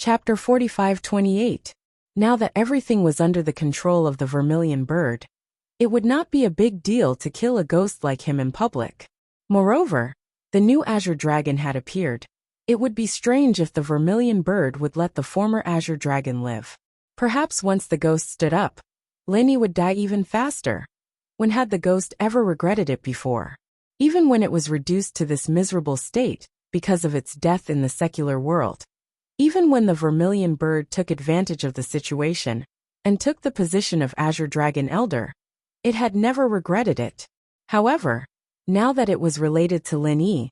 Chapter 45:28. Now that everything was under the control of the vermilion bird, it would not be a big deal to kill a ghost like him in public. Moreover, the new azure dragon had appeared. It would be strange if the vermilion bird would let the former azure dragon live. Perhaps once the ghost stood up, Lenny would die even faster. When had the ghost ever regretted it before? Even when it was reduced to this miserable state, because of its death in the secular world. Even when the vermilion bird took advantage of the situation, and took the position of azure dragon elder, it had never regretted it. However, now that it was related to Lenny,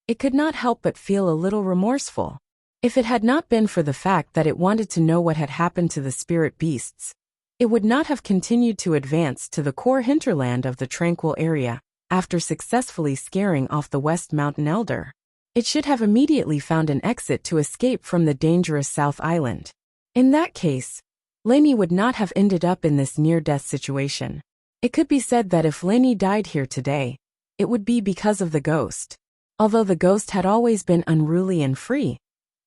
it could not help but feel a little remorseful. If it had not been for the fact that it wanted to know what had happened to the spirit beasts, it would not have continued to advance to the core hinterland of the tranquil area, after successfully scaring off the West Mountain Elder. It should have immediately found an exit to escape from the dangerous South Island. In that case, Lenny would not have ended up in this near-death situation. It could be said that if Lenny died here today, it would be because of the ghost. Although the ghost had always been unruly and free,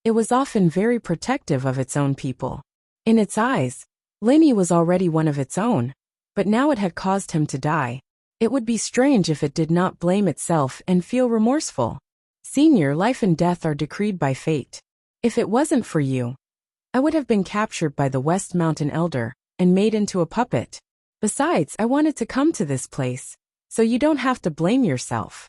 it was often very protective of its own people. In its eyes, Lenny was already one of its own, but now it had caused him to die. It would be strange if it did not blame itself and feel remorseful. Senior, life and death are decreed by fate. If it wasn't for you, I would have been captured by the West Mountain Elder and made into a puppet. Besides, I wanted to come to this place, so you don't have to blame yourself.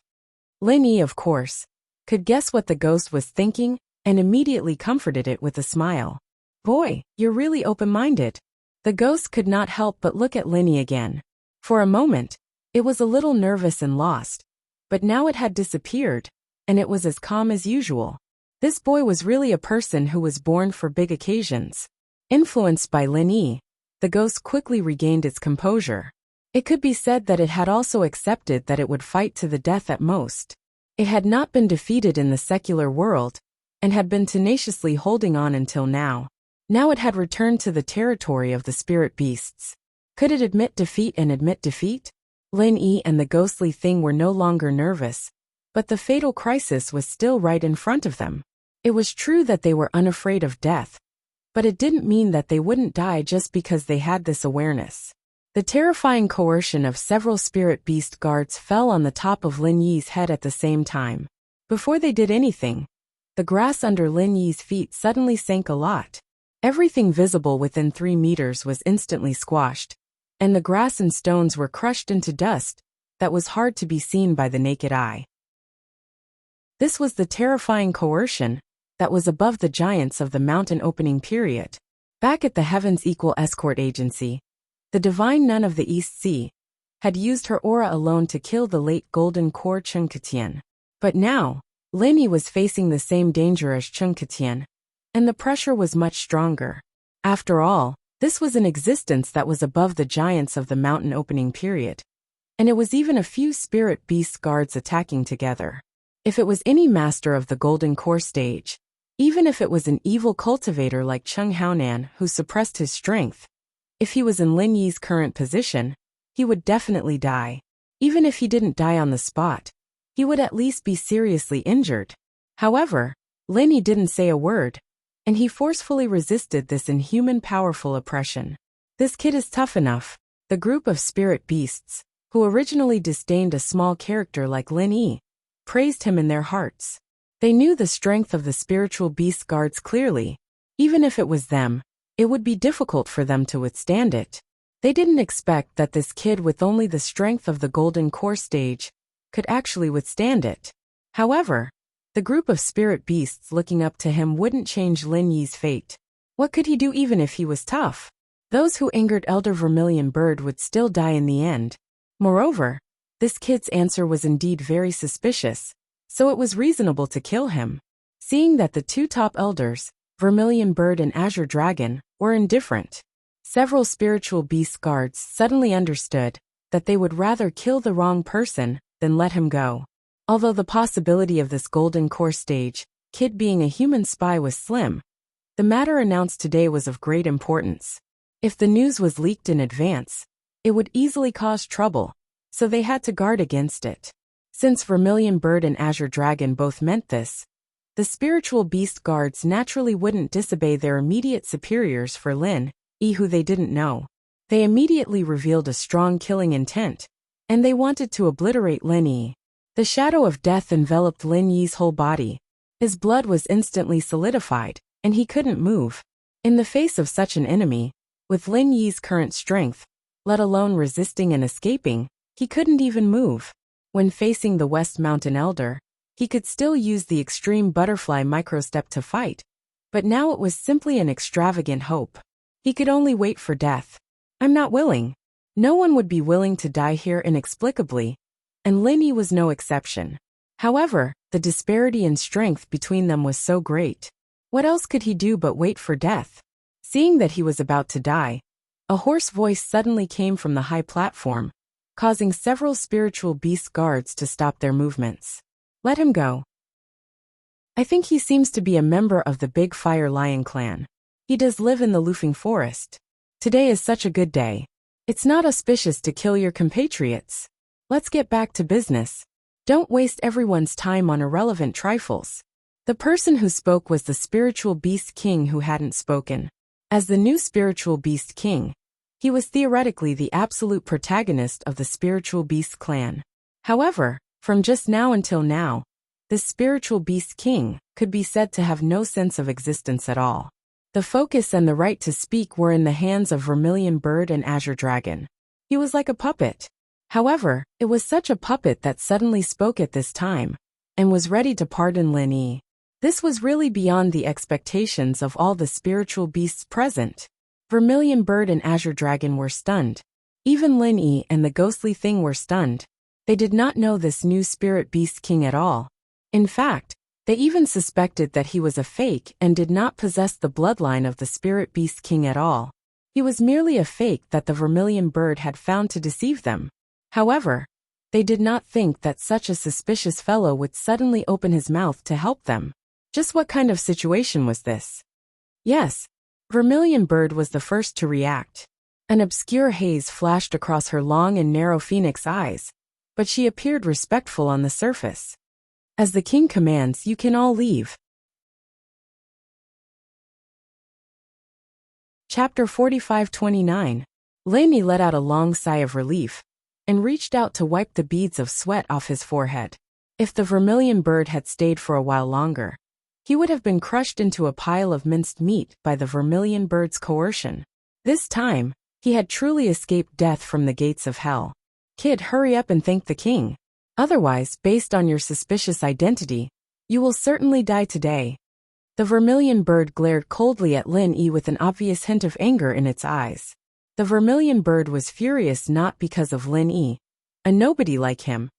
Lenny, of course, could guess what the ghost was thinking and immediately comforted it with a smile. Boy, you're really open-minded. The ghost could not help but look at Lenny again. For a moment, it was a little nervous and lost, but now it had disappeared, and it was as calm as usual. This boy was really a person who was born for big occasions. Influenced by Lenny, the ghost quickly regained its composure. It could be said that it had also accepted that it would fight to the death at most. It had not been defeated in the secular world, and had been tenaciously holding on until now. Now it had returned to the territory of the spirit beasts. Could it admit defeat and admit defeat? Lenny and the ghostly thing were no longer nervous, but the fatal crisis was still right in front of them. It was true that they were unafraid of death, but it didn't mean that they wouldn't die just because they had this awareness. The terrifying coercion of several spirit beast guards fell on the top of Lin Yi's head at the same time. Before they did anything, the grass under Lin Yi's feet suddenly sank a lot. Everything visible within 3 meters was instantly squashed, and the grass and stones were crushed into dust that was hard to be seen by the naked eye. This was the terrifying coercion that was above the giants of the mountain opening period. Back at the Heaven's Equal Escort Agency, the divine nun of the East Sea had used her aura alone to kill the late Golden Core Chung Katian. But now, Lenny was facing the same danger as Chung Katian, and the pressure was much stronger. After all, this was an existence that was above the giants of the mountain opening period, and it was even a few spirit beast guards attacking together. If it was any master of the Golden Core stage, even if it was an evil cultivator like Chung Haonan who suppressed his strength, if he was in Lin Yi's current position, he would definitely die. Even if he didn't die on the spot, he would at least be seriously injured. However, Lenny didn't say a word, and he forcefully resisted this inhuman powerful oppression. This kid is tough enough. The group of spirit beasts, who originally disdained a small character like Lin Yi, praised him in their hearts. They knew the strength of the spiritual beast guards clearly. Even if it was them, it would be difficult for them to withstand it. They didn't expect that this kid with only the strength of the Golden Core stage could actually withstand it. However, the group of spirit beasts looking up to him wouldn't change Lin Yi's fate. What could he do even if he was tough? Those who angered Elder Vermilion Bird would still die in the end. Moreover, this kid's answer was indeed very suspicious, so it was reasonable to kill him. Seeing that the 2 top elders, Vermilion Bird and Azure Dragon, were indifferent, several spiritual beast guards suddenly understood that they would rather kill the wrong person than let him go. Although the possibility of this Golden Core stage kid being a human spy was slim, the matter announced today was of great importance. If the news was leaked in advance, it would easily cause trouble, so they had to guard against it. Since Vermilion Bird and Azure Dragon both meant this, The spiritual beast guards naturally wouldn't disobey their immediate superiors for Lin Yi, who they didn't know. They immediately revealed a strong killing intent, and they wanted to obliterate Lin Yi. The shadow of death enveloped Lin Yi's whole body. His blood was instantly solidified, and he couldn't move. In the face of such an enemy, with Lin Yi's current strength, let alone resisting and escaping, he couldn't even move. When facing the West Mountain Elder, he could still use the extreme butterfly microstep to fight, but now it was simply an extravagant hope. He could only wait for death. I'm not willing. No one would be willing to die here inexplicably, and Lin Yi was no exception. However, the disparity in strength between them was so great. What else could he do but wait for death? Seeing that he was about to die, a hoarse voice suddenly came from the high platform, causing several spiritual beast guards to stop their movements. Let him go. I think he seems to be a member of the Big Fire Lion clan. He does live in the Lufing Forest. Today is such a good day. It's not auspicious to kill your compatriots. Let's get back to business. Don't waste everyone's time on irrelevant trifles. The person who spoke was the spiritual beast king who hadn't spoken. As the new spiritual beast king, he was theoretically the absolute protagonist of the spiritual beast clan. However, from just now until now, this spiritual beast king could be said to have no sense of existence at all. The focus and the right to speak were in the hands of Vermilion Bird and Azure Dragon. He was like a puppet. However, it was such a puppet that suddenly spoke at this time, and was ready to pardon Lin Yi. This was really beyond the expectations of all the spiritual beasts present. Vermilion Bird and Azure Dragon were stunned. Even Lin Yi and the ghostly thing were stunned. They did not know this new spirit beast king at all. In fact, they even suspected that he was a fake and did not possess the bloodline of the spirit beast king at all. He was merely a fake that the Vermilion Bird had found to deceive them. However, they did not think that such a suspicious fellow would suddenly open his mouth to help them. Just what kind of situation was this? Yes, Vermilion Bird was the first to react. An obscure haze flashed across her long and narrow phoenix eyes, but she appeared respectful on the surface. As the king commands, you can all leave. Chapter 45-29. Lin Yi let out a long sigh of relief, and reached out to wipe the beads of sweat off his forehead. If the Vermilion Bird had stayed for a while longer, he would have been crushed into a pile of minced meat by the Vermilion Bird's coercion. This time, he had truly escaped death from the gates of hell. Kid, hurry up and thank the king. Otherwise, based on your suspicious identity, you will certainly die today. The Vermilion Bird glared coldly at Lin Yi with an obvious hint of anger in its eyes. The Vermilion Bird was furious not because of Lin Yi, a nobody like him,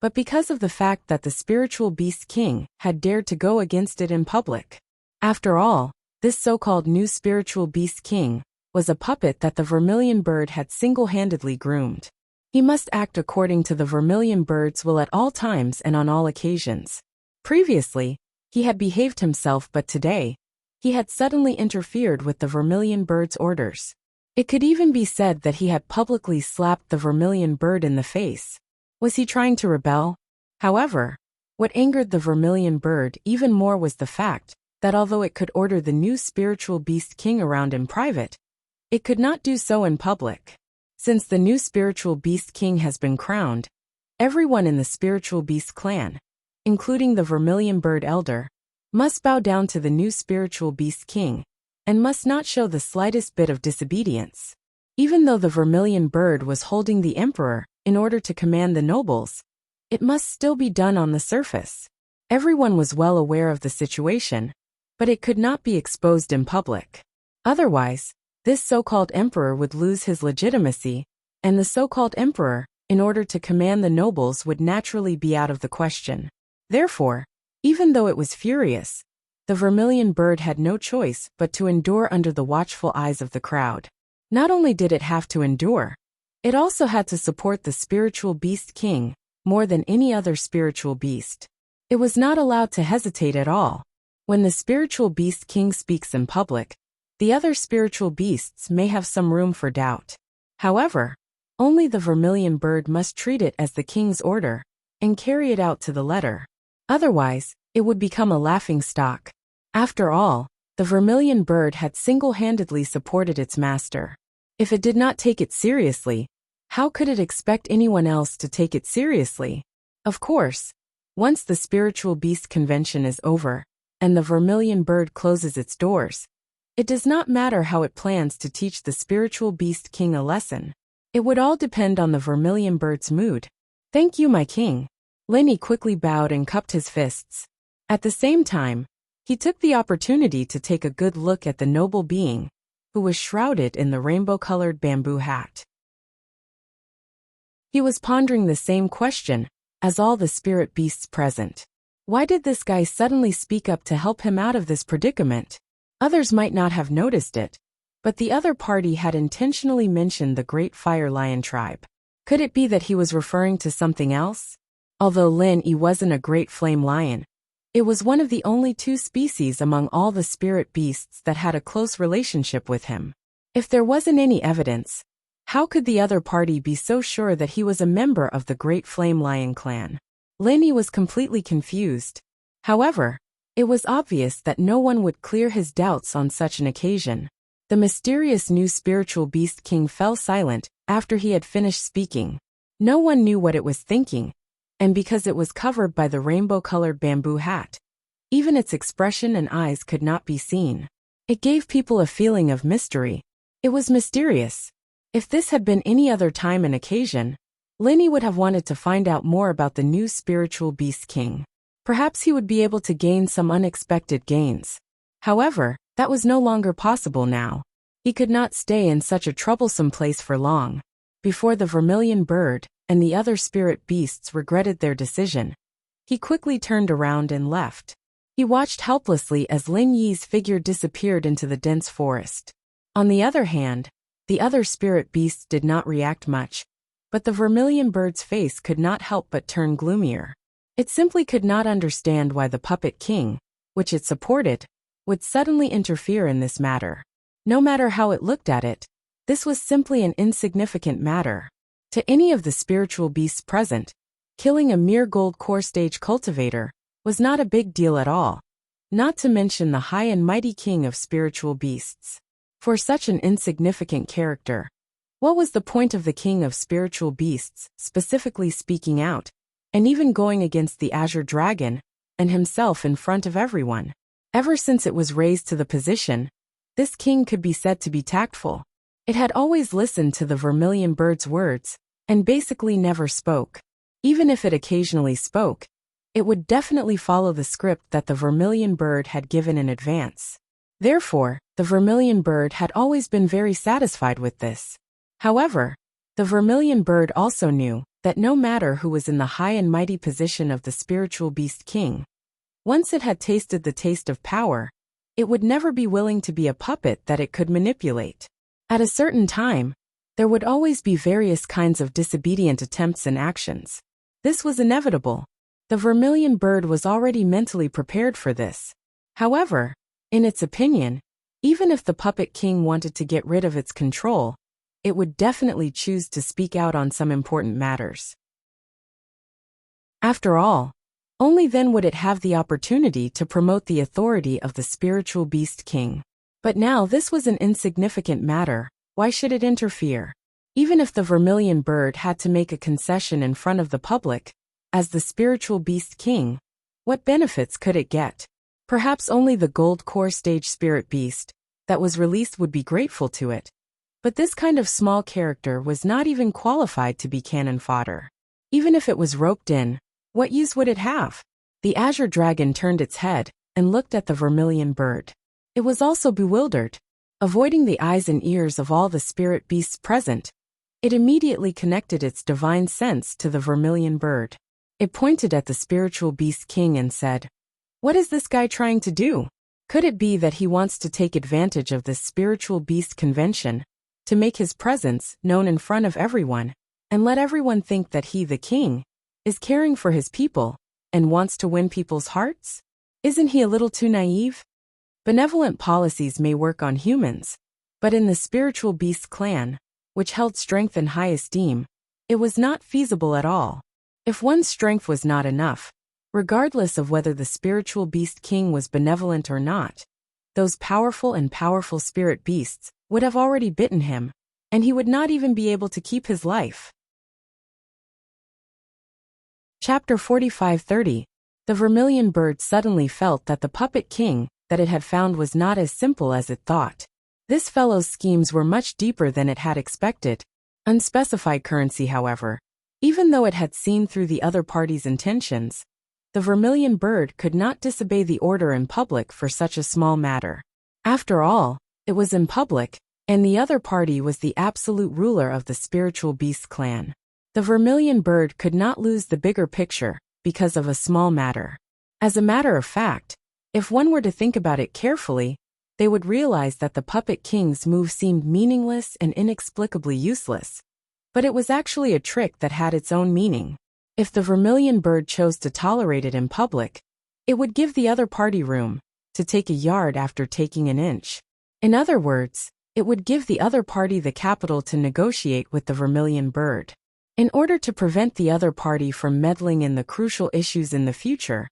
but because of the fact that the spiritual beast king had dared to go against it in public. After all, this so-called new spiritual beast king was a puppet that the Vermilion Bird had single-handedly groomed. He must act according to the Vermilion Bird's will at all times and on all occasions. Previously, he had behaved himself, but today, he had suddenly interfered with the Vermilion Bird's orders. It could even be said that he had publicly slapped the Vermilion Bird in the face. Was he trying to rebel? However, what angered the Vermilion Bird even more was the fact that although it could order the new spiritual beast king around in private, it could not do so in public. Since the new spiritual beast king has been crowned, everyone in the spiritual beast clan, including the Vermilion Bird Elder, must bow down to the new spiritual beast king, and must not show the slightest bit of disobedience. Even though the Vermilion Bird was holding the emperor in order to command the nobles, it must still be done on the surface. Everyone was well aware of the situation, but it could not be exposed in public. Otherwise, this so-called emperor would lose his legitimacy, and the so-called emperor, in order to command the nobles, would naturally be out of the question. Therefore, even though it was furious, the Vermilion Bird had no choice but to endure under the watchful eyes of the crowd. Not only did it have to endure, it also had to support the spiritual beast king more than any other spiritual beast. It was not allowed to hesitate at all. When the spiritual beast king speaks in public, the other spiritual beasts may have some room for doubt. However, only the Vermilion Bird must treat it as the king's order and carry it out to the letter. Otherwise, it would become a laughingstock. After all, the vermilion bird had single-handedly supported its master. If it did not take it seriously, how could it expect anyone else to take it seriously? Of course, once the spiritual beast convention is over, and the vermilion bird closes its doors, it does not matter how it plans to teach the spiritual beast king a lesson. It would all depend on the vermilion bird's mood. Thank you, my king. Lenny quickly bowed and cupped his fists. At the same time, he took the opportunity to take a good look at the noble being, who was shrouded in the rainbow-colored bamboo hat. He was pondering the same question as all the spirit beasts present. Why did this guy suddenly speak up to help him out of this predicament? Others might not have noticed it, but the other party had intentionally mentioned the Great Fire Lion tribe. Could it be that he was referring to something else? Although Lin Yi wasn't a great flame lion, it was one of the only two species among all the spirit beasts that had a close relationship with him. If there wasn't any evidence, how could the other party be so sure that he was a member of the Great Flame Lion clan? Lin Yi was completely confused. However, it was obvious that no one would clear his doubts on such an occasion. The mysterious new spiritual beast king fell silent after he had finished speaking. No one knew what it was thinking, and because it was covered by the rainbow-colored bamboo hat, even its expression and eyes could not be seen. It gave people a feeling of mystery. It was mysterious. If this had been any other time and occasion, Lin Yi would have wanted to find out more about the new spiritual beast king. Perhaps he would be able to gain some unexpected gains. However, that was no longer possible now. He could not stay in such a troublesome place for long. Before the vermilion bird and the other spirit beasts regretted their decision, he quickly turned around and left. He watched helplessly as Lin Yi's figure disappeared into the dense forest. On the other hand, the other spirit beasts did not react much, but the vermilion bird's face could not help but turn gloomier. It simply could not understand why the puppet king, which it supported, would suddenly interfere in this matter. No matter how it looked at it, this was simply an insignificant matter. To any of the spiritual beasts present, killing a mere gold core stage cultivator was not a big deal at all, not to mention the high and mighty king of spiritual beasts. For such an insignificant character, what was the point of the king of spiritual beasts specifically speaking out, and even going against the Azure Dragon, and himself in front of everyone? Ever since it was raised to the position, this king could be said to be tactful. It had always listened to the vermilion bird's words, and basically never spoke. Even if it occasionally spoke, it would definitely follow the script that the vermilion bird had given in advance. Therefore, the vermilion bird had always been very satisfied with this. However, the vermilion bird also knew that no matter who was in the high and mighty position of the spiritual beast king, once it had tasted the taste of power, it would never be willing to be a puppet that it could manipulate. At a certain time, there would always be various kinds of disobedient attempts and actions. This was inevitable. The vermilion bird was already mentally prepared for this. However, in its opinion, even if the puppet king wanted to get rid of its control, it would definitely choose to speak out on some important matters. After all, only then would it have the opportunity to promote the authority of the spiritual beast king. But now this was an insignificant matter. Why should it interfere? Even if the vermilion bird had to make a concession in front of the public, as the spiritual beast king, what benefits could it get? Perhaps only the gold core stage spirit beast that was released would be grateful to it. But this kind of small character was not even qualified to be cannon fodder. Even if it was roped in, what use would it have? The Azure Dragon turned its head and looked at the vermilion bird. It was also bewildered. Avoiding the eyes and ears of all the spirit beasts present, it immediately connected its divine sense to the vermilion bird. It pointed at the spiritual beast king and said, "What is this guy trying to do? Could it be that he wants to take advantage of this spiritual beast convention to make his presence known in front of everyone, and let everyone think that he, the king, is caring for his people and wants to win people's hearts? Isn't he a little too naive? Benevolent policies may work on humans, but in the spiritual beast clan, which held strength in high esteem, it was not feasible at all. If one's strength was not enough, Regardless of whether the spiritual beast king was benevolent or not, those powerful spirit beasts would have already bitten him, and he would not even be able to keep his life. Chapter 45:30. The vermilion bird suddenly felt that the puppet king that it had found was not as simple as it thought. This fellow's schemes were much deeper than it had expected. Unspecified currency, however. Even though it had seen through the other party's intentions, the vermilion bird could not disobey the order in public for such a small matter. After all, it was in public, and the other party was the absolute ruler of the spiritual beast clan. The vermilion bird could not lose the bigger picture because of a small matter. As a matter of fact, if one were to think about it carefully, they would realize that the puppet king's move seemed meaningless and inexplicably useless. But it was actually a trick that had its own meaning. If the vermilion bird chose to tolerate it in public, it would give the other party room to take a yard after taking an inch. In other words, it would give the other party the capital to negotiate with the vermilion bird. In order to prevent the other party from meddling in the crucial issues in the future,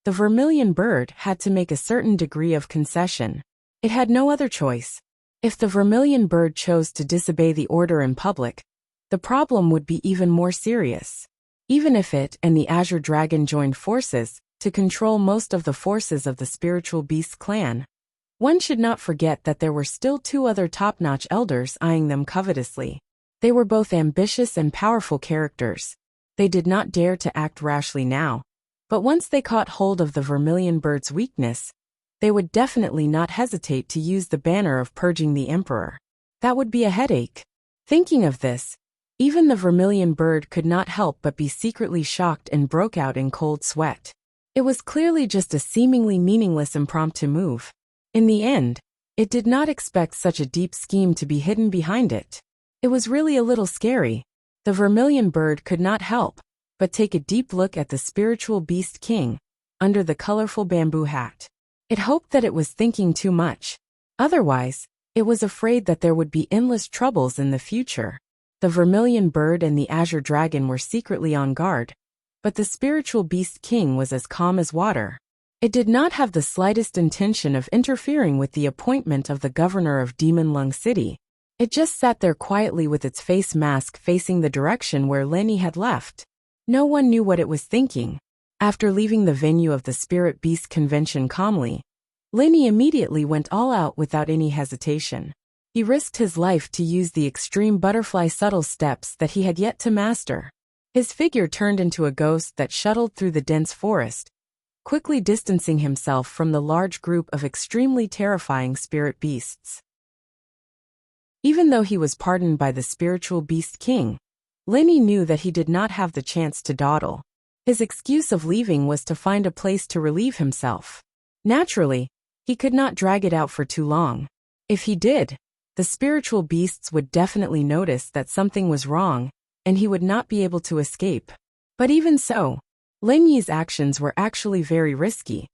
the vermilion bird had to make a certain degree of concession. It had no other choice. If the vermilion bird chose to disobey the order in public, the problem would be even more serious. Even if it and the Azure Dragon joined forces to control most of the forces of the spiritual beast clan, one should not forget that there were still two other top-notch elders eyeing them covetously. They were both ambitious and powerful characters. They did not dare to act rashly now, but once they caught hold of the vermilion bird's weakness, they would definitely not hesitate to use the banner of purging the emperor. That would be a headache. Thinking of this, even the vermilion bird could not help but be secretly shocked and broke out in cold sweat. It was clearly just a seemingly meaningless impromptu move. In the end, it did not expect such a deep scheme to be hidden behind it. It was really a little scary. The vermilion bird could not help but take a deep look at the spiritual beast king under the colorful bamboo hat. It hoped that it was thinking too much. Otherwise, it was afraid that there would be endless troubles in the future. The vermilion bird and the Azure Dragon were secretly on guard, but the spiritual beast king was as calm as water. It did not have the slightest intention of interfering with the appointment of the governor of Demon Lung City. It just sat there quietly with its face mask facing the direction where Lenny had left. No one knew what it was thinking. After leaving the venue of the Spirit Beast Convention calmly, Lenny immediately went all out without any hesitation. He risked his life to use the extreme butterfly subtle steps that he had yet to master. His figure turned into a ghost that shuttled through the dense forest, quickly distancing himself from the large group of extremely terrifying spirit beasts. Even though he was pardoned by the spiritual beast king, Lenny knew that he did not have the chance to dawdle. His excuse of leaving was to find a place to relieve himself. Naturally, he could not drag it out for too long. If he did, the spiritual beasts would definitely notice that something was wrong, and he would not be able to escape. But even so, Lenny's actions were actually very risky,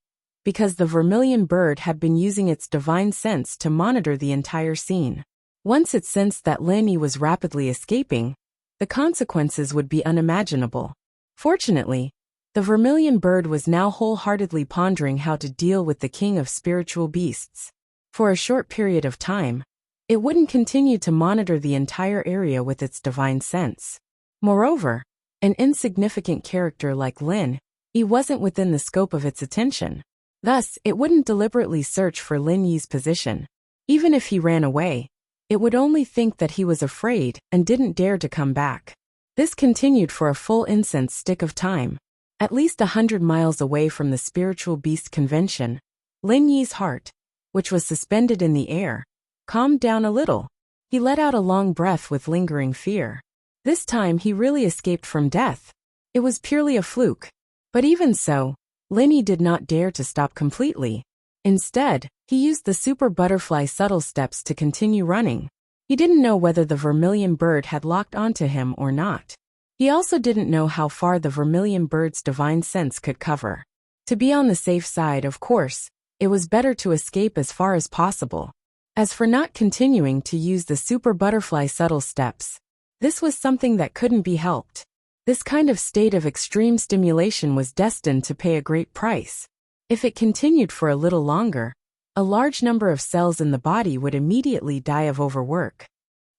because the vermilion bird had been using its divine sense to monitor the entire scene. Once it sensed that Lenny was rapidly escaping, the consequences would be unimaginable. Fortunately, the vermilion bird was now wholeheartedly pondering how to deal with the king of spiritual beasts. For a short period of time, it wouldn't continue to monitor the entire area with its divine sense. Moreover, an insignificant character like Lin, he wasn't within the scope of its attention. Thus, it wouldn't deliberately search for Lin Yi's position. Even if he ran away, it would only think that he was afraid and didn't dare to come back. This continued for a full incense stick of time. At least 100 miles away from the spiritual beast convention, Lin Yi's heart, which was suspended in the air, calmed down a little. He let out a long breath with lingering fear. This time he really escaped from death. It was purely a fluke. But even so, Lin Yi did not dare to stop completely. Instead, he used the super butterfly subtle steps to continue running. He didn't know whether the vermilion bird had locked onto him or not. He also didn't know how far the vermilion bird's divine sense could cover. To be on the safe side, of course, it was better to escape as far as possible. As for not continuing to use the super butterfly subtle steps, this was something that couldn't be helped. This kind of state of extreme stimulation was destined to pay a great price. If it continued for a little longer, a large number of cells in the body would immediately die of overwork.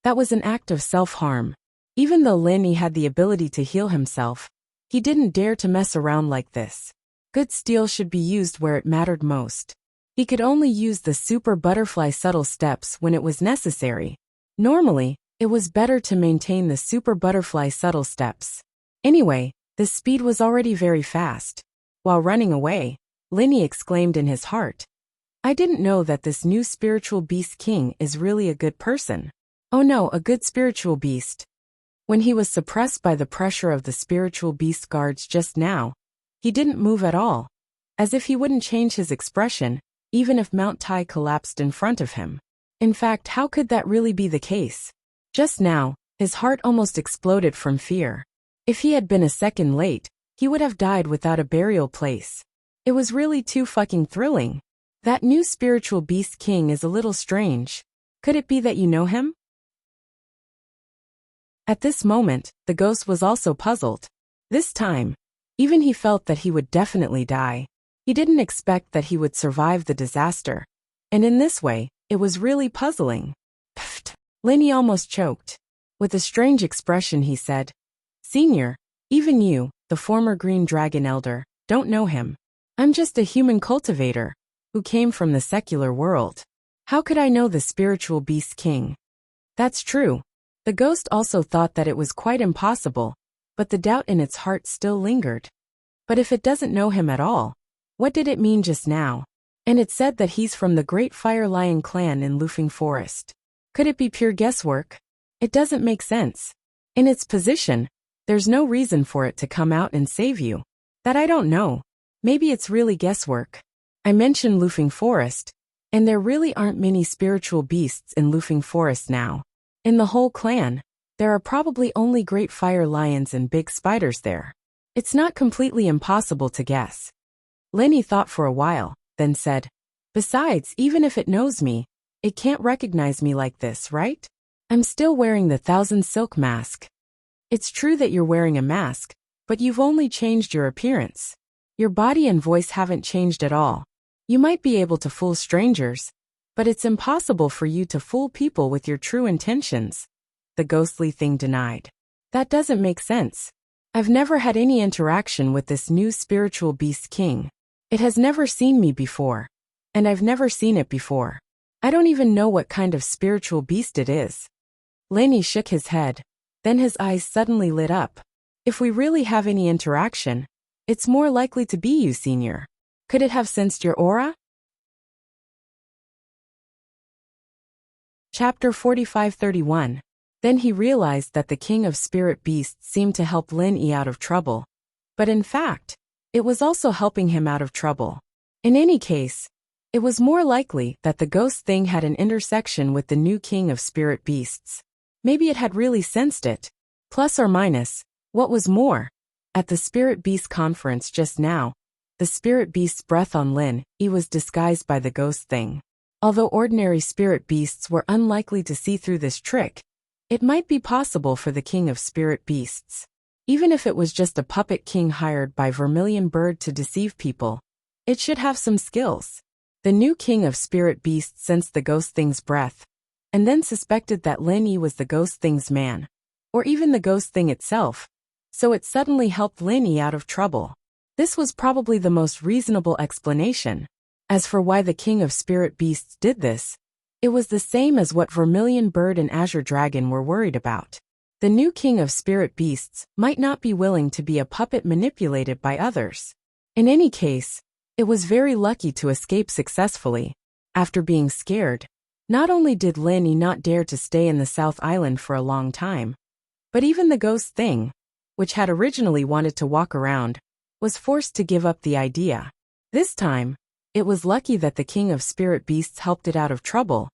That was an act of self-harm. Even though Lenny had the ability to heal himself, he didn't dare to mess around like this. Good steel should be used where it mattered most. He could only use the super butterfly subtle steps when it was necessary. Normally, it was better to maintain the super butterfly subtle steps. Anyway, the speed was already very fast. While running away, Lenny exclaimed in his heart, "I didn't know that this new spiritual beast king is really a good person. Oh no, a good spiritual beast." When he was suppressed by the pressure of the spiritual beast guards just now, he didn't move at all, as if he wouldn't change his expression, even if Mount Tai collapsed in front of him. In fact, how could that really be the case? Just now, his heart almost exploded from fear. If he had been a second late, he would have died without a burial place. It was really too fucking thrilling. That new spiritual beast king is a little strange. Could it be that you know him? At this moment, the ghost was also puzzled. This time, even he felt that he would definitely die. He didn't expect that he would survive the disaster. And in this way, it was really puzzling. Pfft! Lenny almost choked. With a strange expression he said, "Senior, even you, the former Green Dragon Elder, don't know him. I'm just a human cultivator, who came from the secular world. How could I know the spiritual beast king?" That's true. The ghost also thought that it was quite impossible, but the doubt in its heart still lingered. But if it doesn't know him at all, what did it mean just now? And it said that he's from the Great Fire Lion clan in Lufing Forest. Could it be pure guesswork? It doesn't make sense. In its position, there's no reason for it to come out and save you. That I don't know. Maybe it's really guesswork. I mentioned Lufing Forest, and there really aren't many spiritual beasts in Lufing Forest now. In the whole clan, there are probably only great fire lions and big spiders there. It's not completely impossible to guess. Lenny thought for a while, then said, "Besides, even if it knows me, it can't recognize me like this, right? I'm still wearing the Thousand Silk mask." It's true that you're wearing a mask, but you've only changed your appearance. Your body and voice haven't changed at all. You might be able to fool strangers, but it's impossible for you to fool people with your true intentions, the ghostly thing denied. That doesn't make sense. I've never had any interaction with this new spiritual beast king. It has never seen me before, and I've never seen it before. I don't even know what kind of spiritual beast it is. Lenny shook his head, then his eyes suddenly lit up. If we really have any interaction, it's more likely to be you, Senior. Could it have sensed your aura? Chapter 45-31. Then he realized that the king of spirit beasts seemed to help Lin-Yi out of trouble. But in fact, it was also helping him out of trouble. In any case, it was more likely that the ghost thing had an intersection with the new king of spirit beasts. Maybe it had really sensed it. Plus or minus, what was more? At the spirit beast conference just now, the spirit beast's breath on Lin-Yi was disguised by the ghost thing. Although ordinary spirit beasts were unlikely to see through this trick, it might be possible for the king of spirit beasts. Even if it was just a puppet king hired by Vermilion Bird to deceive people, it should have some skills. The new king of spirit beasts sensed the ghost thing's breath, and then suspected that Lin-Yi was the ghost thing's man, or even the ghost thing itself, so it suddenly helped Lin-Yi out of trouble. This was probably the most reasonable explanation. As for why the king of spirit beasts did this, it was the same as what Vermilion Bird and Azure Dragon were worried about. The new king of spirit beasts might not be willing to be a puppet manipulated by others. In any case, it was very lucky to escape successfully. After being scared, not only did Lin-Yi not dare to stay in the South Island for a long time, but even the ghost thing, which had originally wanted to walk around, was forced to give up the idea. This time, it was lucky that the king of spirit beasts helped it out of trouble,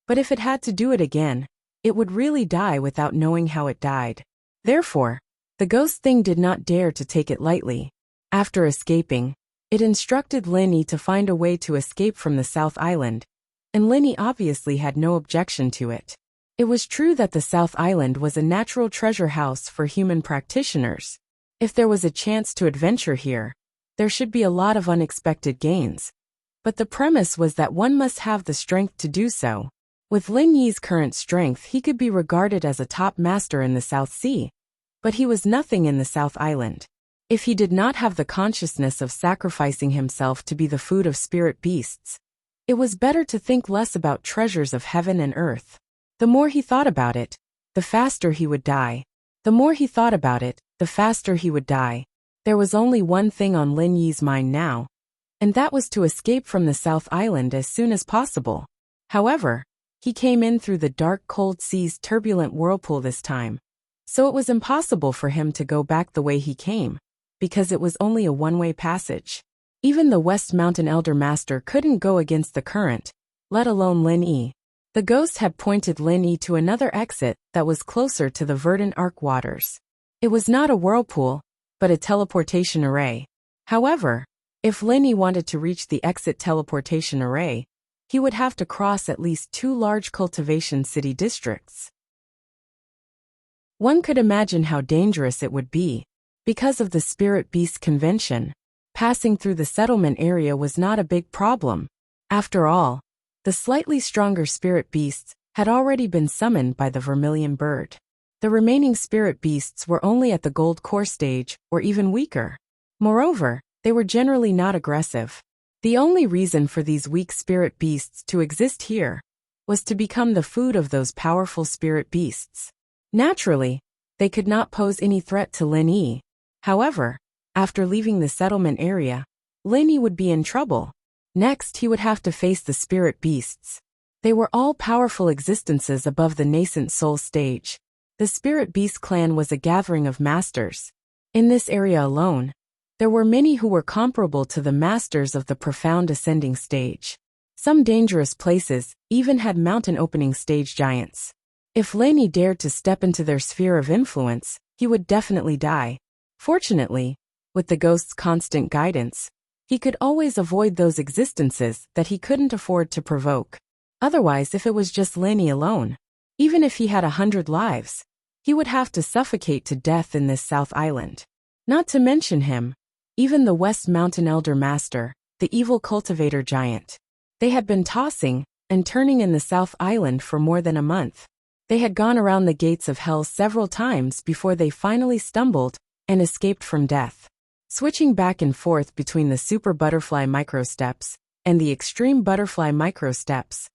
but if it had to do it again, it would really die without knowing how it died. Therefore, the ghost thing did not dare to take it lightly. After escaping, it instructed Lin-Yi to find a way to escape from the South Island, and Lin-Yi obviously had no objection to it. It was true that the South Island was a natural treasure house for human practitioners. If there was a chance to adventure here, there should be a lot of unexpected gains. But the premise was that one must have the strength to do so. With Lin Yi's current strength, he could be regarded as a top master in the South Sea. But he was nothing in the South Island. If he did not have the consciousness of sacrificing himself to be the food of spirit beasts, it was better to think less about treasures of heaven and earth. The more he thought about it, the faster he would die. The more he thought about it, the faster he would die. There was only one thing on Lin Yi's mind now, and that was to escape from the South Island as soon as possible. However, he came in through the dark cold sea's turbulent whirlpool this time, so it was impossible for him to go back the way he came, because it was only a one-way passage. Even the West Mountain Elder Master couldn't go against the current, let alone Lin Yi. The ghost had pointed Lin Yi to another exit that was closer to the verdant arc waters. It was not a whirlpool, but a teleportation array. However, if Lin Yi wanted to reach the exit teleportation array, he would have to cross at least 2 large cultivation city districts. One could imagine how dangerous it would be. Because of the Spirit Beast Convention, passing through the settlement area was not a big problem. After all, the slightly stronger spirit beasts had already been summoned by the vermilion bird. The remaining spirit beasts were only at the gold core stage, or even weaker. Moreover, they were generally not aggressive. The only reason for these weak spirit beasts to exist here was to become the food of those powerful spirit beasts. Naturally, they could not pose any threat to Lin Yi. However, after leaving the settlement area, Lin Yi would be in trouble. Next, he would have to face the spirit beasts. They were all powerful existences above the nascent soul stage. The Spirit Beast clan was a gathering of masters. In this area alone, there were many who were comparable to the masters of the profound ascending stage. Some dangerous places even had mountain opening stage giants. If Lin Yi dared to step into their sphere of influence, he would definitely die. Fortunately, with the ghost's constant guidance, he could always avoid those existences that he couldn't afford to provoke. Otherwise, if it was just Lin Yi alone, even if he had 100 lives, he would have to suffocate to death in this South Island. Not to mention him, even the West Mountain Elder Master, the evil cultivator giant. They had been tossing and turning in the South Island for more than a month. They had gone around the gates of hell several times before they finally stumbled and escaped from death. Switching back and forth between the Super Butterfly Microsteps and the Extreme Butterfly Microsteps,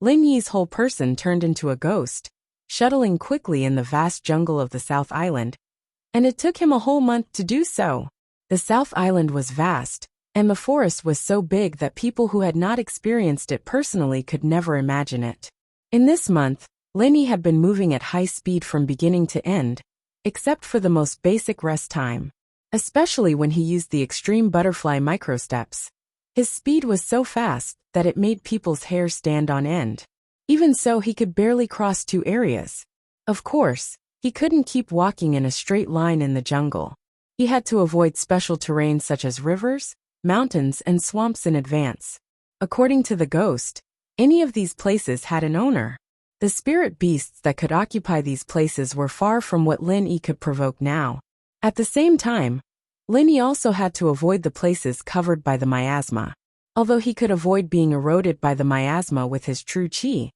Lin Yi's whole person turned into a ghost, shuttling quickly in the vast jungle of the South Island, and it took him a whole month to do so. The South Island was vast, and the forest was so big that people who had not experienced it personally could never imagine it. In this month, Lin Yi had been moving at high speed from beginning to end, except for the most basic rest time. Especially when he used the Extreme Butterfly Microsteps. His speed was so fast that it made people's hair stand on end. Even so, he could barely cross 2 areas. Of course, he couldn't keep walking in a straight line in the jungle. He had to avoid special terrain such as rivers, mountains, and swamps in advance. According to the ghost, any of these places had an owner. The spirit beasts that could occupy these places were far from what Lin Yi could provoke now. At the same time, Lin Yi also had to avoid the places covered by the miasma. Although he could avoid being eroded by the miasma with his true qi,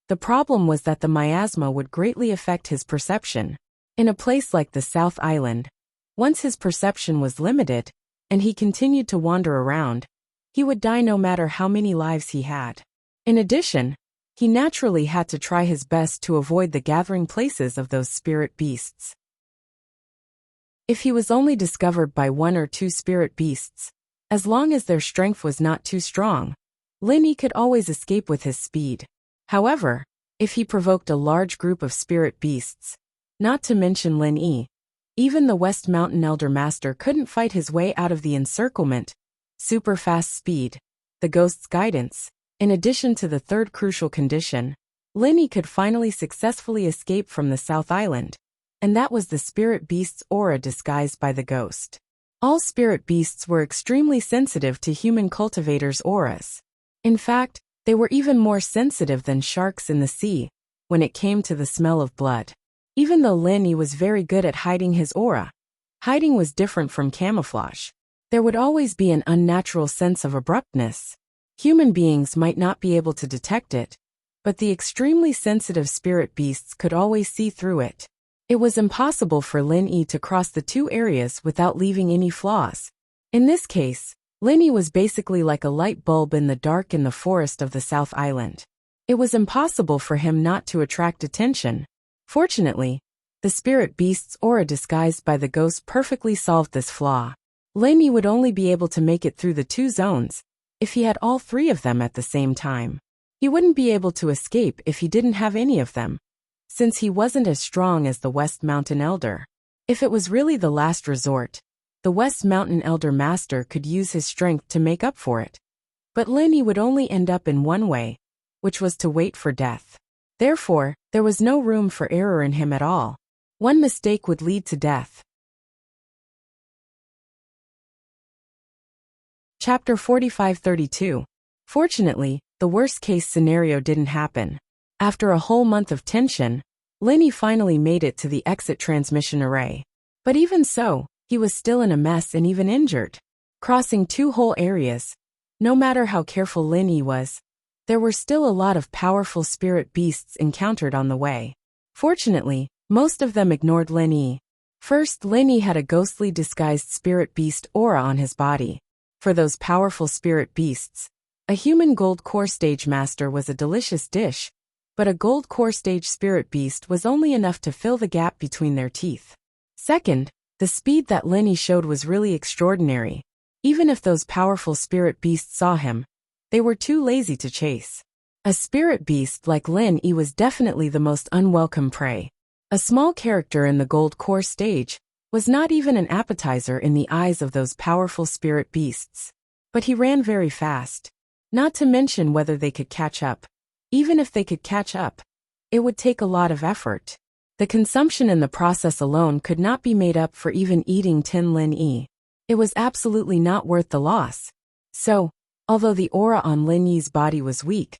the problem was that the miasma would greatly affect his perception. In a place like the South Island, once his perception was limited, and he continued to wander around, he would die no matter how many lives he had. In addition, he naturally had to try his best to avoid the gathering places of those spirit beasts. If he was only discovered by 1 or 2 spirit beasts, as long as their strength was not too strong, Lin Yi could always escape with his speed. However, if he provoked a large group of spirit beasts, not to mention Lin Yi, even the West Mountain Elder Master couldn't fight his way out of the encirclement. Super fast speed, the ghost's guidance, in addition to the third crucial condition, Lin Yi could finally successfully escape from the South Island. And that was the spirit beast's aura disguised by the ghost. All spirit beasts were extremely sensitive to human cultivators' auras. In fact, they were even more sensitive than sharks in the sea, when it came to the smell of blood. Even though Lin Yi was very good at hiding his aura, hiding was different from camouflage. There would always be an unnatural sense of abruptness. Human beings might not be able to detect it, but the extremely sensitive spirit beasts could always see through it. It was impossible for Lin Yi to cross the two areas without leaving any flaws. In this case, Lin Yi was basically like a light bulb in the dark in the forest of the South Island. It was impossible for him not to attract attention. Fortunately, the spirit beast's aura disguised by the ghost perfectly solved this flaw. Lin Yi would only be able to make it through the two zones if he had all three of them at the same time. He wouldn't be able to escape if he didn't have any of them, since he wasn't as strong as the West Mountain Elder. If it was really the last resort, the West Mountain Elder Master could use his strength to make up for it. But Lin Yi would only end up in one way, which was to wait for death. Therefore, there was no room for error in him at all. One mistake would lead to death. Chapter 45-32. Fortunately, the worst-case scenario didn't happen. After a whole month of tension, Lin Yi finally made it to the exit transmission array. But even so, he was still in a mess and even injured. Crossing two whole areas, no matter how careful Lin Yi was, there were still a lot of powerful spirit beasts encountered on the way. Fortunately, most of them ignored Lin Yi. First, Lin Yi had a ghostly disguised spirit beast aura on his body. For those powerful spirit beasts, a human gold core stage master was a delicious dish, but a gold core stage spirit beast was only enough to fill the gap between their teeth. Second, the speed that Lin Yi showed was really extraordinary. Even if those powerful spirit beasts saw him, they were too lazy to chase. A spirit beast like Lin Yi was definitely the most unwelcome prey. A small character in the gold core stage was not even an appetizer in the eyes of those powerful spirit beasts. But he ran very fast. Not to mention whether they could catch up. Even if they could catch up, it would take a lot of effort. The consumption in the process alone could not be made up for even eating Tin Lin Yi. It was absolutely not worth the loss. So, although the aura on Lin Yi's body was weak,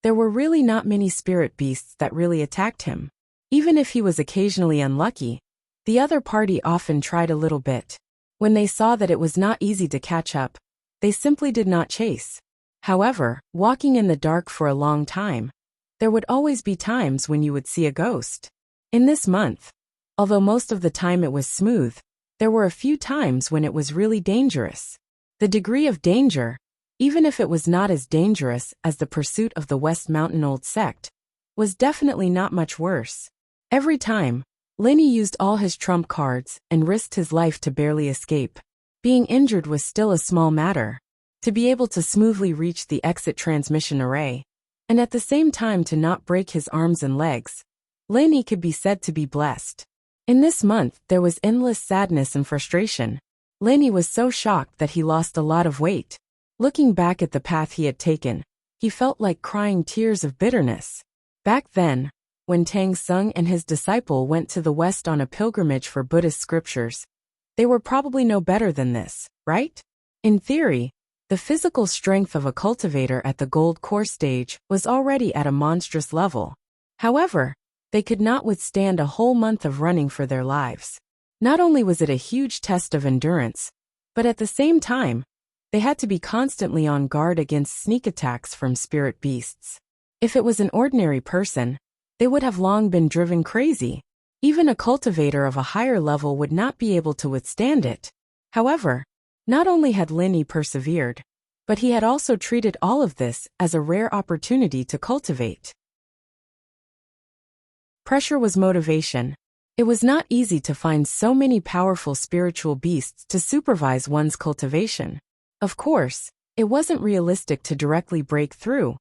there were really not many spirit beasts that really attacked him. Even if he was occasionally unlucky, the other party often tried a little bit. When they saw that it was not easy to catch up, they simply did not chase. However, walking in the dark for a long time, there would always be times when you would see a ghost. In this month, although most of the time it was smooth, there were a few times when it was really dangerous. The degree of danger, even if it was not as dangerous as the pursuit of the West Mountain Old Sect, was definitely not much worse. Every time, Lin Yi used all his trump cards and risked his life to barely escape. Being injured was still a small matter. To be able to smoothly reach the exit transmission array, and at the same time to not break his arms and legs, Lin Yi could be said to be blessed. In this month, there was endless sadness and frustration. Lin Yi was so shocked that he lost a lot of weight. Looking back at the path he had taken, he felt like crying tears of bitterness. Back then, when Tang Sung and his disciple went to the West on a pilgrimage for Buddhist scriptures, they were probably no better than this, right? In theory, the physical strength of a cultivator at the gold core stage was already at a monstrous level. However, they could not withstand a whole month of running for their lives. Not only was it a huge test of endurance, but at the same time, they had to be constantly on guard against sneak attacks from spirit beasts. If it was an ordinary person, they would have long been driven crazy. Even a cultivator of a higher level would not be able to withstand it. However, not only had Lin Yi persevered, but he had also treated all of this as a rare opportunity to cultivate. Pressure was motivation. It was not easy to find so many powerful spiritual beasts to supervise one's cultivation. Of course, it wasn't realistic to directly break through,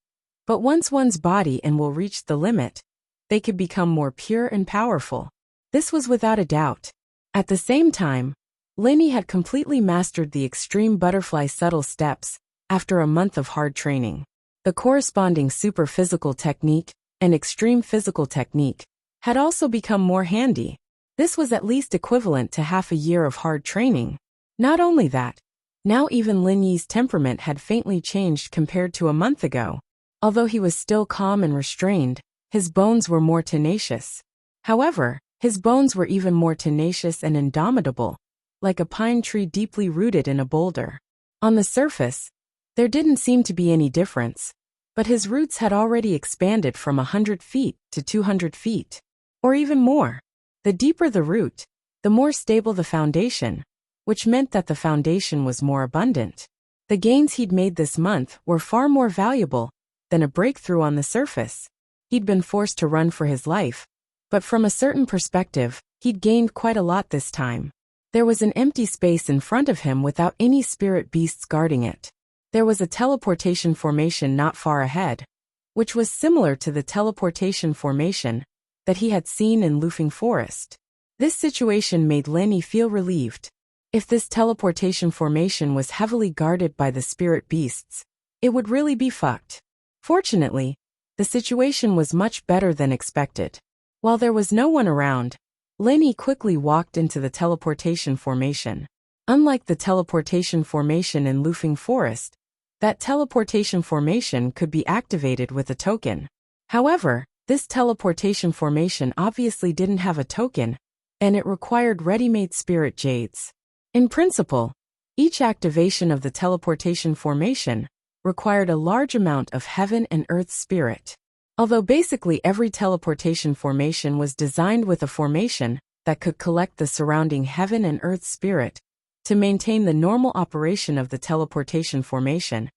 but once one's body and will reach the limit, they could become more pure and powerful. This was without a doubt. At the same time, Lin Yi had completely mastered the extreme butterfly subtle steps after a month of hard training. The corresponding super physical technique and extreme physical technique had also become more handy. This was at least equivalent to half a year of hard training. Not only that, now even Lin Yi's temperament had faintly changed compared to a month ago. Although he was still calm and restrained, his bones were more tenacious. However, his bones were even more tenacious and indomitable, like a pine tree deeply rooted in a boulder. On the surface, there didn't seem to be any difference, but his roots had already expanded from 100 feet to 200 feet, or even more. The deeper the root, the more stable the foundation, which meant that the foundation was more abundant. The gains he'd made this month were far more valuable than a breakthrough on the surface. He'd been forced to run for his life, but from a certain perspective, he'd gained quite a lot this time. There was an empty space in front of him without any spirit beasts guarding it. There was a teleportation formation not far ahead, which was similar to the teleportation formation that he had seen in Lufing Forest. This situation made Lenny feel relieved. If this teleportation formation was heavily guarded by the spirit beasts, it would really be fucked. Fortunately, the situation was much better than expected. While there was no one around, Lenny quickly walked into the teleportation formation. Unlike the teleportation formation in Lufing Forest, that teleportation formation could be activated with a token. However, this teleportation formation obviously didn't have a token, and it required ready-made spirit jades. In principle, each activation of the teleportation formation required a large amount of heaven and earth spirit. Although basically every teleportation formation was designed with a formation that could collect the surrounding heaven and earth spirit to maintain the normal operation of the teleportation formation,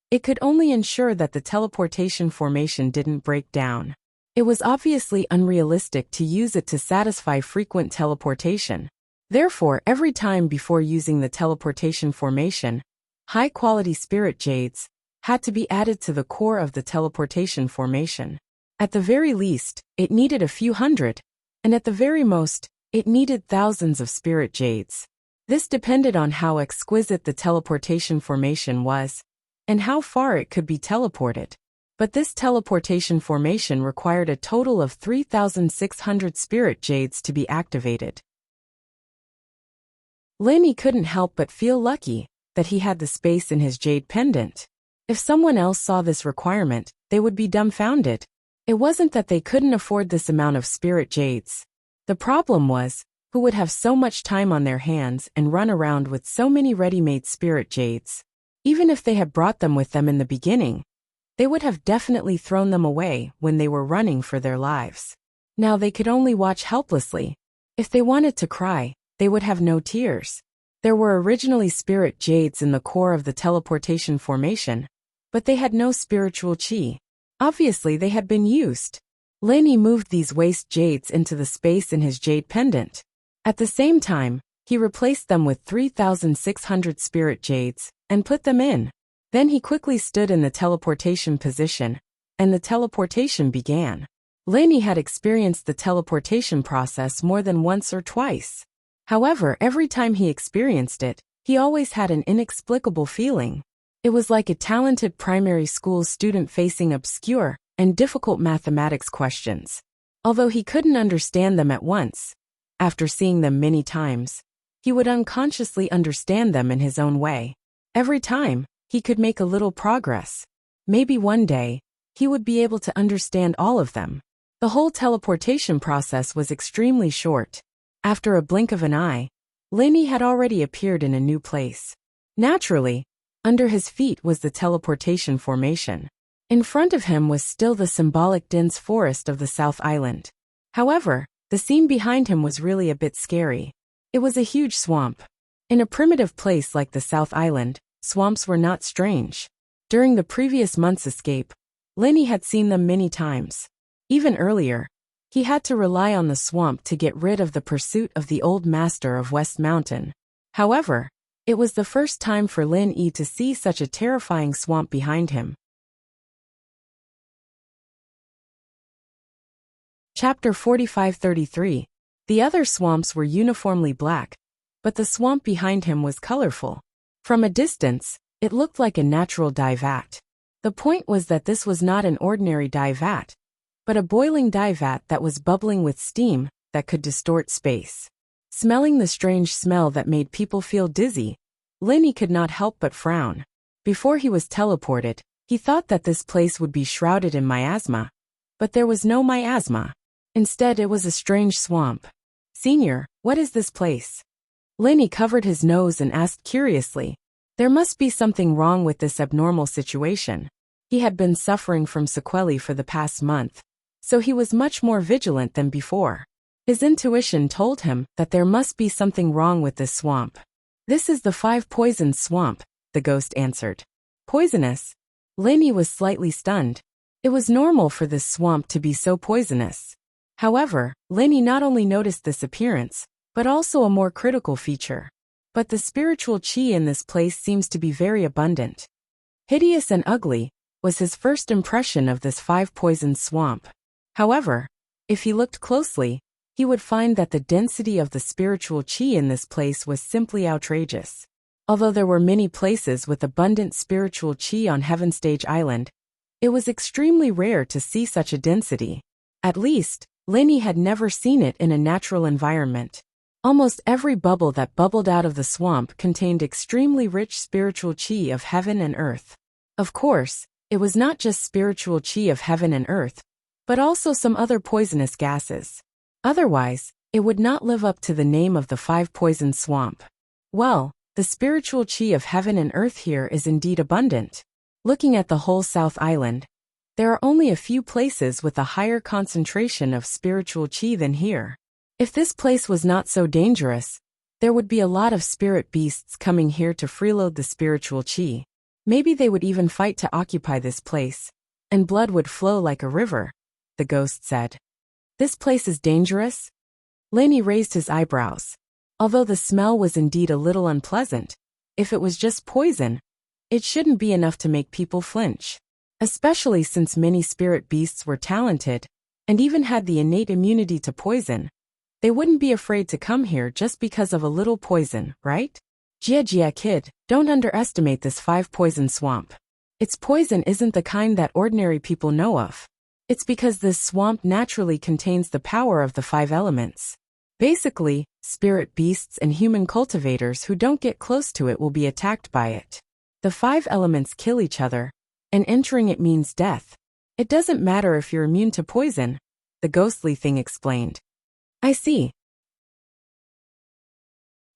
it could only ensure that the teleportation formation didn't break down. It was obviously unrealistic to use it to satisfy frequent teleportation. Therefore, every time before using the teleportation formation, high-quality spirit jades had to be added to the core of the teleportation formation. At the very least, it needed a few hundred, and at the very most, it needed thousands of spirit jades. This depended on how exquisite the teleportation formation was, and how far it could be teleported. But this teleportation formation required a total of 3,600 spirit jades to be activated. Lenny couldn't help but feel lucky that he had the space in his jade pendant. If someone else saw this requirement, they would be dumbfounded. It wasn't that they couldn't afford this amount of spirit jades. The problem was, who would have so much time on their hands and run around with so many ready-made spirit jades? Even if they had brought them with them in the beginning, they would have definitely thrown them away when they were running for their lives. Now they could only watch helplessly. If they wanted to cry, they would have no tears. There were originally spirit jades in the core of the teleportation formation, but they had no spiritual chi. Obviously they had been used. Lenny moved these waste jades into the space in his jade pendant. At the same time, he replaced them with 3,600 spirit jades and put them in. Then he quickly stood in the teleportation position, and the teleportation began. Lenny had experienced the teleportation process more than once or twice. However, every time he experienced it, he always had an inexplicable feeling. It was like a talented primary school student facing obscure and difficult mathematics questions. Although he couldn't understand them at once, after seeing them many times, he would unconsciously understand them in his own way. Every time, he could make a little progress. Maybe one day, he would be able to understand all of them. The whole teleportation process was extremely short. After a blink of an eye, Lenny had already appeared in a new place. Naturally, under his feet was the teleportation formation. In front of him was still the symbolic dense forest of the South Island. However, the scene behind him was really a bit scary. It was a huge swamp. In a primitive place like the South Island, swamps were not strange. During the previous month's escape, Lenny had seen them many times. Even earlier, he had to rely on the swamp to get rid of the pursuit of the old master of West Mountain. However, it was the first time for Lin-Yi to see such a terrifying swamp behind him. Chapter 45-33. The other swamps were uniformly black, but the swamp behind him was colorful. From a distance, it looked like a natural dye vat. The point was that this was not an ordinary dye vat, but a boiling dye vat that was bubbling with steam that could distort space. Smelling the strange smell that made people feel dizzy, Lenny could not help but frown. Before he was teleported, he thought that this place would be shrouded in miasma, but there was no miasma. Instead, it was a strange swamp. "Senior, what is this place?" Lenny covered his nose and asked curiously. There must be something wrong with this abnormal situation. He had been suffering from sequelae for the past month, so he was much more vigilant than before. His intuition told him that there must be something wrong with this swamp. "This is the 5 Poisons swamp," the ghost answered. "Poisonous?" Lenny was slightly stunned. It was normal for this swamp to be so poisonous. However, Lenny not only noticed this appearance, but also a more critical feature. But the spiritual chi in this place seems to be very abundant. Hideous and ugly was his first impression of this 5 Poisons swamp. However, if he looked closely, he would find that the density of the spiritual chi in this place was simply outrageous. Although there were many places with abundant spiritual chi on Heaven Stage Island, it was extremely rare to see such a density. At least, Lenny had never seen it in a natural environment. Almost every bubble that bubbled out of the swamp contained extremely rich spiritual chi of heaven and earth. Of course, it was not just spiritual chi of heaven and earth, but also some other poisonous gases. Otherwise, it would not live up to the name of the 5 Poisons swamp. Well, the spiritual chi of heaven and earth here is indeed abundant. Looking at the whole South Island, there are only a few places with a higher concentration of spiritual chi than here. If this place was not so dangerous, there would be a lot of spirit beasts coming here to freeload the spiritual chi. Maybe they would even fight to occupy this place, and blood would flow like a river, the ghost said. "This place is dangerous?" Lenny raised his eyebrows. Although the smell was indeed a little unpleasant, if it was just poison, it shouldn't be enough to make people flinch. Especially since many spirit beasts were talented, and even had the innate immunity to poison. They wouldn't be afraid to come here just because of a little poison, right? Jia kid, don't underestimate this 5 Poisons swamp. Its poison isn't the kind that ordinary people know of. It's because this swamp naturally contains the power of the 5 elements. Basically, spirit beasts and human cultivators who don't get close to it will be attacked by it. The 5 elements kill each other, and entering it means death. It doesn't matter if you're immune to poison, the ghostly thing explained. "I see."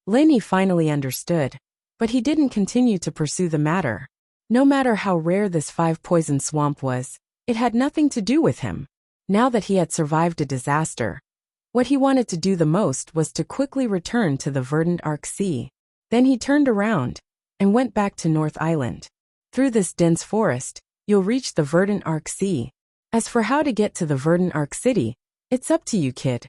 Lenny finally understood, but he didn't continue to pursue the matter. No matter how rare this 5 Poison swamp was, it had nothing to do with him. Now that he had survived a disaster, what he wanted to do the most was to quickly return to the verdant Arc Sea. Then he turned around and went back to North Island. Through this dense forest, you'll reach the verdant Arc Sea. As for how to get to the verdant Arc City, it's up to you, kid.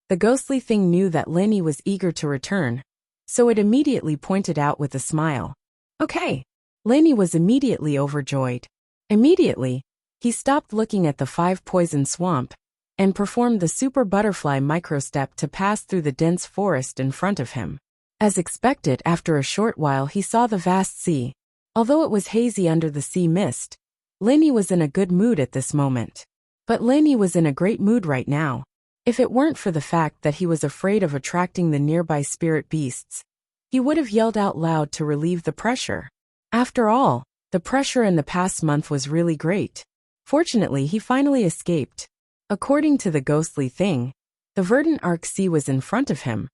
The ghostly thing knew that Lenny was eager to return, so it immediately pointed out with a smile. "Okay." Lenny was immediately overjoyed. Immediately, he stopped looking at the 5 Poison swamp and performed the super butterfly microstep to pass through the dense forest in front of him. As expected, after a short while he saw the vast sea. Although it was hazy under the sea mist, Lenny was in a good mood at this moment. But Lenny was in a great mood right now. If it weren't for the fact that he was afraid of attracting the nearby spirit beasts, he would have yelled out loud to relieve the pressure. After all, the pressure in the past month was really great. Fortunately, he finally escaped. According to the ghostly thing, the verdant Arc Sea was in front of him.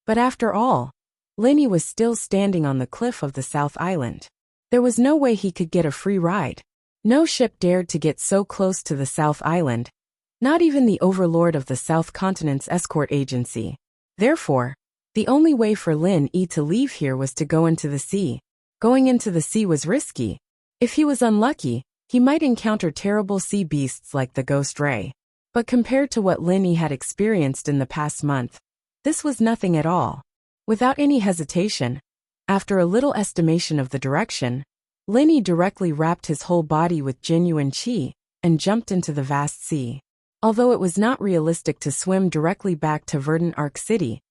But after all, Lenny was still standing on the cliff of the South Island. There was no way he could get a free ride. No ship dared to get so close to the South Island. Not even the overlord of the South Continent's escort agency. Therefore, the only way for Lin Yi to leave here was to go into the sea. Going into the sea was risky. If he was unlucky, he might encounter terrible sea beasts like the Ghost Ray. But compared to what Lin Yi had experienced in the past month, this was nothing at all. Without any hesitation, after a little estimation of the direction, Lin Yi directly wrapped his whole body with genuine chi and jumped into the vast sea. Although it was not realistic to swim directly back to Verdant Arc City,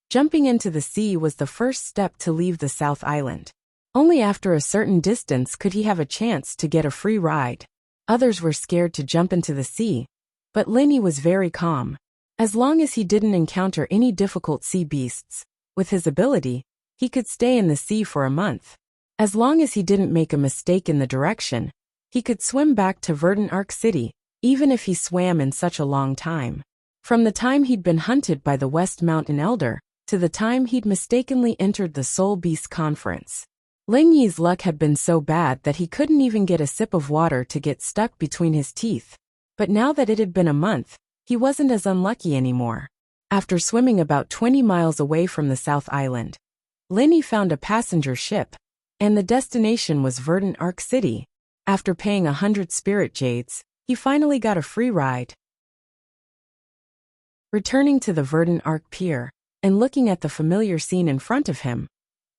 jumping into the sea was the first step to leave the South Island. Only after a certain distance could he have a chance to get a free ride. Others were scared to jump into the sea, but Lin Yi was very calm. As long as he didn't encounter any difficult sea beasts, with his ability, he could stay in the sea for a month. As long as he didn't make a mistake in the direction, he could swim back to Verdant Arc City, even if he swam in such a long time. From the time he'd been hunted by the West Mountain Elder, to the time he'd mistakenly entered the Soul Beast Conference. Lin Yi's luck had been so bad that he couldn't even get a sip of water to get stuck between his teeth. But now that it had been a month, he wasn't as unlucky anymore. After swimming about 20 miles away from the South Island, Lin Yi found a passenger ship, and the destination was Verdant Arc City. After paying 100 spirit jades, he finally got a free ride. Returning to the Verdant Arc Pier, and looking at the familiar scene in front of him,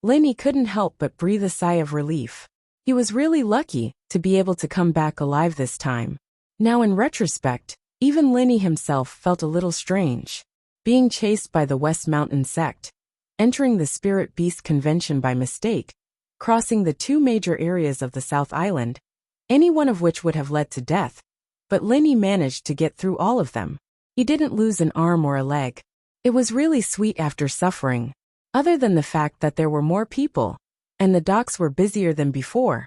Lin Yi couldn't help but breathe a sigh of relief. He was really lucky to be able to come back alive this time. Now in retrospect, even Lin Yi himself felt a little strange. Being chased by the West Mountain sect, entering the Spirit Beast Convention by mistake, crossing the two major areas of the South Island, any one of which would have led to death. But Lin Yi managed to get through all of them. He didn't lose an arm or a leg. It was really sweet after suffering. Other than the fact that there were more people, and the docks were busier than before,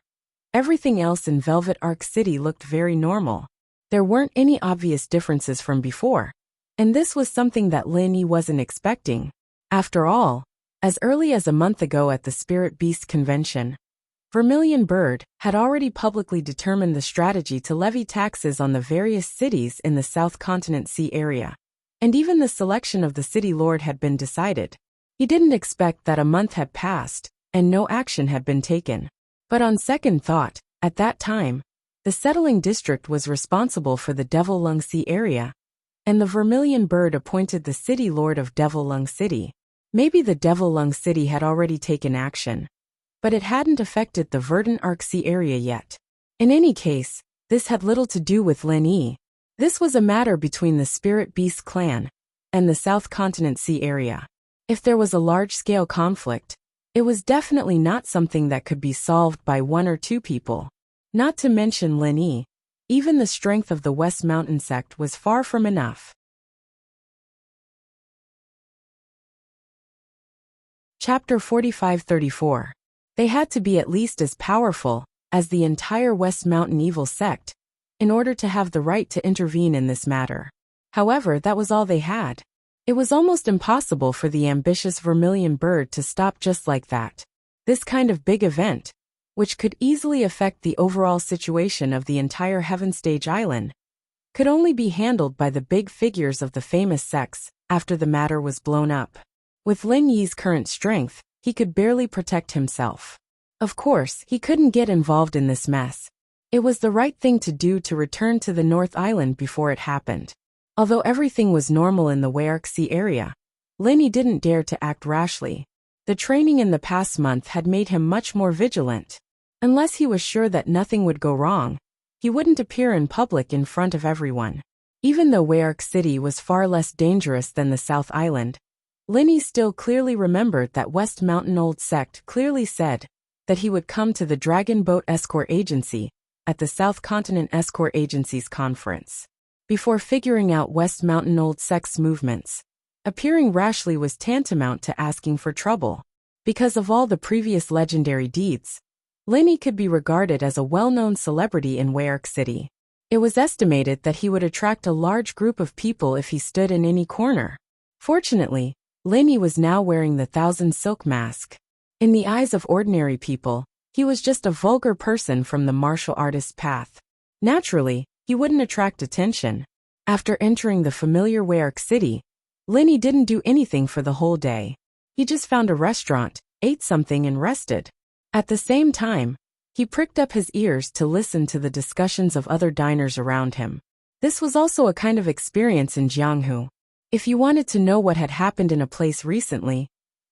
everything else in Velvet Arc City looked very normal. There weren't any obvious differences from before, and this was something that Lin Yi wasn't expecting. After all, as early as a month ago at the Spirit Beast Convention, Vermilion Bird had already publicly determined the strategy to levy taxes on the various cities in the South Continent Sea area, and even the selection of the city lord had been decided. He didn't expect that a month had passed, and no action had been taken. But on second thought, at that time, the settling district was responsible for the Devil Lung Sea area, and the Vermilion Bird appointed the city lord of Devil Lung City. Maybe the Devil Lung City had already taken action, but it hadn't affected the Verdant Arc Sea area yet. In any case, this had little to do with Lin Yi. This was a matter between the Spirit Beast clan and the South Continent Sea area. If there was a large-scale conflict, it was definitely not something that could be solved by one or two people. Not to mention Lin Yi, even the strength of the West Mountain sect was far from enough. Chapter 45-34. They had to be at least as powerful as the entire West Mountain Evil sect in order to have the right to intervene in this matter. However, that was all they had. It was almost impossible for the ambitious Vermilion Bird to stop just like that. This kind of big event, which could easily affect the overall situation of the entire Heaven Stage Island, could only be handled by the big figures of the famous sects after the matter was blown up. With Lin Yi's current strength, he could barely protect himself. Of course, he couldn't get involved in this mess. It was the right thing to do to return to the North Island before it happened. Although everything was normal in the Wayark Sea area, Lin Yi didn't dare to act rashly. The training in the past month had made him much more vigilant. Unless he was sure that nothing would go wrong, he wouldn't appear in public in front of everyone. Even though Wayark City was far less dangerous than the South Island, Lin Yi still clearly remembered that West Mountain Old Sect clearly said that he would come to the Dragon Boat Escort Agency at the South Continent Escort Agency's conference. Before figuring out West Mountain Old Sect's movements, appearing rashly was tantamount to asking for trouble. Because of all the previous legendary deeds, Lin Yi could be regarded as a well-known celebrity in Wayark City. It was estimated that he would attract a large group of people if he stood in any corner. Fortunately, Lin Yi was now wearing the Thousand Silk Mask. In the eyes of ordinary people, he was just a vulgar person from the martial artist's path. Naturally, he wouldn't attract attention. After entering the familiar Wayark City, Lin Yi didn't do anything for the whole day. He just found a restaurant, ate something and rested. At the same time, he pricked up his ears to listen to the discussions of other diners around him. This was also a kind of experience in Jianghu. If you wanted to know what had happened in a place recently,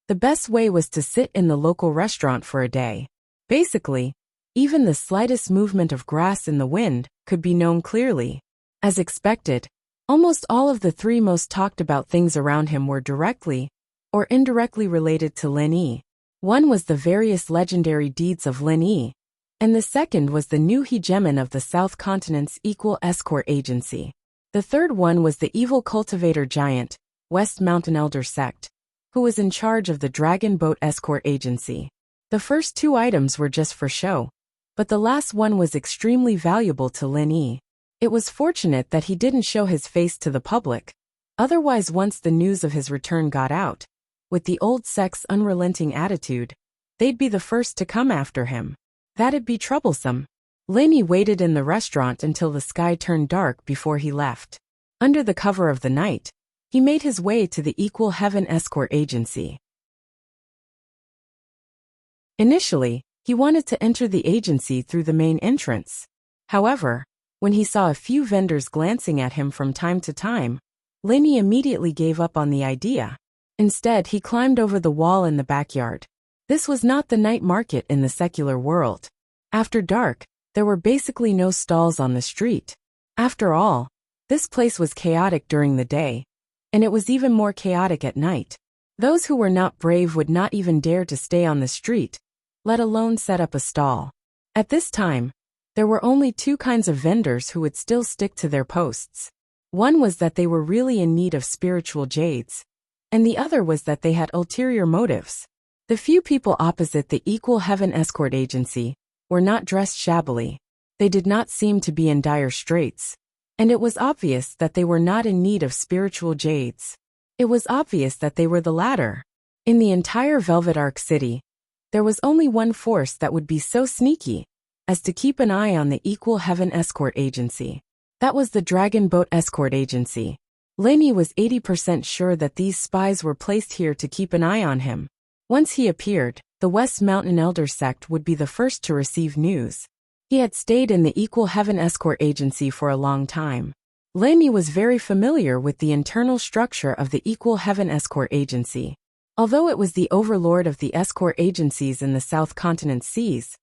the best way was to sit in the local restaurant for a day. Basically, even the slightest movement of grass in the wind could be known clearly. As expected, almost all of the three most talked about things around him were directly or indirectly related to Lin Yi. One was the various legendary deeds of Lin Yi, and the second was the new hegemon of the South Continent's Equal Escort Agency. The third one was the evil cultivator giant, West Mountain Elder Sect, who was in charge of the Dragon Boat Escort Agency. The first two items were just for show, but the last one was extremely valuable to Lin Yi. It was fortunate that he didn't show his face to the public. Otherwise, once the news of his return got out, with the old sect's unrelenting attitude, they'd be the first to come after him. That'd be troublesome. Lenny waited in the restaurant until the sky turned dark before he left. Under the cover of the night, he made his way to the Equal Heaven Escort Agency. Initially, he wanted to enter the agency through the main entrance. However, when he saw a few vendors glancing at him from time to time, Lenny immediately gave up on the idea. Instead, he climbed over the wall in the backyard. This was not the night market in the secular world. After dark, there were basically no stalls on the street. After all, this place was chaotic during the day, and it was even more chaotic at night. Those who were not brave would not even dare to stay on the street, let alone set up a stall. At this time, there were only two kinds of vendors who would still stick to their posts. One was that they were really in need of spiritual jades, and the other was that they had ulterior motives. The few people opposite the Equal Heaven Escort Agency were not dressed shabbily. They did not seem to be in dire straits, and it was obvious that they were not in need of spiritual jades. It was obvious that they were the latter. In the entire Velvet Arc City, there was only one force that would be so sneaky as to keep an eye on the Equal Heaven Escort Agency. That was the Dragon Boat Escort Agency. Lenny was 80% sure that these spies were placed here to keep an eye on him. Once he appeared, the West Mountain Elder Sect would be the first to receive news. He had stayed in the Equal Heaven Escort Agency for a long time. Lenny was very familiar with the internal structure of the Equal Heaven Escort Agency. Although it was the overlord of the escort agencies in the South Continent seas,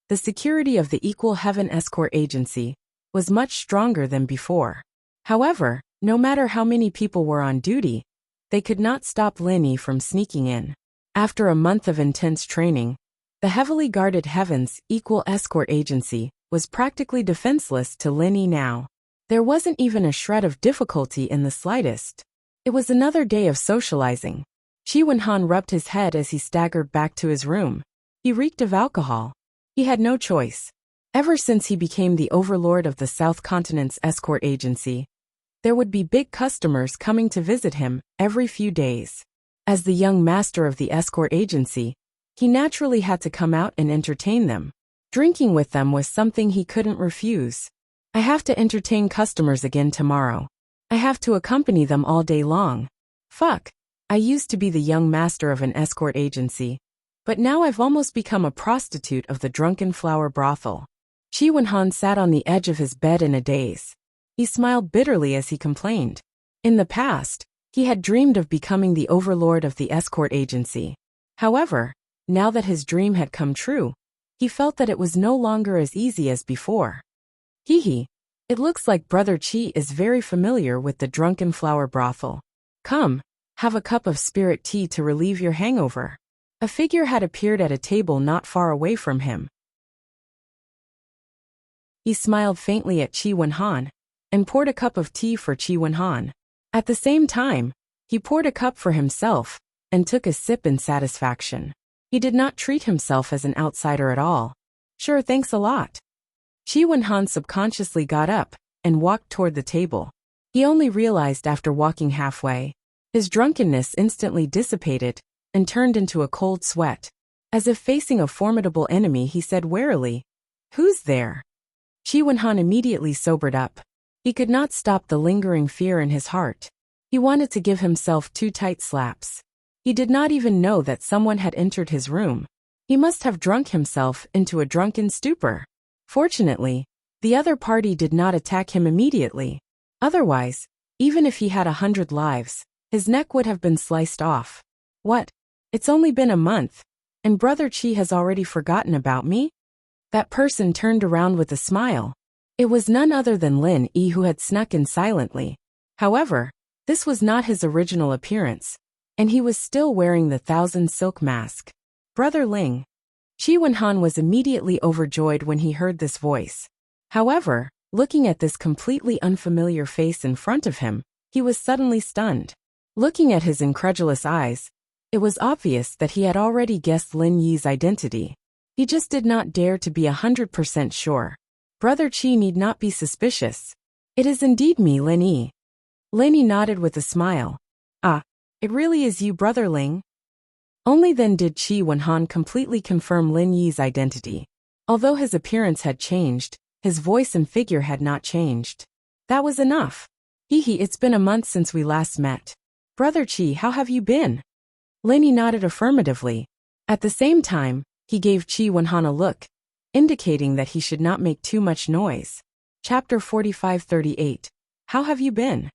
the security of the Equal Heaven Escort Agency was much stronger than before. However, no matter how many people were on duty, they could not stop Lenny from sneaking in. After a month of intense training, the heavily guarded Heavens Equal Escort Agency was practically defenseless to Lenny now. There wasn't even a shred of difficulty in the slightest. It was another day of socializing. Chi Wen-han rubbed his head as he staggered back to his room. He reeked of alcohol. He had no choice. Ever since he became the overlord of the South Continent's escort agency, there would be big customers coming to visit him every few days. As the young master of the escort agency, he naturally had to come out and entertain them. Drinking with them was something he couldn't refuse. I have to entertain customers again tomorrow. I have to accompany them all day long. Fuck. I used to be the young master of an escort agency, but now I've almost become a prostitute of the Drunken Flower brothel. Chi Wen-han sat on the edge of his bed in a daze. He smiled bitterly as he complained. In the past, he had dreamed of becoming the overlord of the escort agency. However, now that his dream had come true, he felt that it was no longer as easy as before. Hee. It looks like Brother Chi is very familiar with the Drunken Flower brothel. Come, have a cup of spirit tea to relieve your hangover. A figure had appeared at a table not far away from him. He smiled faintly at Chi Wen-han and poured a cup of tea for Chi Wen-han. At the same time, he poured a cup for himself and took a sip in satisfaction. He did not treat himself as an outsider at all. Sure, thanks a lot. Chi Wen-han subconsciously got up and walked toward the table. He only realized after walking halfway. His drunkenness instantly dissipated and turned into a cold sweat. As if facing a formidable enemy, he said warily, "Who's there?" Chi Wen-han immediately sobered up. He could not stop the lingering fear in his heart. He wanted to give himself 2 tight slaps. He did not even know that someone had entered his room. He must have drunk himself into a drunken stupor. Fortunately, the other party did not attack him immediately. Otherwise, even if he had 100 lives, his neck would have been sliced off. What? It's only been a month, and Brother Chi has already forgotten about me? That person turned around with a smile. It was none other than Lin Yi, who had snuck in silently. However, this was not his original appearance, and he was still wearing the 1,000 silk mask. Brother Ling. Chi Wen-han was immediately overjoyed when he heard this voice. However, looking at this completely unfamiliar face in front of him, he was suddenly stunned. Looking at his incredulous eyes, it was obvious that he had already guessed Lin Yi's identity. He just did not dare to be 100% sure. Brother Chi need not be suspicious. It is indeed me, Lin Yi. Lin Yi nodded with a smile. Ah, it really is you, Brother Ling? Only then did Qi Wenhan completely confirm Lin Yi's identity. Although his appearance had changed, his voice and figure had not changed. That was enough. Hee, it's been a month since we last met. Brother Qi, how have you been? Lin Yi nodded affirmatively. At the same time, he gave Qi Wenhan a look, indicating that he should not make too much noise. Chapter 45-38. How have you been?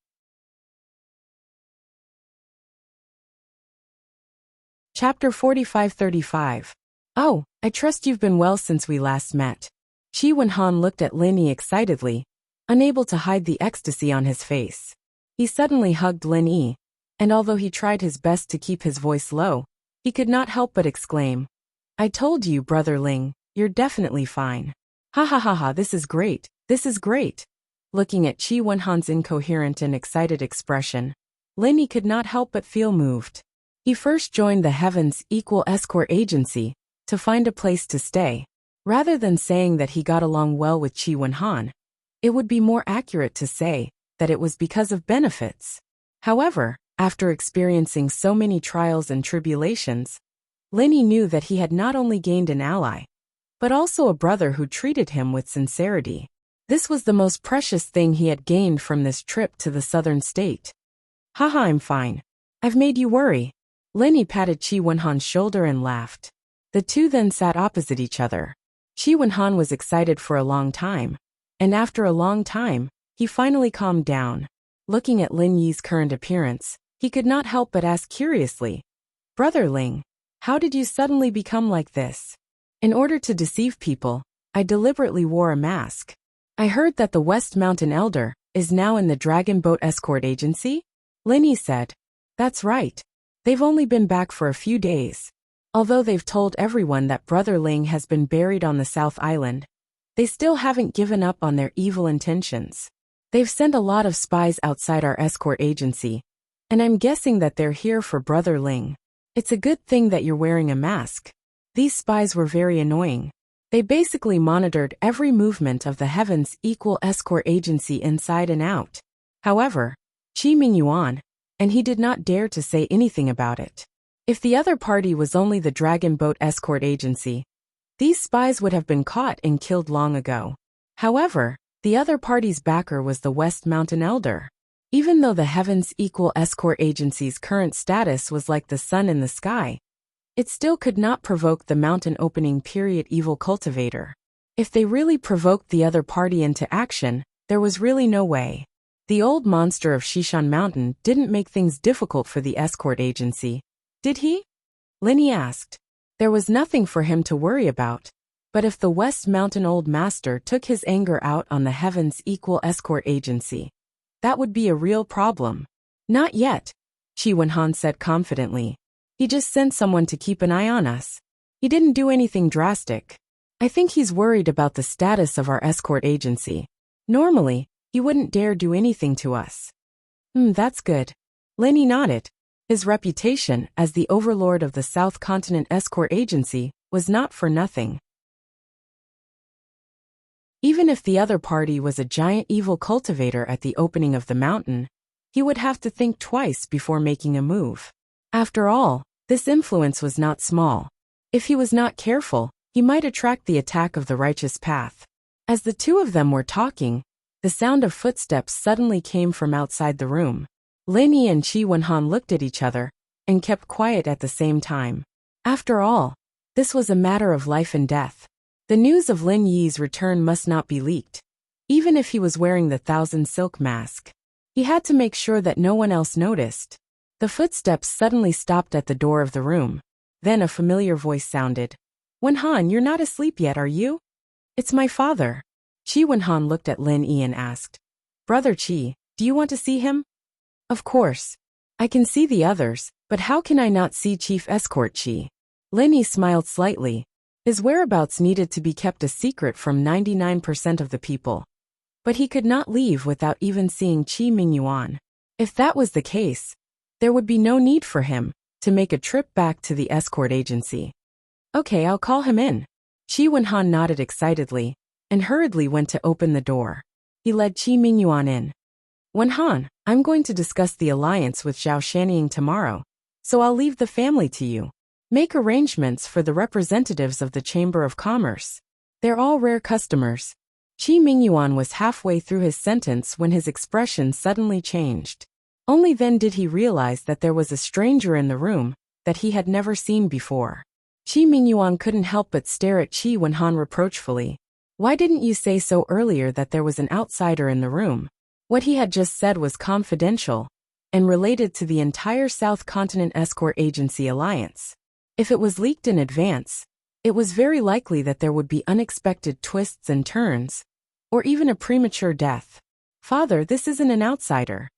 Chapter 45-35. Oh, I trust you've been well since we last met. Qi Wenhan looked at Lin Yi excitedly, unable to hide the ecstasy on his face. He suddenly hugged Lin Yi, and although he tried his best to keep his voice low, he could not help but exclaim, I told you, Brother Ling, you're definitely fine. Ha ha ha ha, this is great, this is great. Looking at Qi Wenhan's incoherent and excited expression, Lin Yi could not help but feel moved. He first joined the Heaven's Equal Escort Agency to find a place to stay. Rather than saying that he got along well with Qi Wenhan, it would be more accurate to say that it was because of benefits. However, after experiencing so many trials and tribulations, Lin Yi knew that he had not only gained an ally, but also a brother who treated him with sincerity. This was the most precious thing he had gained from this trip to the southern state. Haha, I'm fine. I've made you worry. Lin Yi patted Qi Wenhan's shoulder and laughed. The two then sat opposite each other. Qi Wenhan was excited for a long time, and after a long time, he finally calmed down. Looking at Lin Yi's current appearance, he could not help but ask curiously, Brother Ling, how did you suddenly become like this? In order to deceive people, I deliberately wore a mask. I heard that the West Mountain Elder is now in the Dragon Boat Escort Agency? Lin Yi said. That's right. They've only been back for a few days. Although they've told everyone that Brother Ling has been buried on the South Island, they still haven't given up on their evil intentions. They've sent a lot of spies outside our escort agency, and I'm guessing that they're here for Brother Ling. It's a good thing that you're wearing a mask. These spies were very annoying. They basically monitored every movement of the Heaven's Equal Escort Agency inside and out. However, Qi Mingyuan, and he did not dare to say anything about it. If the other party was only the Dragon Boat Escort Agency, these spies would have been caught and killed long ago. However, the other party's backer was the West Mountain Elder. Even though the Heaven's Equal Escort Agency's current status was like the sun in the sky, it still could not provoke the mountain opening period evil cultivator. If they really provoked the other party into action, there was really no way. The old monster of Shishan Mountain didn't make things difficult for the escort agency, did he? Lin Yi asked. There was nothing for him to worry about. But if the West Mountain Old Master took his anger out on the Heaven's Equal Escort Agency, that would be a real problem. Not yet, Qi Wenhan said confidently. He just sent someone to keep an eye on us. He didn't do anything drastic. I think he's worried about the status of our escort agency. Normally, he wouldn't dare do anything to us. That's good. Lin Yi nodded. His reputation as the overlord of the South Continent Escort Agency was not for nothing. Even if the other party was a giant evil cultivator at the opening of the mountain, he would have to think twice before making a move. After all, this influence was not small. If he was not careful, he might attract the attack of the righteous path. As the two of them were talking, the sound of footsteps suddenly came from outside the room. Lin Yi and Qi Wenhan looked at each other and kept quiet at the same time. After all, this was a matter of life and death. The news of Lin Yi's return must not be leaked. Even if he was wearing the thousand silk mask, he had to make sure that no one else noticed. The footsteps suddenly stopped at the door of the room. Then a familiar voice sounded. Wenhan, you're not asleep yet, are you? It's my father. Qi Wenhan looked at Lin Yi and asked, Brother Qi, do you want to see him? Of course. I can see the others, but how can I not see Chief Escort Qi? Lin Yi smiled slightly. His whereabouts needed to be kept a secret from 99% of the people. But he could not leave without even seeing Qi Mingyuan. If that was the case, there would be no need for him to make a trip back to the escort agency. Okay, I'll call him in. Qi Wenhan nodded excitedly and hurriedly went to open the door. He led Qi Mingyuan in. Wenhan, I'm going to discuss the alliance with Zhao Shanying tomorrow, so I'll leave the family to you. Make arrangements for the representatives of the Chamber of Commerce. They're all rare customers. Qi Mingyuan was halfway through his sentence when his expression suddenly changed. Only then did he realize that there was a stranger in the room that he had never seen before. Qi Mingyuan couldn't help but stare at Qi Wenhan reproachfully. Why didn't you say so earlier that there was an outsider in the room? What he had just said was confidential and related to the entire South Continent Escort Agency alliance. If it was leaked in advance, it was very likely that there would be unexpected twists and turns, or even a premature death. Father, this isn't an outsider.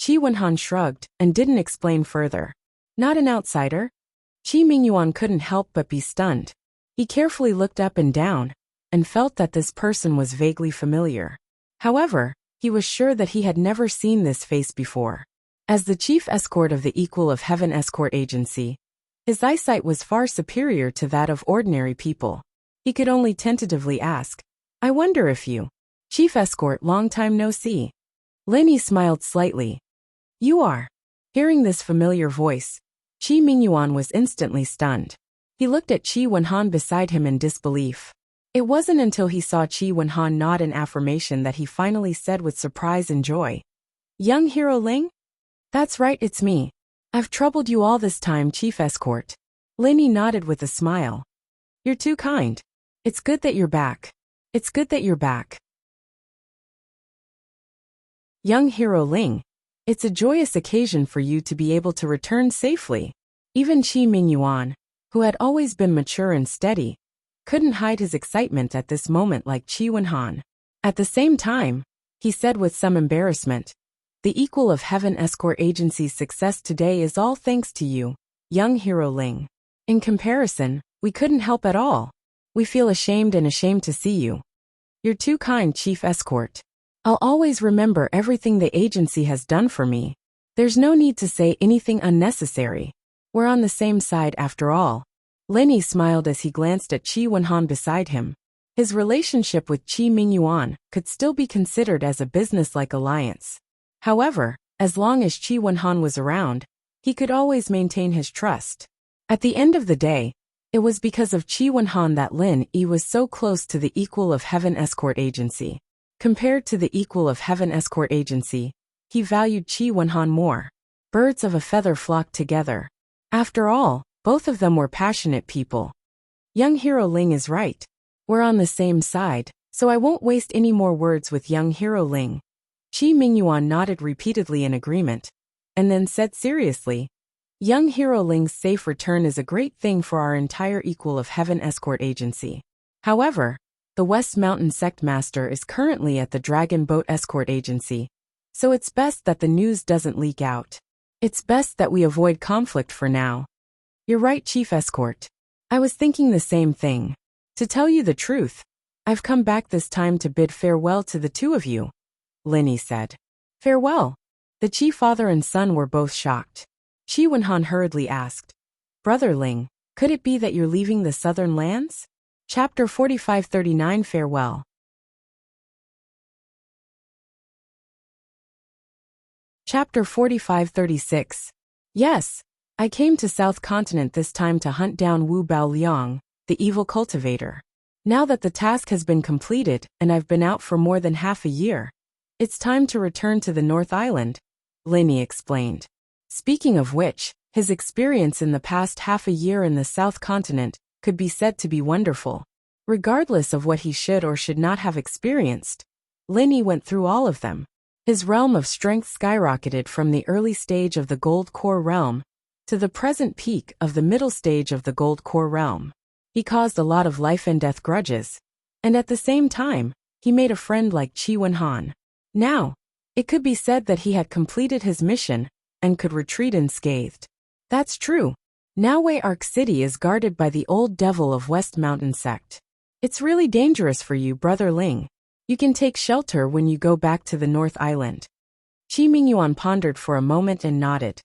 Qi Wenhan shrugged and didn't explain further. Not an outsider? Qi Mingyuan couldn't help but be stunned. He carefully looked up and down and felt that this person was vaguely familiar. However, he was sure that he had never seen this face before. As the chief escort of the Equal of Heaven Escort Agency, his eyesight was far superior to that of ordinary people. He could only tentatively ask, I wonder if you, Chief Escort, long time no see. Lenny smiled slightly. You are. Hearing this familiar voice, Qi Mingyuan was instantly stunned. He looked at Qi Wenhan beside him in disbelief. It wasn't until he saw Qi Wenhan nod in affirmation that he finally said with surprise and joy, Young Hero Ling? That's right, it's me. I've troubled you all this time, Chief Escort. Lenny nodded with a smile. You're too kind. It's good that you're back. It's good that you're back. Young Hero Ling, it's a joyous occasion for you to be able to return safely. Even Qi Mingyuan, who had always been mature and steady, couldn't hide his excitement at this moment like Qi Wenhan. At the same time, he said with some embarrassment, the Equal of Heaven Escort Agency's success today is all thanks to you, young Hero Ling. In comparison, we couldn't help at all. We feel ashamed to see you. You're too kind, Chief Escort. I'll always remember everything the agency has done for me. There's no need to say anything unnecessary. We're on the same side after all. Lenny smiled as he glanced at Qi Wenhan beside him. His relationship with Qi Mingyuan could still be considered as a business-like alliance. However, as long as Qi Wenhan was around, he could always maintain his trust. At the end of the day, it was because of Qi Wenhan that Lin Yi was so close to the Equal of Heaven Escort Agency. Compared to the Equal of Heaven Escort Agency, he valued Qi Wenhan more. Birds of a feather flocked together. After all, both of them were passionate people. Young Hero Ling is right. We're on the same side, so I won't waste any more words with young Hero Ling. Qi Mingyuan nodded repeatedly in agreement, and then said seriously, Young Hero Ling's safe return is a great thing for our entire Equal of Heaven Escort Agency. However, the West Mountain Sect Master is currently at the Dragon Boat Escort Agency, so it's best that the news doesn't leak out. It's best that we avoid conflict for now. You're right, Chief Escort. I was thinking the same thing. To tell you the truth, I've come back this time to bid farewell to the two of you, Lenny said. Farewell? The Qi father and son were both shocked. Qi Wenhan hurriedly asked, Brother Ling, could it be that you're leaving the southern lands? Chapter 4539 Farewell. Chapter 4536. Yes, I came to South Continent this time to hunt down Wu Baoliang, the evil cultivator. Now that the task has been completed and I've been out for more than half a year, it's time to return to the North Island, Lenny explained. Speaking of which, his experience in the past half a year in the South Continent could be said to be wonderful. Regardless of what he should or should not have experienced, Lenny went through all of them. His realm of strength skyrocketed from the early stage of the Gold Core realm to the present peak of the middle stage of the Gold Core realm. He caused a lot of life and death grudges, and at the same time, he made a friend like Qi Wenhan. Now, it could be said that he had completed his mission and could retreat unscathed. That's true. Now Wei Arc City is guarded by the old devil of West Mountain Sect. It's really dangerous for you, Brother Ling. You can take shelter when you go back to the North Island. Qi Mingyuan pondered for a moment and nodded.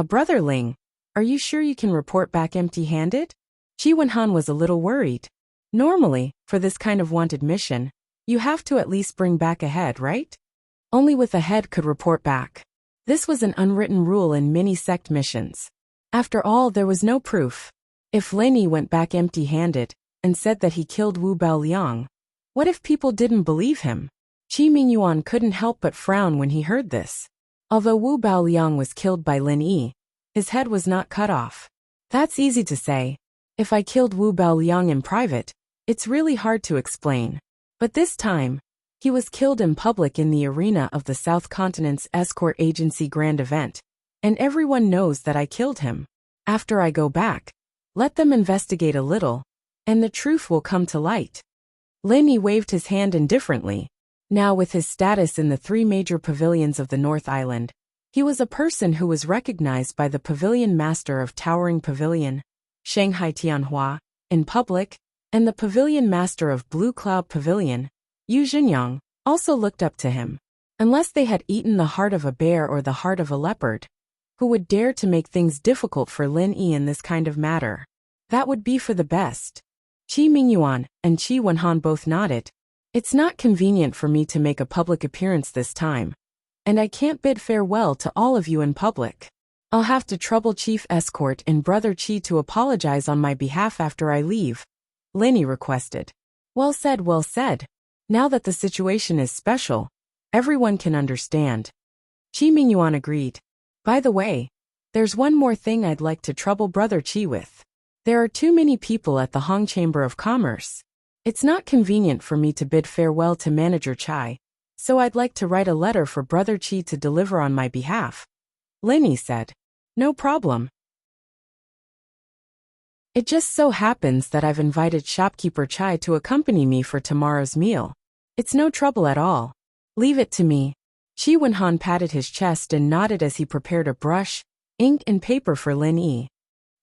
Brother Ling, are you sure you can report back empty-handed? Qi Wenhan was a little worried. Normally, for this kind of wanted mission, You have to at least bring back a head, right? Only with a head could report back. This was an unwritten rule in many sect missions. After all, there was no proof. If Lin Yi went back empty-handed and said that he killed Wu Baoliang, what if people didn't believe him? Qi Mingyuan couldn't help but frown when he heard this. Although Wu Baoliang was killed by Lin Yi, his head was not cut off. That's easy to say. If I killed Wu Baoliang in private, it's really hard to explain. But this time, he was killed in public in the arena of the South Continent's escort agency grand event, and everyone knows that I killed him. After I go back, let them investigate a little, and the truth will come to light. Lin Yi waved his hand indifferently. Now with his status in the 3 major pavilions of the North Island, he was a person who was recognized by the pavilion master of Towering Pavilion, Shanghai Tianhua, in public, and the pavilion master of Blue Cloud Pavilion, Yu Zhenyang, also looked up to him. Unless they had eaten the heart of a bear or the heart of a leopard, who would dare to make things difficult for Lin Yi in this kind of matter? That would be for the best. Qi Mingyuan and Qi Wenhan both nodded. It's not convenient for me to make a public appearance this time, and I can't bid farewell to all of you in public. I'll have to trouble Chief Escort and Brother Qi to apologize on my behalf after I leave, Lin Yi requested. Well said, well said. Now that the situation is special, everyone can understand. Qi Mingyuan agreed. By the way, there's one more thing I'd like to trouble Brother Qi with. There are too many people at the Hong Chamber of Commerce. It's not convenient for me to bid farewell to Manager Chai, so I'd like to write a letter for Brother Qi to deliver on my behalf, Lin Yi said. No problem. It just so happens that I've invited shopkeeper Chai to accompany me for tomorrow's meal. It's no trouble at all. Leave it to me. Qi Wenhan patted his chest and nodded as he prepared a brush, ink and paper for Lin Yi.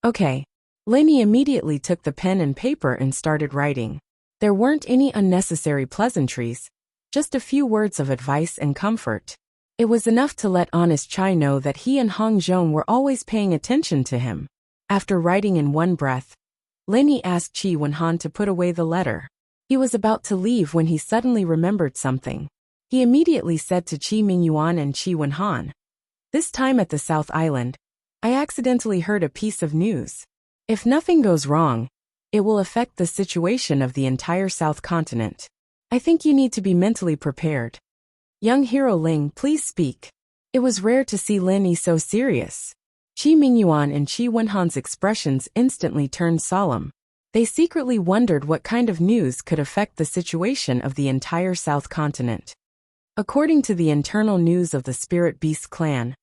Okay. Lin Yi immediately took the pen and paper and started writing. There weren't any unnecessary pleasantries, just a few words of advice and comfort. It was enough to let honest Chai know that he and Hong Zhong were always paying attention to him. After writing in one breath, Lin Yi asked Qi Wenhan to put away the letter. He was about to leave when he suddenly remembered something. He immediately said to Qi Mingyuan and Qi Wenhan, "This time at the South Island, I accidentally heard a piece of news. If nothing goes wrong, it will affect the situation of the entire South Continent. I think you need to be mentally prepared." Young Hero Ling, please speak. It was rare to see Lin Yi so serious. Qi Mingyuan and Qi Wenhan's expressions instantly turned solemn. They secretly wondered what kind of news could affect the situation of the entire South Continent. According to the internal news of the Spirit Beast clan,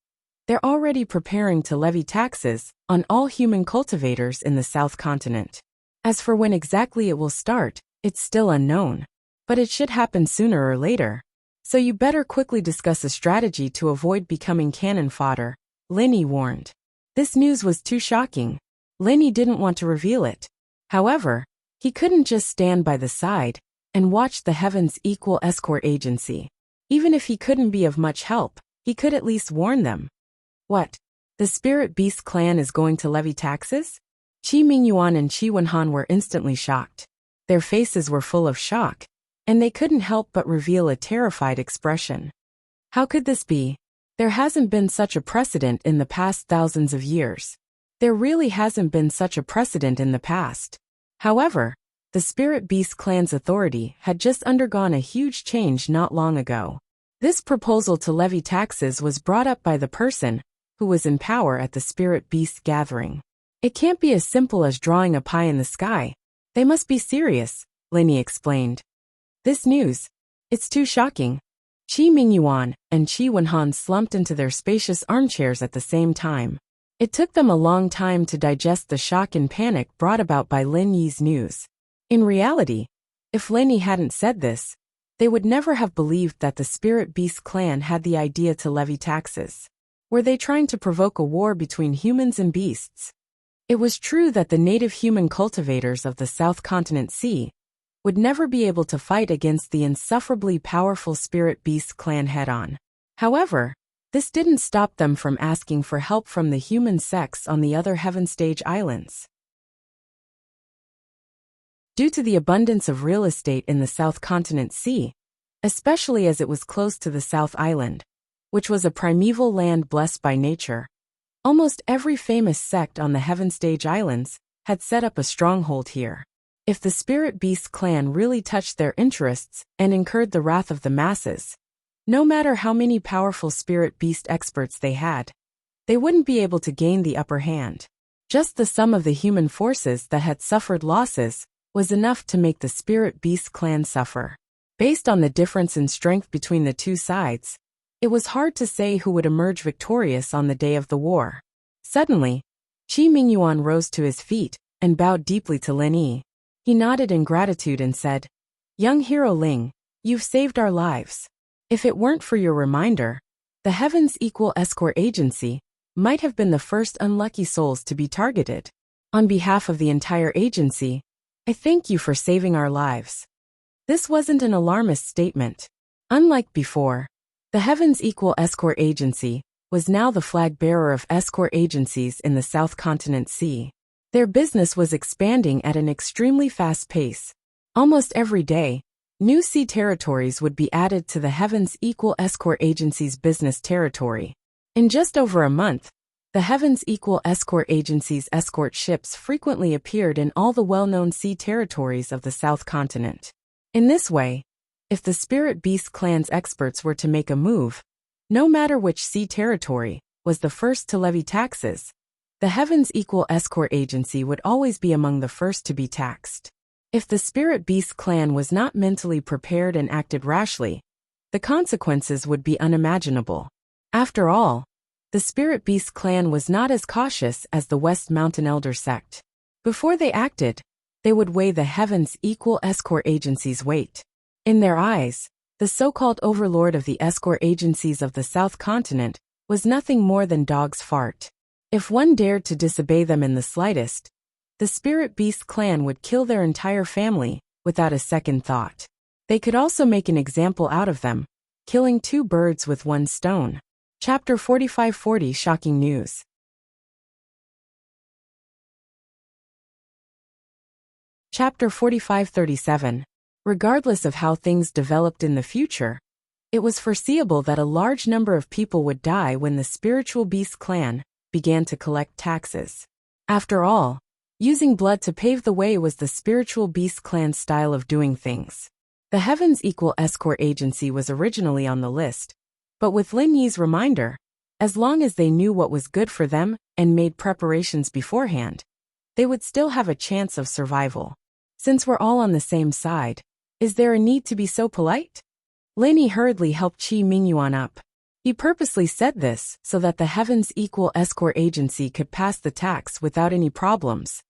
they're already preparing to levy taxes on all human cultivators in the South Continent. As for when exactly it will start, it's still unknown. But it should happen sooner or later. So you better quickly discuss a strategy to avoid becoming cannon fodder, Lin Yi warned. This news was too shocking. Lin Yi didn't want to reveal it. However, he couldn't just stand by the side and watch the Heavens Equal Escort Agency. Even if he couldn't be of much help, he could at least warn them. What? The Spirit Beast clan is going to levy taxes? Qi Mingyuan and Qi Wenhan were instantly shocked. Their faces were full of shock, and they couldn't help but reveal a terrified expression. How could this be? There hasn't been such a precedent in the past thousands of years. There really hasn't been such a precedent in the past. However, the Spirit Beast clan's authority had just undergone a huge change not long ago. This proposal to levy taxes was brought up by the person who was in power at the Spirit Beast gathering. It can't be as simple as drawing a pie in the sky. They must be serious, Lin Yi explained. This news, it's too shocking. Qi Mingyuan and Qi Wenhan slumped into their spacious armchairs at the same time. It took them a long time to digest the shock and panic brought about by Lin Yi's news. In reality, if Lin Yi hadn't said this, they would never have believed that the Spirit Beast clan had the idea to levy taxes. Were they trying to provoke a war between humans and beasts? It was true that the native human cultivators of the South Continent Sea would never be able to fight against the insufferably powerful Spirit Beast clan head-on. However, this didn't stop them from asking for help from the human sects on the other Heaven Stage Islands. Due to the abundance of real estate in the South Continent Sea, especially as it was close to the South Island, which was a primeval land blessed by nature, almost every famous sect on the Heaven Stage Islands had set up a stronghold here. If the Spirit Beast clan really touched their interests and incurred the wrath of the masses, no matter how many powerful Spirit Beast experts they had, they wouldn't be able to gain the upper hand. Just the sum of the human forces that had suffered losses was enough to make the Spirit Beast clan suffer. Based on the difference in strength between the two sides, it was hard to say who would emerge victorious on the day of the war. Suddenly, Qi Mingyuan rose to his feet and bowed deeply to Lin Yi. He nodded in gratitude and said, "Young hero Ling, you've saved our lives. If it weren't for your reminder, the Heavens Equal Escort Agency might have been the first unlucky souls to be targeted. On behalf of the entire agency, I thank you for saving our lives." This wasn't an alarmist statement. Unlike before, the Heavens Equal Escort Agency was now the flag bearer of escort agencies in the South Continent Sea. Their business was expanding at an extremely fast pace. Almost every day, new sea territories would be added to the Heavens Equal Escort Agency's business territory. In just over a month, the Heavens Equal Escort Agency's escort ships frequently appeared in all the well-known sea territories of the South Continent. In this way, if the Spirit Beast clan's experts were to make a move, no matter which sea territory was the first to levy taxes, the Heavens Equal Escort Agency would always be among the first to be taxed. If the Spirit Beast clan was not mentally prepared and acted rashly, the consequences would be unimaginable. After all, the Spirit Beast clan was not as cautious as the West Mountain Elder sect. Before they acted, they would weigh the Heavens Equal Escort Agency's weight. In their eyes, the so-called overlord of the escort agencies of the South Continent was nothing more than dog's fart. If one dared to disobey them in the slightest, the Spirit Beast clan would kill their entire family without a second thought. They could also make an example out of them, killing two birds with one stone. Chapter 4540 Shocking News. Chapter 4537. Regardless of how things developed in the future, it was foreseeable that a large number of people would die when the Spiritual Beast clan began to collect taxes. After all, using blood to pave the way was the Spiritual Beast clan's style of doing things. The Heavens Equal Escort Agency was originally on the list, but with Lin Yi's reminder, as long as they knew what was good for them and made preparations beforehand, they would still have a chance of survival. Since we're all on the same side, is there a need to be so polite? Lin Yi hurriedly helped Qi Mingyuan up. He purposely said this so that the Heavens Equal Escort Agency could pass the tax without any problems,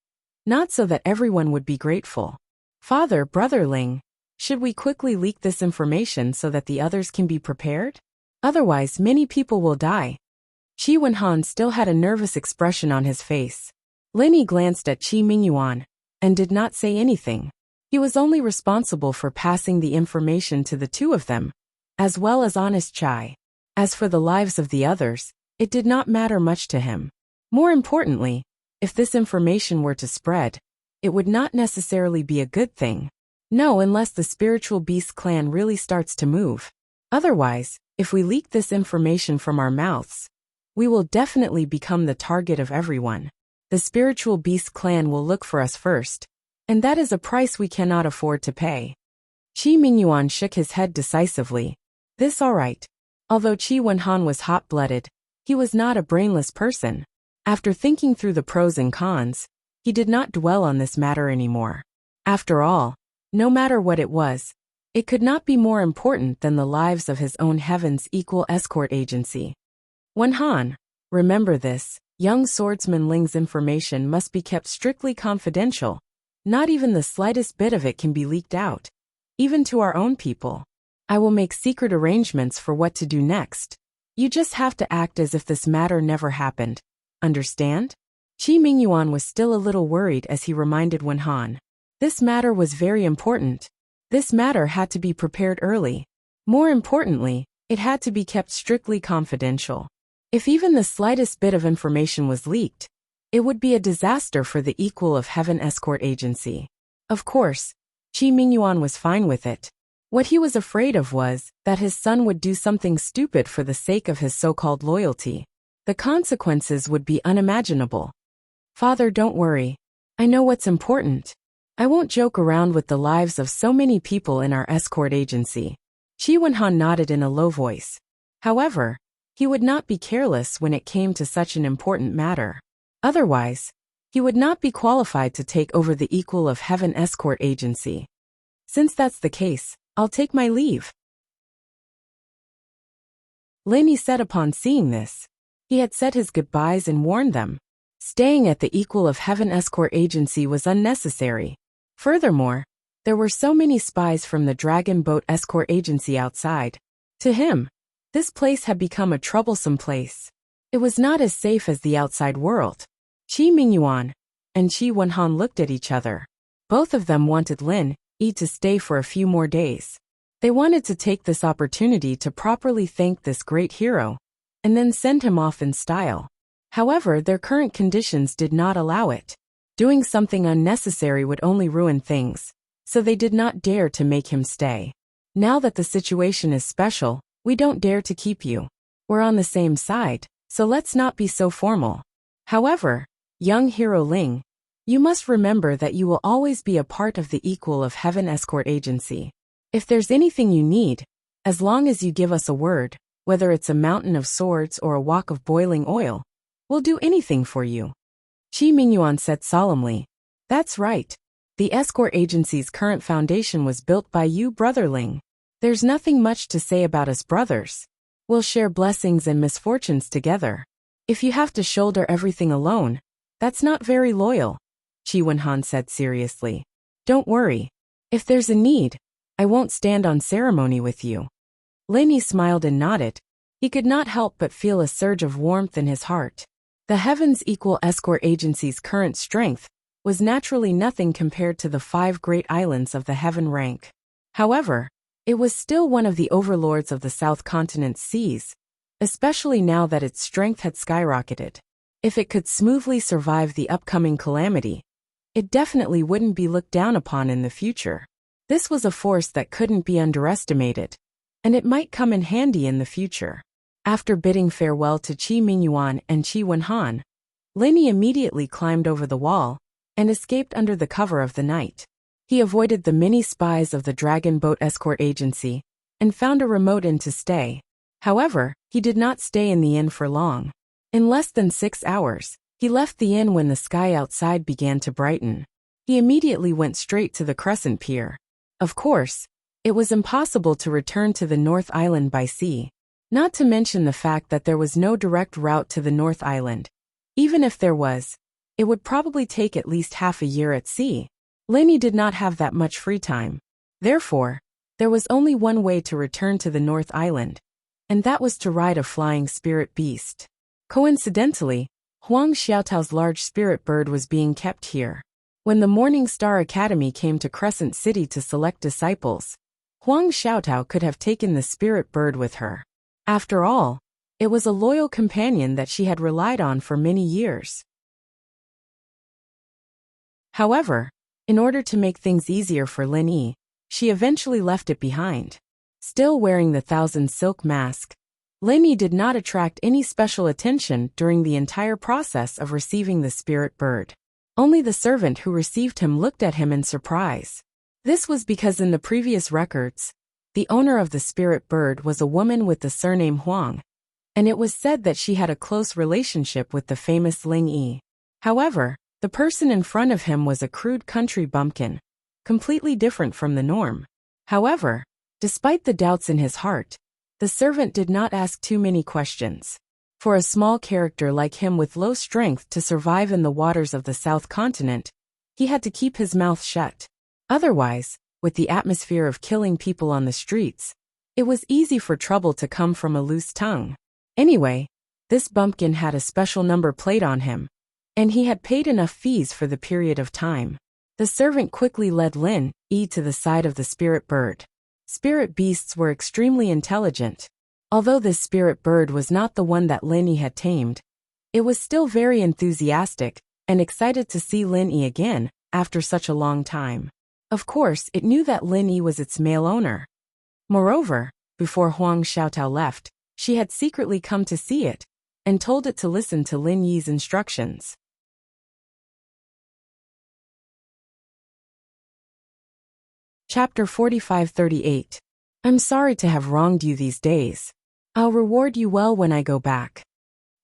not so that everyone would be grateful. Father, Brother Ling, should we quickly leak this information so that the others can be prepared? Otherwise, many people will die. Qi Wenhan still had a nervous expression on his face. Lin Yi glanced at Qi Mingyuan and did not say anything. He was only responsible for passing the information to the two of them, as well as Honest Chai. As for the lives of the others, it did not matter much to him. More importantly, if this information were to spread, it would not necessarily be a good thing. No, unless the Spiritual Beast clan really starts to move. Otherwise, if we leak this information from our mouths, we will definitely become the target of everyone. The Spiritual Beast clan will look for us first, and that is a price we cannot afford to pay. Qi Mingyuan shook his head decisively. This all right. Although Qi Wenhan was hot-blooded, he was not a brainless person. After thinking through the pros and cons, he did not dwell on this matter anymore. After all, no matter what it was, it could not be more important than the lives of his own Heavens Equal Escort Agency. Wenhan, remember this, young swordsman Ling's information must be kept strictly confidential. Not even the slightest bit of it can be leaked out, even to our own people. I will make secret arrangements for what to do next. You just have to act as if this matter never happened. Understand? Qi Mingyuan was still a little worried as he reminded Wenhan. This matter was very important. This matter had to be prepared early. More importantly, it had to be kept strictly confidential. If even the slightest bit of information was leaked, it would be a disaster for the Equal of Heaven Escort Agency. Of course, Qi Mingyuan was fine with it. What he was afraid of was that his son would do something stupid for the sake of his so-called loyalty. The consequences would be unimaginable. Father, don't worry. I know what's important. I won't joke around with the lives of so many people in our escort agency. Qi Wenhan nodded in a low voice. However, he would not be careless when it came to such an important matter. Otherwise, he would not be qualified to take over the Equal of Heaven escort agency. Since that's the case, I'll take my leave. Lin Yi said upon seeing this. He had said his goodbyes and warned them. Staying at the Equal of Heaven escort agency was unnecessary. Furthermore, there were so many spies from the Dragon Boat escort agency outside. To him, this place had become a troublesome place. It was not as safe as the outside world. Qi Mingyuan and Qi Wenhan looked at each other. Both of them wanted Lin Yi to stay for a few more days. They wanted to take this opportunity to properly thank this great hero, and then send him off in style. However, their current conditions did not allow it. Doing something unnecessary would only ruin things, so they did not dare to make him stay. Now that the situation is special, we don't dare to keep you. We're on the same side, so let's not be so formal. However, young hero Ling, you must remember that you will always be a part of the Equal of Heaven escort agency. If there's anything you need, as long as you give us a word, whether it's a mountain of swords or a wok of boiling oil, we'll do anything for you. Qi Mingyuan said solemnly. That's right. The escort agency's current foundation was built by you, brother Ling. There's nothing much to say about us brothers. We'll share blessings and misfortunes together. If you have to shoulder everything alone, that's not very loyal, Qi Wenhan said seriously. Don't worry. If there's a need, I won't stand on ceremony with you. Lin Yi smiled and nodded. He could not help but feel a surge of warmth in his heart. The Heavens Equal Escort Agency's current strength was naturally nothing compared to the 5 great islands of the Heaven rank. However, it was still one of the overlords of the South Continent's seas, especially now that its strength had skyrocketed. If it could smoothly survive the upcoming calamity, it definitely wouldn't be looked down upon in the future. This was a force that couldn't be underestimated, and it might come in handy in the future. After bidding farewell to Qi Mingyuan and Qi Wenhan, Lin Yi immediately climbed over the wall and escaped under the cover of the night. He avoided the many spies of the Dragon Boat escort agency and found a remote inn to stay. However, he did not stay in the inn for long. In less than 6 hours, he left the inn when the sky outside began to brighten. He immediately went straight to the Crescent Pier. Of course, it was impossible to return to the North Island by sea, not to mention the fact that there was no direct route to the North Island. Even if there was, it would probably take at least half a year at sea. Lin Yi did not have that much free time. Therefore, there was only one way to return to the North Island, and that was to ride a flying spirit beast. Coincidentally, Huang Xiaotao's large spirit bird was being kept here. When the Morning Star Academy came to Crescent City to select disciples, Huang Xiaotao could have taken the spirit bird with her. After all, it was a loyal companion that she had relied on for many years. However, in order to make things easier for Lin Yi, she eventually left it behind. Still wearing the Thousand Silk mask, Lin Yi did not attract any special attention during the entire process of receiving the spirit bird. Only the servant who received him looked at him in surprise. This was because in the previous records, the owner of the spirit bird was a woman with the surname Huang, and it was said that she had a close relationship with the famous Ling Yi. However, the person in front of him was a crude country bumpkin, completely different from the norm. However, despite the doubts in his heart, the servant did not ask too many questions. For a small character like him with low strength to survive in the waters of the South Continent, he had to keep his mouth shut. Otherwise, with the atmosphere of killing people on the streets, it was easy for trouble to come from a loose tongue. Anyway, this bumpkin had a special number plate on him, and he had paid enough fees for the period of time. The servant quickly led Lin Yi to the side of the spirit bird. Spirit beasts were extremely intelligent. Although this spirit bird was not the one that Lin Yi had tamed, it was still very enthusiastic and excited to see Lin Yi again after such a long time. Of course, it knew that Lin Yi was its male owner. Moreover, before Huang Xiaotao left, she had secretly come to see it, and told it to listen to Lin Yi's instructions. Chapter 45-38. I'm sorry to have wronged you these days. I'll reward you well when I go back.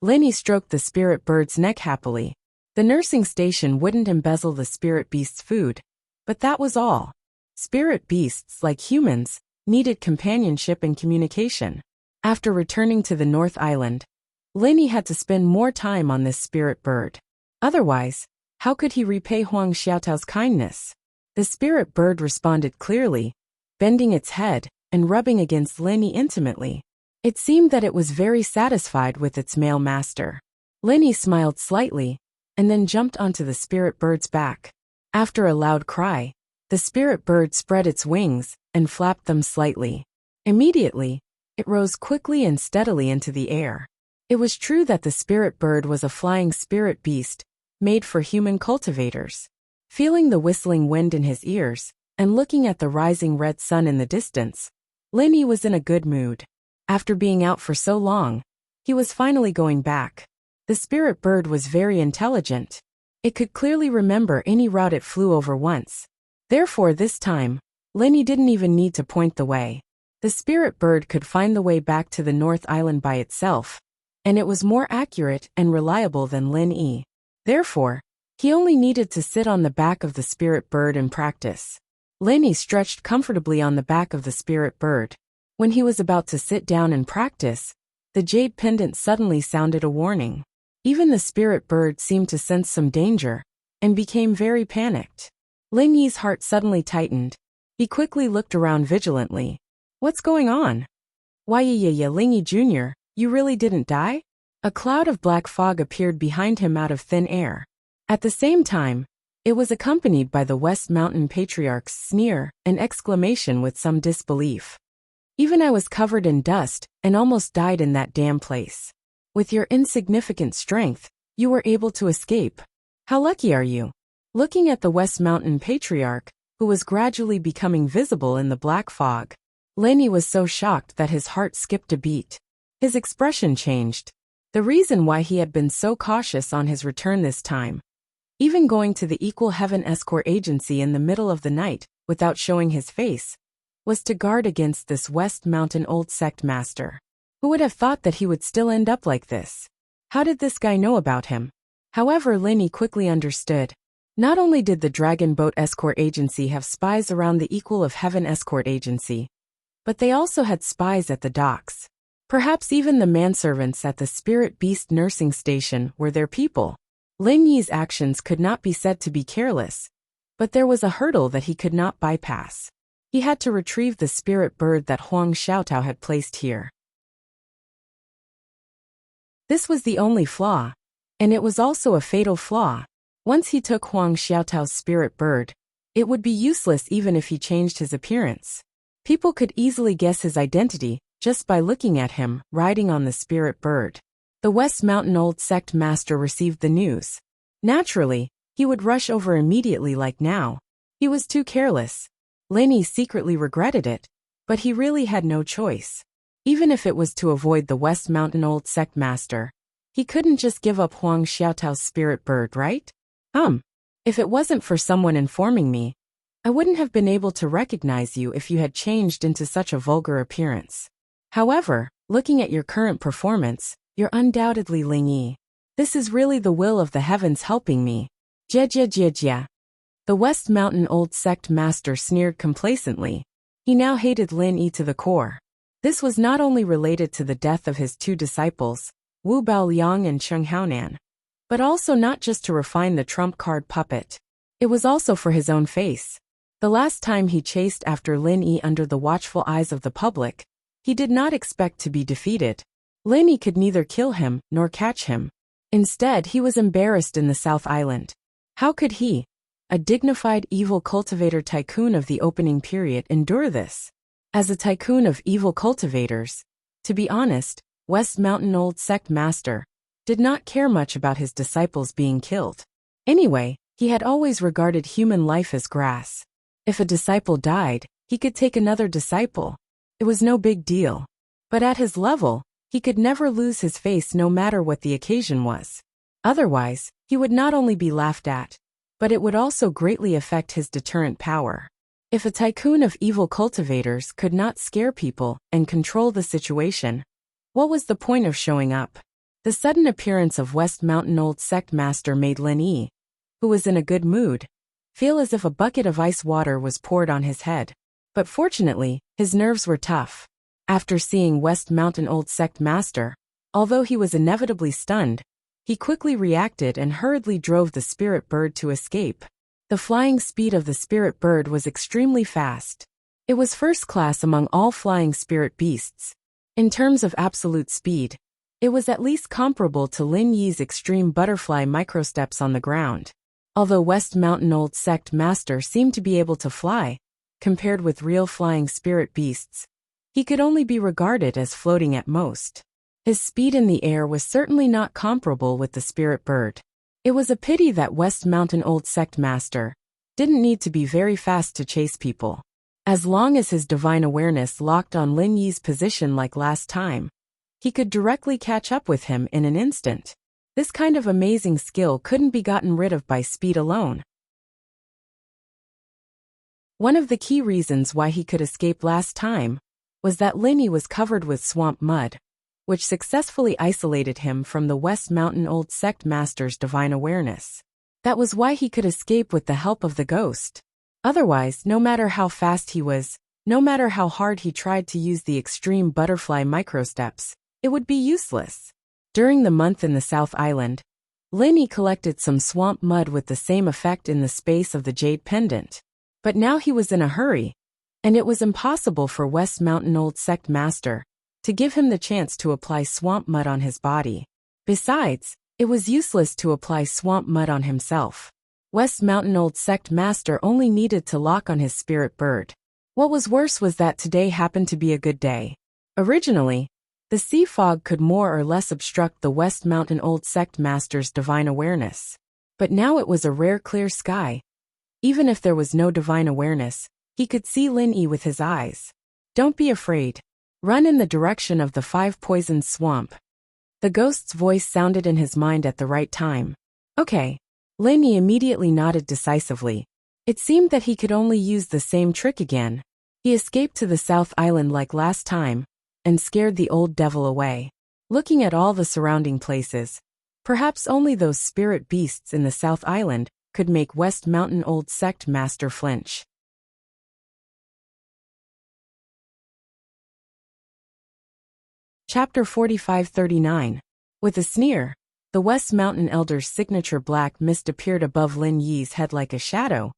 Lin Yi stroked the spirit bird's neck happily. The nursing station wouldn't embezzle the spirit beast's food, but that was all. Spirit beasts, like humans, needed companionship and communication. After returning to the North Island, Lin Yi had to spend more time on this spirit bird. Otherwise, how could he repay Huang Xiaotao's kindness? The spirit bird responded clearly, bending its head and rubbing against Lin Yi intimately. It seemed that it was very satisfied with its male master. Lin Yi smiled slightly, and then jumped onto the spirit bird's back. After a loud cry, the spirit bird spread its wings and flapped them slightly. Immediately, it rose quickly and steadily into the air. It was true that the spirit bird was a flying spirit beast, made for human cultivators. Feeling the whistling wind in his ears, and looking at the rising red sun in the distance, Lin Yi was in a good mood. After being out for so long, he was finally going back. The spirit bird was very intelligent. It could clearly remember any route it flew over once. Therefore this time, Lin Yi didn't even need to point the way. The spirit bird could find the way back to the North Island by itself, and it was more accurate and reliable than Lin Yi. Therefore, he only needed to sit on the back of the spirit bird and practice. Lin Yi stretched comfortably on the back of the spirit bird. When he was about to sit down and practice, the jade pendant suddenly sounded a warning. Even the spirit bird seemed to sense some danger, and became very panicked. Lin Yi's heart suddenly tightened. He quickly looked around vigilantly. What's going on? Why Lin Yi Jr., you really didn't die? A cloud of black fog appeared behind him out of thin air. At the same time, it was accompanied by the West Mountain Patriarch's sneer and exclamation with some disbelief. Even I was covered in dust and almost died in that damn place. With your insignificant strength, you were able to escape. How lucky are you? Looking at the West Mountain Patriarch, who was gradually becoming visible in the black fog, Lin Yi was so shocked that his heart skipped a beat. His expression changed. The reason why he had been so cautious on his return this time, even going to the Equal Heaven Escort Agency in the middle of the night without showing his face, was to guard against this West Mountain old sect master. Who would have thought that he would still end up like this? How did this guy know about him? However, Lin Yi quickly understood. Not only did the Dragon Boat Escort Agency have spies around the Equal of Heaven Escort Agency, but they also had spies at the docks. Perhaps even the manservants at the Spirit Beast Nursing Station were their people. Lin Yi's actions could not be said to be careless, but there was a hurdle that he could not bypass. He had to retrieve the spirit bird that Huang Xiaotao had placed here. This was the only flaw, and it was also a fatal flaw. Once he took Huang Xiaotao's spirit bird, it would be useless even if he changed his appearance. People could easily guess his identity just by looking at him riding on the spirit bird. The West Mountain Old Sect Master received the news. Naturally, he would rush over immediately like now. He was too careless. Lin Yi secretly regretted it, but he really had no choice. Even if it was to avoid the West Mountain Old Sect Master, he couldn't just give up Huang Xiaotao's spirit bird, right? If it wasn't for someone informing me, I wouldn't have been able to recognize you if you had changed into such a vulgar appearance. However, looking at your current performance, you're undoubtedly Lin Yi. This is really the will of the heavens helping me. Jia. The West Mountain Old Sect Master sneered complacently. He now hated Lin Yi to the core. This was not only related to the death of his two disciples, Wu Baoliang and Cheng Haonan, but also not just to refine the trump card puppet. It was also for his own face. The last time he chased after Lin Yi under the watchful eyes of the public, he did not expect to be defeated. Lin Yi could neither kill him nor catch him. Instead, he was embarrassed in the South Island. How could he, a dignified evil cultivator tycoon of the opening period, endure this? As a tycoon of evil cultivators, to be honest, West Mountain Old Sect Master did not care much about his disciples being killed. Anyway, he had always regarded human life as grass. If a disciple died, he could take another disciple. It was no big deal. But at his level, he could never lose his face no matter what the occasion was. Otherwise, he would not only be laughed at, but it would also greatly affect his deterrent power. If a tycoon of evil cultivators could not scare people and control the situation, what was the point of showing up? The sudden appearance of West Mountain Old Sect Master made Lin Yi, who was in a good mood, feel as if a bucket of ice water was poured on his head. But fortunately, his nerves were tough. After seeing West Mountain Old Sect Master, although he was inevitably stunned, he quickly reacted and hurriedly drove the spirit bird to escape. The flying speed of the spirit bird was extremely fast. It was first class among all flying spirit beasts. In terms of absolute speed, it was at least comparable to Lin Yi's extreme butterfly microsteps on the ground. Although West Mountain Old Sect Master seemed to be able to fly, compared with real flying spirit beasts, he could only be regarded as floating at most. His speed in the air was certainly not comparable with the spirit bird. It was a pity that West Mountain Old Sect Master didn't need to be very fast to chase people. As long as his divine awareness locked on Lin Yi's position like last time, he could directly catch up with him in an instant. This kind of amazing skill couldn't be gotten rid of by speed alone. One of the key reasons why he could escape last time was that Lin Yi was covered with swamp mud, which successfully isolated him from the West Mountain Old Sect Master's divine awareness. That was why he could escape with the help of the ghost. Otherwise, no matter how fast he was, no matter how hard he tried to use the extreme butterfly microsteps, it would be useless. During the month in the South Island, Lin Yi collected some swamp mud with the same effect in the space of the jade pendant. But now he was in a hurry, and it was impossible for West Mountain Old Sect Master to give him the chance to apply swamp mud on his body. Besides, it was useless to apply swamp mud on himself. West Mountain Old Sect Master only needed to lock on his spirit bird. What was worse was that today happened to be a good day. Originally, the sea fog could more or less obstruct the West Mountain Old Sect Master's divine awareness. But now it was a rare clear sky. Even if there was no divine awareness, he could see Lin Yi with his eyes. Don't be afraid. Run in the direction of the 5 poisoned swamp. The ghost's voice sounded in his mind at the right time. Okay. Lin Yi immediately nodded decisively. It seemed that he could only use the same trick again. He escaped to the South Island like last time, and scared the old devil away. Looking at all the surrounding places, perhaps only those spirit beasts in the South Island could make West Mountain Old Sect Master flinch. Chapter 4539. With a sneer, the West Mountain Elder's signature black mist appeared above Lin Yi's head like a shadow,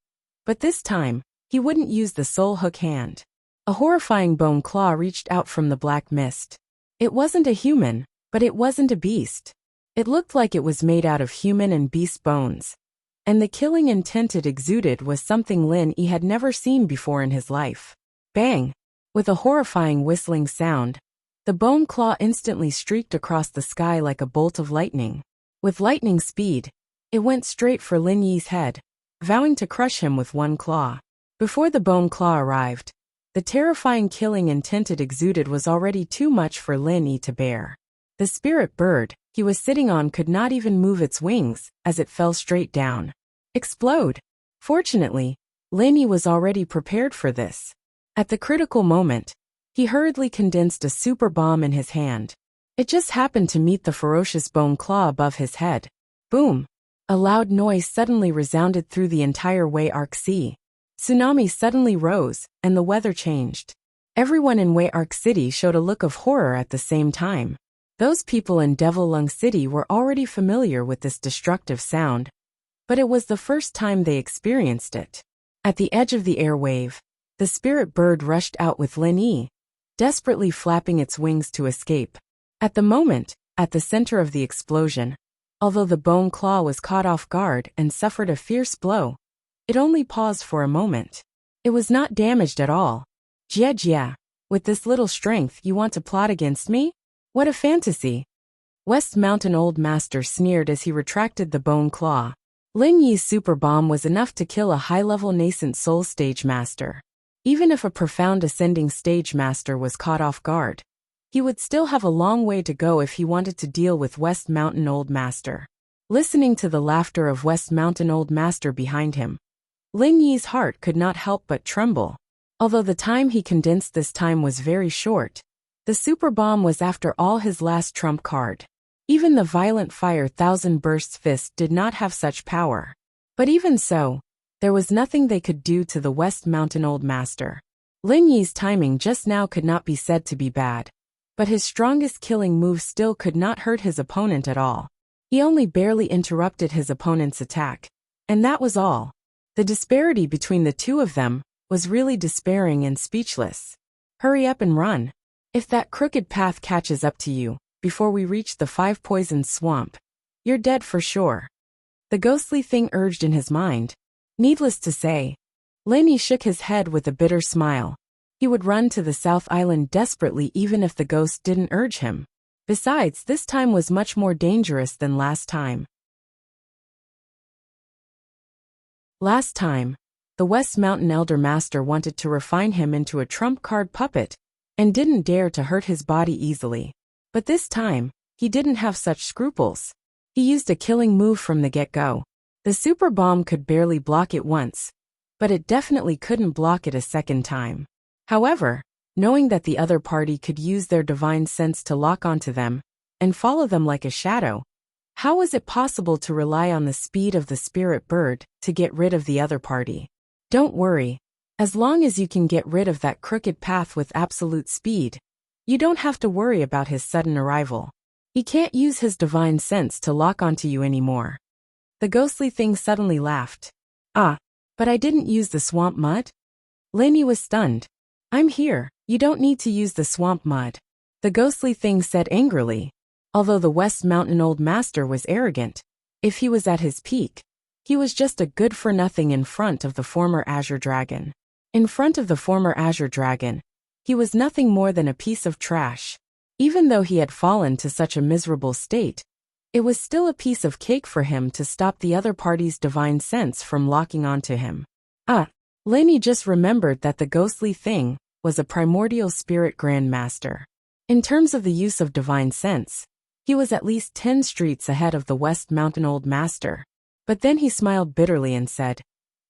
but this time, he wouldn't use the soul hook hand. A horrifying bone claw reached out from the black mist. It wasn't a human, but it wasn't a beast. It looked like it was made out of human and beast bones. And the killing intent it exuded was something Lin Yi had never seen before in his life. Bang! With a horrifying whistling sound, the bone claw instantly streaked across the sky like a bolt of lightning. With lightning speed, it went straight for Lin Yi's head, vowing to crush him with one claw. Before the bone claw arrived, the terrifying killing intent it exuded was already too much for Lin Yi to bear. The spirit bird he was sitting on could not even move its wings as it fell straight down. Explode! Fortunately, Lin Yi was already prepared for this. At the critical moment, he hurriedly condensed a super bomb in his hand. It just happened to meet the ferocious bone claw above his head. Boom! A loud noise suddenly resounded through the entire Wei Arc Sea. Tsunami suddenly rose, and the weather changed. Everyone in Wei Arc City showed a look of horror at the same time. Those people in Devil Lung City were already familiar with this destructive sound, but it was the first time they experienced it. At the edge of the airwave, the spirit bird rushed out with Lin Yi, desperately flapping its wings to escape. At the moment, at the center of the explosion, although the bone claw was caught off guard and suffered a fierce blow, it only paused for a moment. It was not damaged at all. Jia, with this little strength you want to plot against me? What a fantasy! West Mountain Old Master sneered as he retracted the bone claw. Lin Yi's super bomb was enough to kill a high-level nascent soul stage master. Even if a profound ascending stage master was caught off guard, he would still have a long way to go if he wanted to deal with West Mountain Old Master. Listening to the laughter of West Mountain Old Master behind him, Lin Yi's heart could not help but tremble. Although the time he condensed this time was very short, the super bomb was after all his last trump card. Even the violent fire thousand bursts fist did not have such power. But even so, there was nothing they could do to the West Mountain Old Master. Lin Yi's timing just now could not be said to be bad, but his strongest killing move still could not hurt his opponent at all. He only barely interrupted his opponent's attack, and that was all. The disparity between the two of them was really despairing and speechless. Hurry up and run. If that crooked path catches up to you, before we reach the 5-poison swamp, you're dead for sure. The ghostly thing urged in his mind. Needless to say, Lin Yi shook his head with a bitter smile. He would run to the South Island desperately even if the ghost didn't urge him. Besides, this time was much more dangerous than last time. Last time, the West Mountain Elder Master wanted to refine him into a trump card puppet, and didn't dare to hurt his body easily. But this time, he didn't have such scruples. He used a killing move from the get-go. The super bomb could barely block it once, but it definitely couldn't block it a second time. However, knowing that the other party could use their divine sense to lock onto them and follow them like a shadow, how was it possible to rely on the speed of the spirit bird to get rid of the other party? Don't worry, as long as you can get rid of that crooked path with absolute speed, you don't have to worry about his sudden arrival. He can't use his divine sense to lock onto you anymore. The ghostly thing suddenly laughed. Ah, but I didn't use the swamp mud? Lin Yi was stunned. I'm here, you don't need to use the swamp mud. The ghostly thing said angrily. Although the West Mountain Old Master was arrogant, if he was at his peak, he was just a good-for-nothing in front of the former Azure Dragon. In front of the former Azure Dragon, he was nothing more than a piece of trash. Even though he had fallen to such a miserable state, it was still a piece of cake for him to stop the other party's divine sense from locking onto him. Lin Yi just remembered that the ghostly thing was a primordial spirit grandmaster. In terms of the use of divine sense, he was at least 10 streets ahead of the West Mountain Old Master. But then he smiled bitterly and said,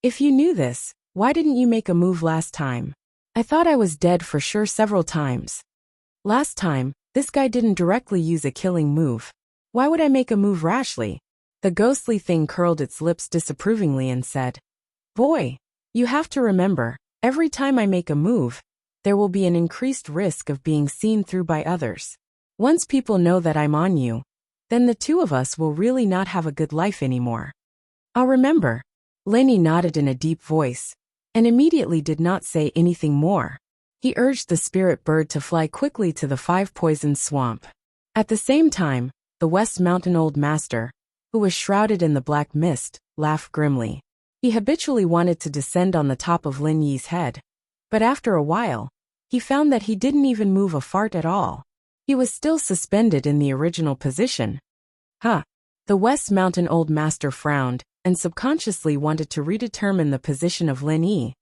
"If you knew this, why didn't you make a move last time? I thought I was dead for sure several times. Last time, this guy didn't directly use a killing move. Why would I make a move rashly?" The ghostly thing curled its lips disapprovingly and said, "Boy, you have to remember, every time I make a move, there will be an increased risk of being seen through by others. Once people know that I'm on you, then the two of us will really not have a good life anymore." "I'll remember." Lin Yi nodded in a deep voice, and immediately did not say anything more. He urged the spirit bird to fly quickly to the 5-poison swamp. At the same time, the West Mountain Old Master, who was shrouded in the black mist, laughed grimly. He habitually wanted to descend on the top of Lin Yi's head, but after a while, he found that he didn't even move a fart at all. He was still suspended in the original position. The West Mountain Old Master frowned, and subconsciously wanted to redetermine the position of Lin Yi.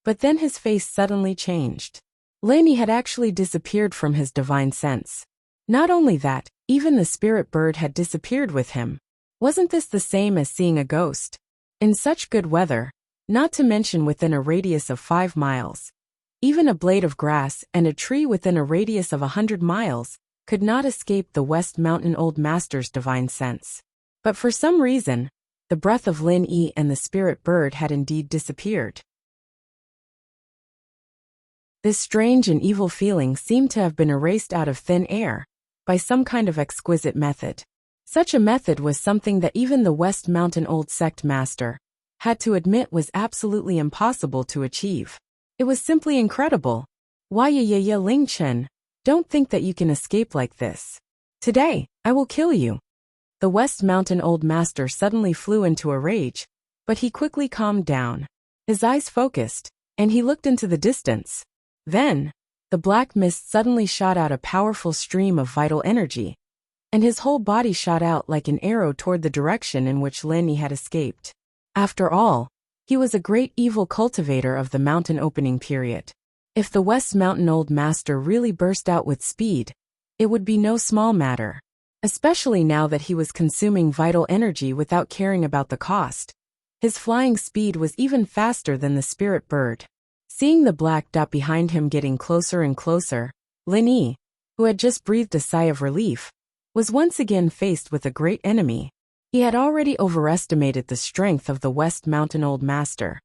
But then his face suddenly changed. Lin Yi had actually disappeared from his divine sense. Not only that, even the spirit bird had disappeared with him. Wasn't this the same as seeing a ghost? In such good weather, not to mention within a radius of 5 miles, even a blade of grass and a tree within a radius of 100 miles could not escape the West Mountain Old Master's divine sense. But for some reason, the breath of Lin Yi and the spirit bird had indeed disappeared. This strange and evil feeling seemed to have been erased out of thin air by some kind of exquisite method. Such a method was something that even the West Mountain Old Sect Master had to admit was absolutely impossible to achieve. It was simply incredible. Why ya Ling Chen, don't think that you can escape like this. Today, I will kill you. The West Mountain Old Master suddenly flew into a rage, but he quickly calmed down. His eyes focused, and he looked into the distance. Then, the black mist suddenly shot out a powerful stream of vital energy, and his whole body shot out like an arrow toward the direction in which Lenny had escaped. After all, he was a great evil cultivator of the mountain opening period. If the West Mountain Old Master really burst out with speed, it would be no small matter. Especially now that he was consuming vital energy without caring about the cost. His flying speed was even faster than the spirit bird. Seeing the black dot behind him getting closer and closer, Lenny, who had just breathed a sigh of relief, was once again faced with a great enemy. He had already overestimated the strength of the West Mountain Old Master,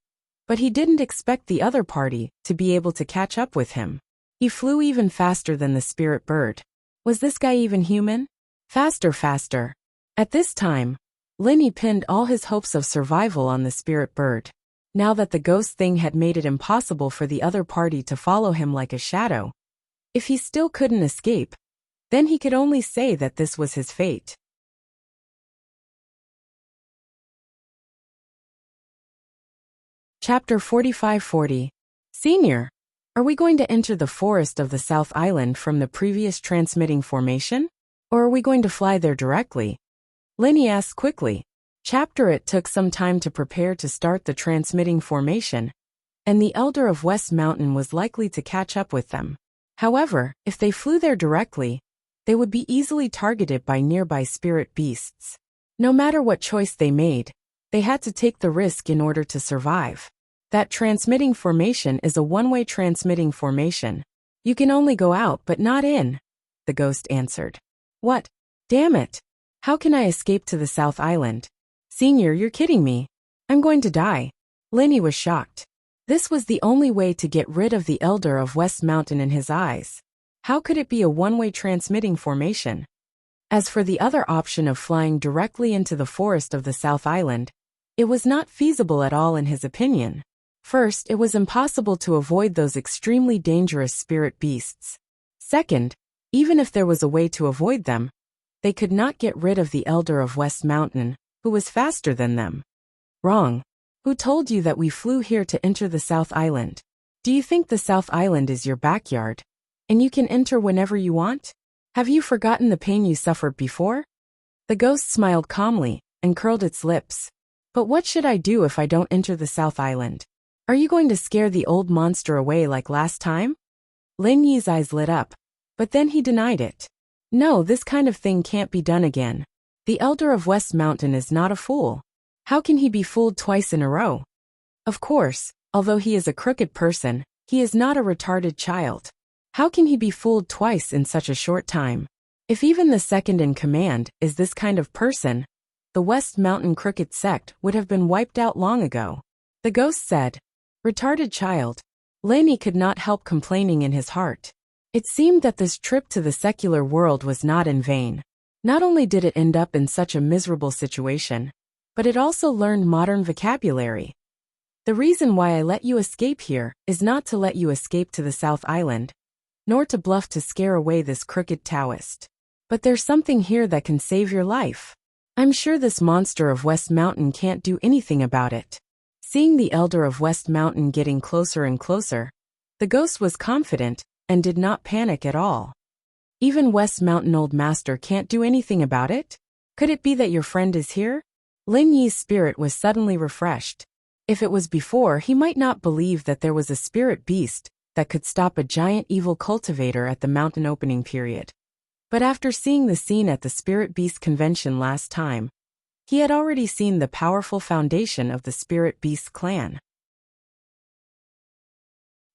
but he didn't expect the other party to be able to catch up with him. He flew even faster than the spirit bird. Was this guy even human? Faster, faster. At this time, Lenny pinned all his hopes of survival on the spirit bird. Now that the ghost thing had made it impossible for the other party to follow him like a shadow, if he still couldn't escape, then he could only say that this was his fate. Chapter 4540. Senior, are we going to enter the forest of the South Island from the previous transmitting formation? Or are we going to fly there directly? Lenny asked quickly. Chapter It took some time to prepare to start the transmitting formation, and the Elder of West Mountain was likely to catch up with them. However, if they flew there directly, they would be easily targeted by nearby spirit beasts. No matter what choice they made, they had to take the risk in order to survive. That transmitting formation is a one-way transmitting formation. You can only go out but not in, the ghost answered. What? Damn it! How can I escape to the South Island? Senior, you're kidding me. I'm going to die. Lenny was shocked. This was the only way to get rid of the Elder of West Mountain in his eyes. How could it be a one-way transmitting formation? As for the other option of flying directly into the forest of the South Island, it was not feasible at all in his opinion. First, it was impossible to avoid those extremely dangerous spirit beasts. Second, even if there was a way to avoid them, they could not get rid of the Elder of West Mountain, who was faster than them. Wrong. Who told you that we flew here to enter the South Island? Do you think the South Island is your backyard, and you can enter whenever you want? Have you forgotten the pain you suffered before? The ghost smiled calmly and curled its lips. But what should I do if I don't enter the South Island? Are you going to scare the old monster away like last time? Lin Yi's eyes lit up, but then he denied it. No, this kind of thing can't be done again. The Elder of West Mountain is not a fool. How can he be fooled twice in a row? Of course, although he is a crooked person, he is not a retarded child. How can he be fooled twice in such a short time? If even the second in command is this kind of person, the West Mountain Crooked sect would have been wiped out long ago. The ghost said, "Retarded child." Lenny could not help complaining in his heart. It seemed that this trip to the secular world was not in vain. Not only did it end up in such a miserable situation, but it also learned modern vocabulary. The reason why I let you escape here is not to let you escape to the South Island, nor to bluff to scare away this crooked Taoist. But there's something here that can save your life. I'm sure this monster of West Mountain can't do anything about it. Seeing the Elder of West Mountain getting closer and closer, the ghost was confident and did not panic at all. Even West Mountain Old Master can't do anything about it? Could it be that your friend is here? Lin Yi's spirit was suddenly refreshed. If it was before, he might not believe that there was a spirit beast that could stop a giant evil cultivator at the mountain opening period. But after seeing the scene at the Spirit Beast Convention last time, he had already seen the powerful foundation of the Spirit Beast clan.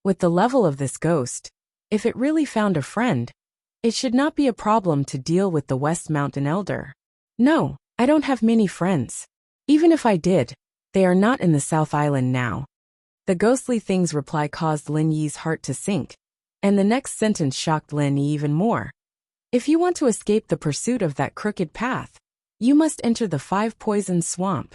With the level of this ghost, if it really found a friend, it should not be a problem to deal with the West Mountain Elder. No, I don't have many friends. Even if I did, they are not in the South Island now. The ghostly thing's reply caused Lin Yi's heart to sink, and the next sentence shocked Lin Yi even more. If you want to escape the pursuit of that crooked path, you must enter the 5 Poison Swamp.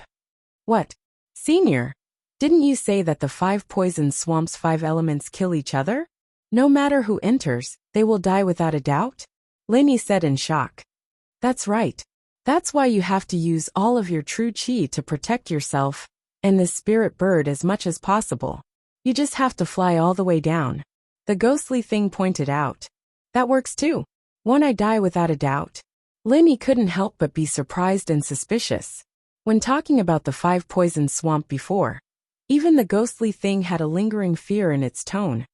What? Senior, didn't you say that the 5 Poison Swamp's 5 elements kill each other? No matter who enters, they will die without a doubt? Lin Yi said in shock. That's right. That's why you have to use all of your true chi to protect yourself and the spirit bird as much as possible. You just have to fly all the way down. The ghostly thing pointed out. That works too. Won't I die without a doubt? Lenny couldn't help but be surprised and suspicious. When talking about the five-poison swamp before, even the ghostly thing had a lingering fear in its tone,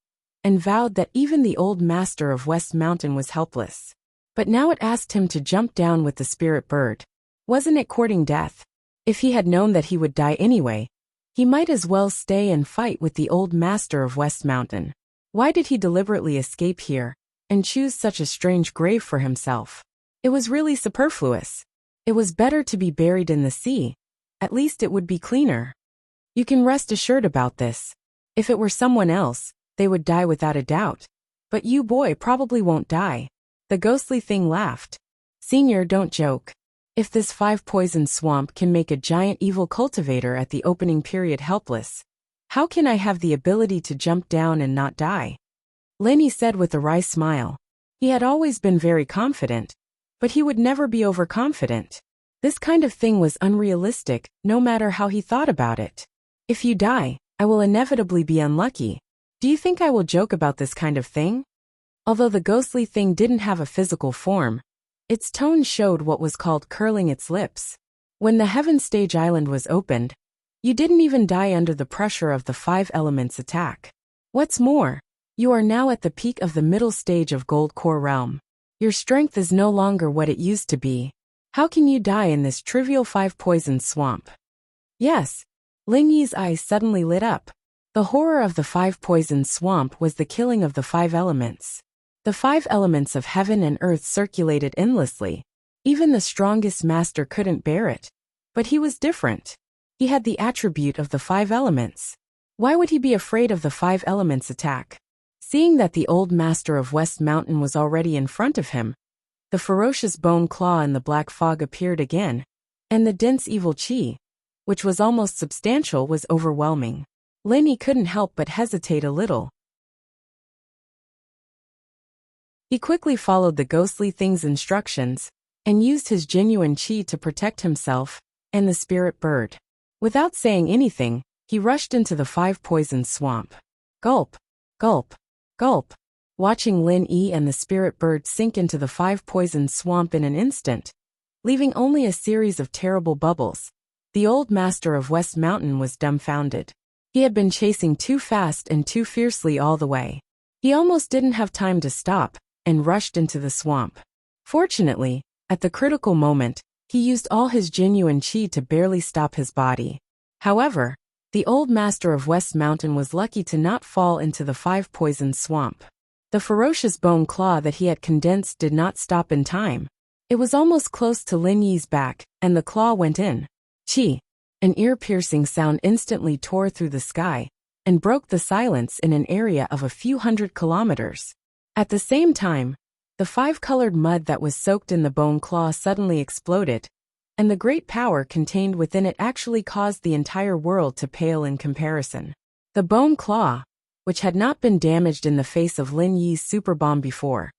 and vowed that even the old master of West Mountain was helpless. But now it asked him to jump down with the spirit bird. Wasn't it courting death? If he had known that he would die anyway, he might as well stay and fight with the old master of West Mountain. Why did he deliberately escape here, and choose such a strange grave for himself? It was really superfluous. It was better to be buried in the sea. At least it would be cleaner. You can rest assured about this. If it were someone else, they would die without a doubt. But you boy probably won't die. The ghostly thing laughed. Senior, don't joke. If this five-poison swamp can make a giant evil cultivator at the opening period helpless, how can I have the ability to jump down and not die? Lenny said with a wry smile. He had always been very confident, but he would never be overconfident. This kind of thing was unrealistic, no matter how he thought about it. If you die, I will inevitably be unlucky. Do you think I will joke about this kind of thing? Although the ghostly thing didn't have a physical form, its tone showed what was called curling its lips. When the Heaven Stage Island was opened, you didn't even die under the pressure of the five elements attack. What's more, you are now at the peak of the middle stage of Gold Core Realm. Your strength is no longer what it used to be. How can you die in this trivial five-poison swamp? Yes. Ling Yi's eyes suddenly lit up. The horror of the five-poison swamp was the killing of the five elements. The five elements of heaven and earth circulated endlessly. Even the strongest master couldn't bear it. But he was different. He had the attribute of the five elements. Why would he be afraid of the five elements' attack? Seeing that the old master of West Mountain was already in front of him, the ferocious bone claw in the black fog appeared again, and the dense evil chi, which was almost substantial, was overwhelming. Lenny couldn't help but hesitate a little. He quickly followed the ghostly thing's instructions, and used his genuine chi to protect himself and the spirit bird. Without saying anything, he rushed into the five-poison swamp. Gulp, gulp, gulp. Watching Lin Yi and the spirit bird sink into the five-poison swamp in an instant, leaving only a series of terrible bubbles, the old master of West Mountain was dumbfounded. He had been chasing too fast and too fiercely all the way. He almost didn't have time to stop, and rushed into the swamp. Fortunately, at the critical moment, he used all his genuine chi to barely stop his body. However, the old master of West Mountain was lucky to not fall into the five-poison swamp. The ferocious bone claw that he had condensed did not stop in time. It was almost close to Lin Yi's back, and the claw went in. Chi! An ear-piercing sound instantly tore through the sky, and broke the silence in an area of a few hundred kilometers. At the same time, the five-colored mud that was soaked in the bone claw suddenly exploded, and the great power contained within it actually caused the entire world to pale in comparison. The bone claw, which had not been damaged in the face of Lin Yi's super bomb before,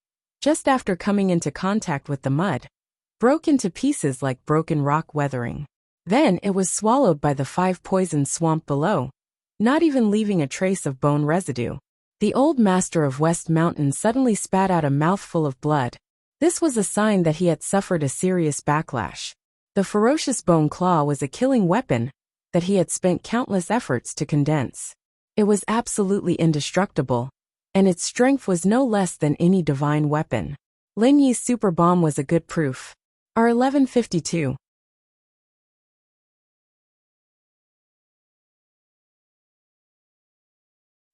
just after coming into contact with the mud, broke into pieces like broken rock weathering. Then it was swallowed by the five-poison swamp below, not even leaving a trace of bone residue. The old master of West Mountain suddenly spat out a mouthful of blood. This was a sign that he had suffered a serious backlash. The ferocious bone claw was a killing weapon that he had spent countless efforts to condense. It was absolutely indestructible, and its strength was no less than any divine weapon. Lin Yi's super bomb was a good proof. R1152.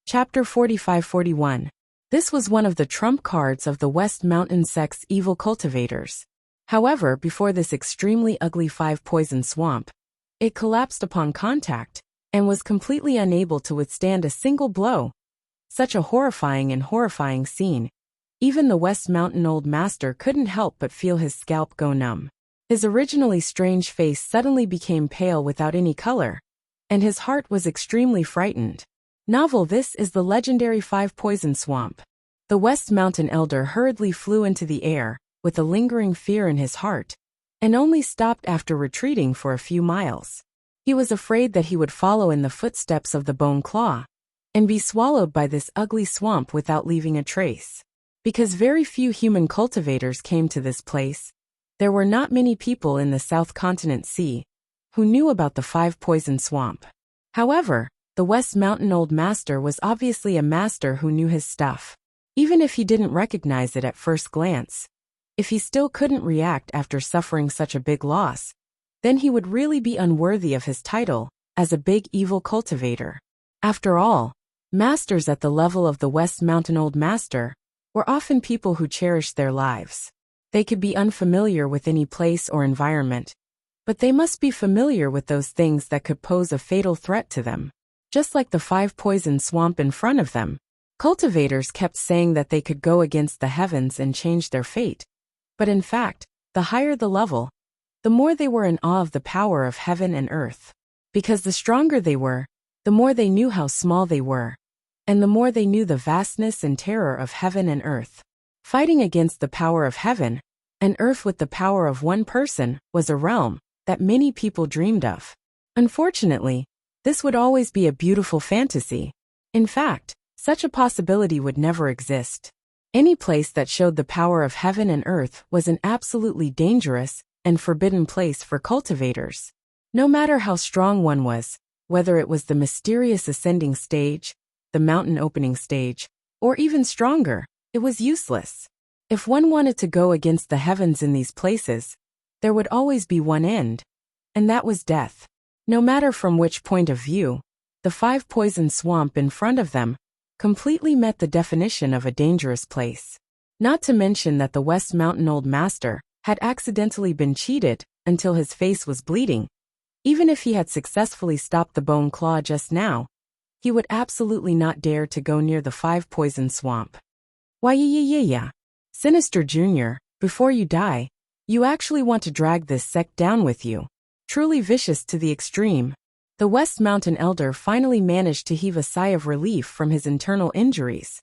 Chapter 45-41. This was one of the trump cards of the West Mountain sect's evil cultivators. However, before this extremely ugly five-poison swamp, it collapsed upon contact, and was completely unable to withstand a single blow. Such a horrifying scene. Even the West Mountain old master couldn't help but feel his scalp go numb. His originally strange face suddenly became pale without any color, and his heart was extremely frightened. Novel. This is the legendary five-poison swamp. The West Mountain elder hurriedly flew into the air, with a lingering fear in his heart, and only stopped after retreating for a few miles. He was afraid that he would follow in the footsteps of the bone claw, and be swallowed by this ugly swamp without leaving a trace. Because very few human cultivators came to this place, There were not many people in the South Continent Sea who knew about the five-poison swamp. However, the West Mountain Old Master was obviously a master who knew his stuff. Even if he didn't recognize it at first glance, if he still couldn't react after suffering such a big loss, then he would really be unworthy of his title as a big evil cultivator. After all, masters at the level of the West Mountain Old Master were often people who cherished their lives. They could be unfamiliar with any place or environment, but they must be familiar with those things that could pose a fatal threat to them. Just like the five-poison swamp in front of them, cultivators kept saying that they could go against the heavens and change their fate. But in fact, the higher the level, the more they were in awe of the power of heaven and earth. Because the stronger they were, the more they knew how small they were, and the more they knew the vastness and terror of heaven and earth. Fighting against the power of heaven and earth with the power of one person was a realm that many people dreamed of. Unfortunately, this would always be a beautiful fantasy. In fact, such a possibility would never exist. Any place that showed the power of heaven and earth was an absolutely dangerous and forbidden place for cultivators. No matter how strong one was, whether it was the mysterious ascending stage, the mountain opening stage, or even stronger, it was useless. If one wanted to go against the heavens in these places, there would always be one end, and that was death. No matter from which point of view, the five-poison swamp in front of them completely met the definition of a dangerous place. Not to mention that the West Mountain Old Master had accidentally been cheated until his face was bleeding. Even if he had successfully stopped the bone claw just now, he would absolutely not dare to go near the five-poison swamp. Why, Sinister Jr., before you die, you actually want to drag this sect down with you. Truly vicious to the extreme. The West Mountain Elder finally managed to heave a sigh of relief from his internal injuries.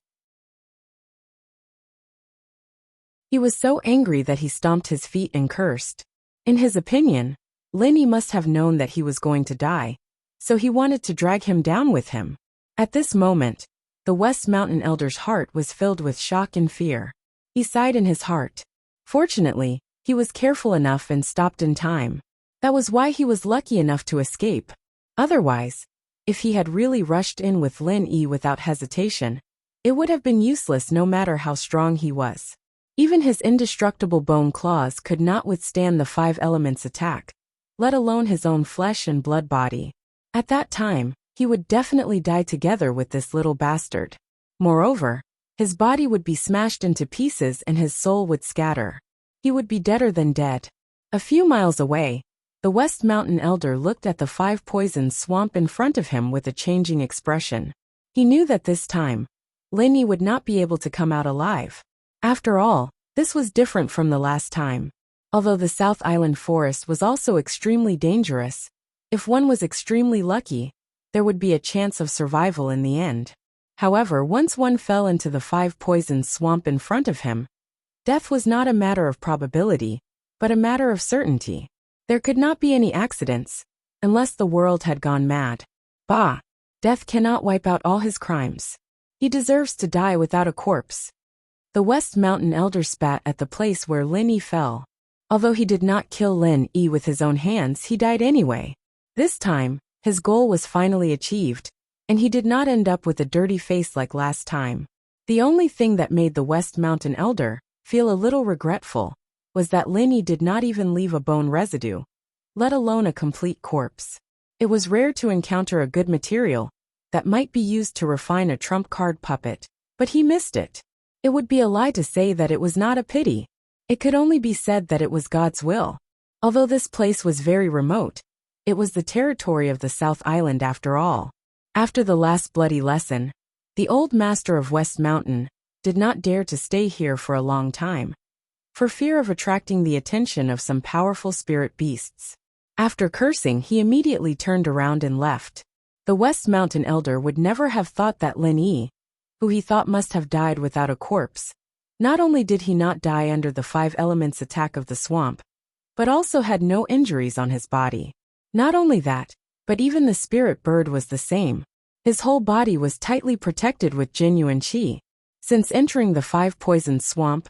He was so angry that he stomped his feet and cursed. In his opinion, Lenny must have known that he was going to die, so he wanted to drag him down with him. At this moment, the West Mountain Elder's heart was filled with shock and fear. He sighed in his heart. Fortunately, he was careful enough and stopped in time. That was why he was lucky enough to escape. Otherwise, if he had really rushed in with Lin Yi without hesitation, it would have been useless no matter how strong he was. Even his indestructible bone claws could not withstand the five elements' attack, let alone his own flesh and blood body. At that time, he would definitely die together with this little bastard. Moreover, his body would be smashed into pieces and his soul would scatter. He would be deader than dead. A few miles away, the West Mountain Elder looked at the five-poison swamp in front of him with a changing expression. He knew that this time, Lin Yi would not be able to come out alive. After all, this was different from the last time. Although the South Island forest was also extremely dangerous, if one was extremely lucky, there would be a chance of survival in the end. However, once one fell into the five-poison swamp in front of him, death was not a matter of probability, but a matter of certainty. There could not be any accidents, unless the world had gone mad. Bah! Death cannot wipe out all his crimes. He deserves to die without a corpse. The West Mountain Elder spat at the place where Lin Yi fell. Although he did not kill Lin Yi with his own hands, he died anyway. This time, his goal was finally achieved, and he did not end up with a dirty face like last time. The only thing that made the West Mountain Elder feel a little regretful was that Lin Yi did not even leave a bone residue, let alone a complete corpse. It was rare to encounter a good material that might be used to refine a trump card puppet, but he missed it. It would be a lie to say that it was not a pity. It could only be said that it was God's will. Although this place was very remote, it was the territory of the South Island after all. After the last bloody lesson, the old master of West Mountain did not dare to stay here for a long time, for fear of attracting the attention of some powerful spirit beasts. After cursing, he immediately turned around and left. The West Mountain Elder would never have thought that Lin Yi, who he thought must have died without a corpse, not only did he not die under the five elements attack of the swamp, but also had no injuries on his body. Not only that, but even the spirit bird was the same. His whole body was tightly protected with genuine qi. Since entering the five-poison swamp,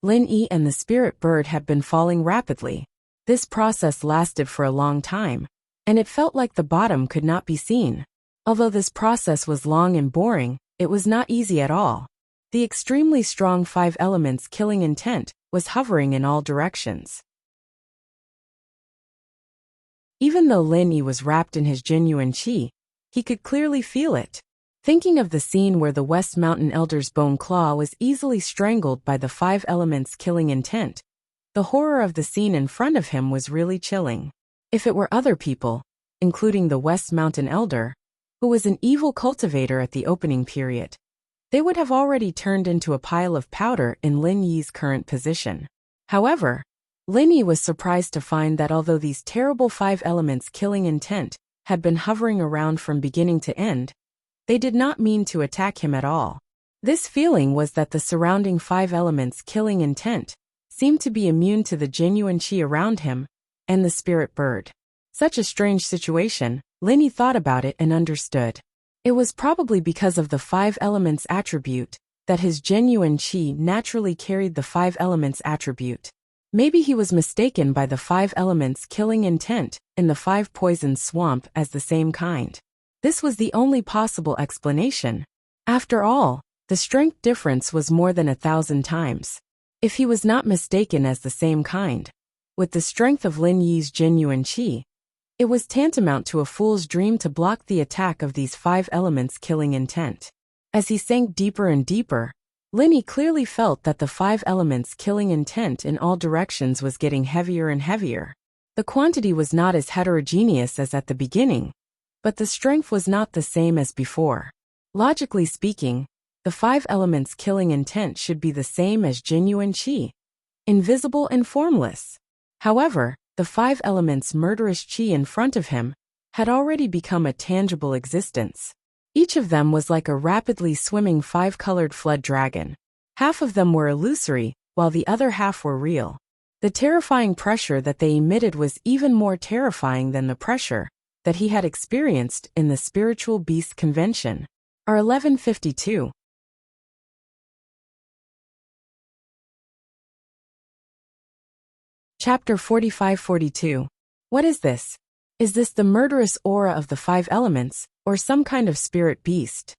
Lin Yi and the spirit bird had been falling rapidly. This process lasted for a long time, and it felt like the bottom could not be seen. Although this process was long and boring, it was not easy at all. The extremely strong 5 elements killing intent was hovering in all directions. Even though Lin Yi was wrapped in his genuine qi, he could clearly feel it. Thinking of the scene where the West Mountain Elder's bone claw was easily strangled by the 5 elements killing intent, the horror of the scene in front of him was really chilling. If it were other people, including the West Mountain Elder, who was an evil cultivator at the opening period, they would have already turned into a pile of powder in Lin Yi's current position. However, Lin Yi was surprised to find that although these terrible 5 elements killing intent had been hovering around from beginning to end, they did not mean to attack him at all. This feeling was that the surrounding 5 elements killing intent seemed to be immune to the genuine qi around him and the spirit bird. Such a strange situation, Lin Yi thought about it and understood. It was probably because of the 5 elements attribute that his genuine qi naturally carried the 5 elements attribute. Maybe he was mistaken by the 5 elements killing intent in the 5 poison swamp as the same kind. This was the only possible explanation. After all, the strength difference was more than 1,000 times. If he was not mistaken as the same kind, with the strength of Lin Yi's genuine qi, it was tantamount to a fool's dream to block the attack of these 5 elements killing intent. As he sank deeper and deeper, Lin Yi clearly felt that the 5 elements killing intent in all directions was getting heavier and heavier. The quantity was not as heterogeneous as at the beginning, but the strength was not the same as before. Logically speaking, the 5 elements killing intent should be the same as genuine qi, invisible and formless. However, the 5 elements murderous qi in front of him had already become a tangible existence. Each of them was like a rapidly swimming 5-colored flood dragon. Half of them were illusory, while the other half were real. The terrifying pressure that they emitted was even more terrifying than the pressure that he had experienced in the Spiritual Beast Convention. R 1152. Chapter 45-42. What is this? Is this the murderous aura of the 5 elements, or some kind of spirit beast?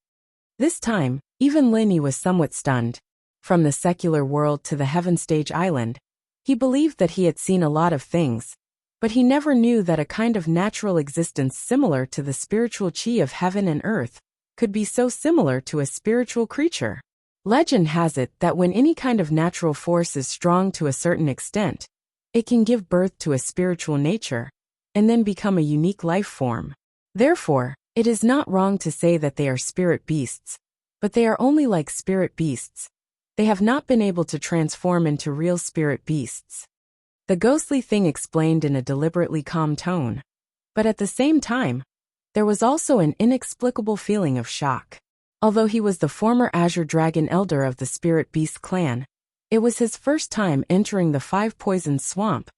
This time, even Lin Yi was somewhat stunned. From the secular world to the Heaven Stage Island, he believed that he had seen a lot of things, but he never knew that a kind of natural existence similar to the spiritual qi of heaven and earth could be so similar to a spiritual creature. Legend has it that when any kind of natural force is strong to a certain extent, it can give birth to a spiritual nature, and then become a unique life form. Therefore, it is not wrong to say that they are spirit beasts, but they are only like spirit beasts. They have not been able to transform into real spirit beasts. The ghostly thing explained in a deliberately calm tone. But at the same time, there was also an inexplicable feeling of shock. Although he was the former Azure Dragon Elder of the Spirit Beast clan, it was his first time entering the 5 Poison Swamp,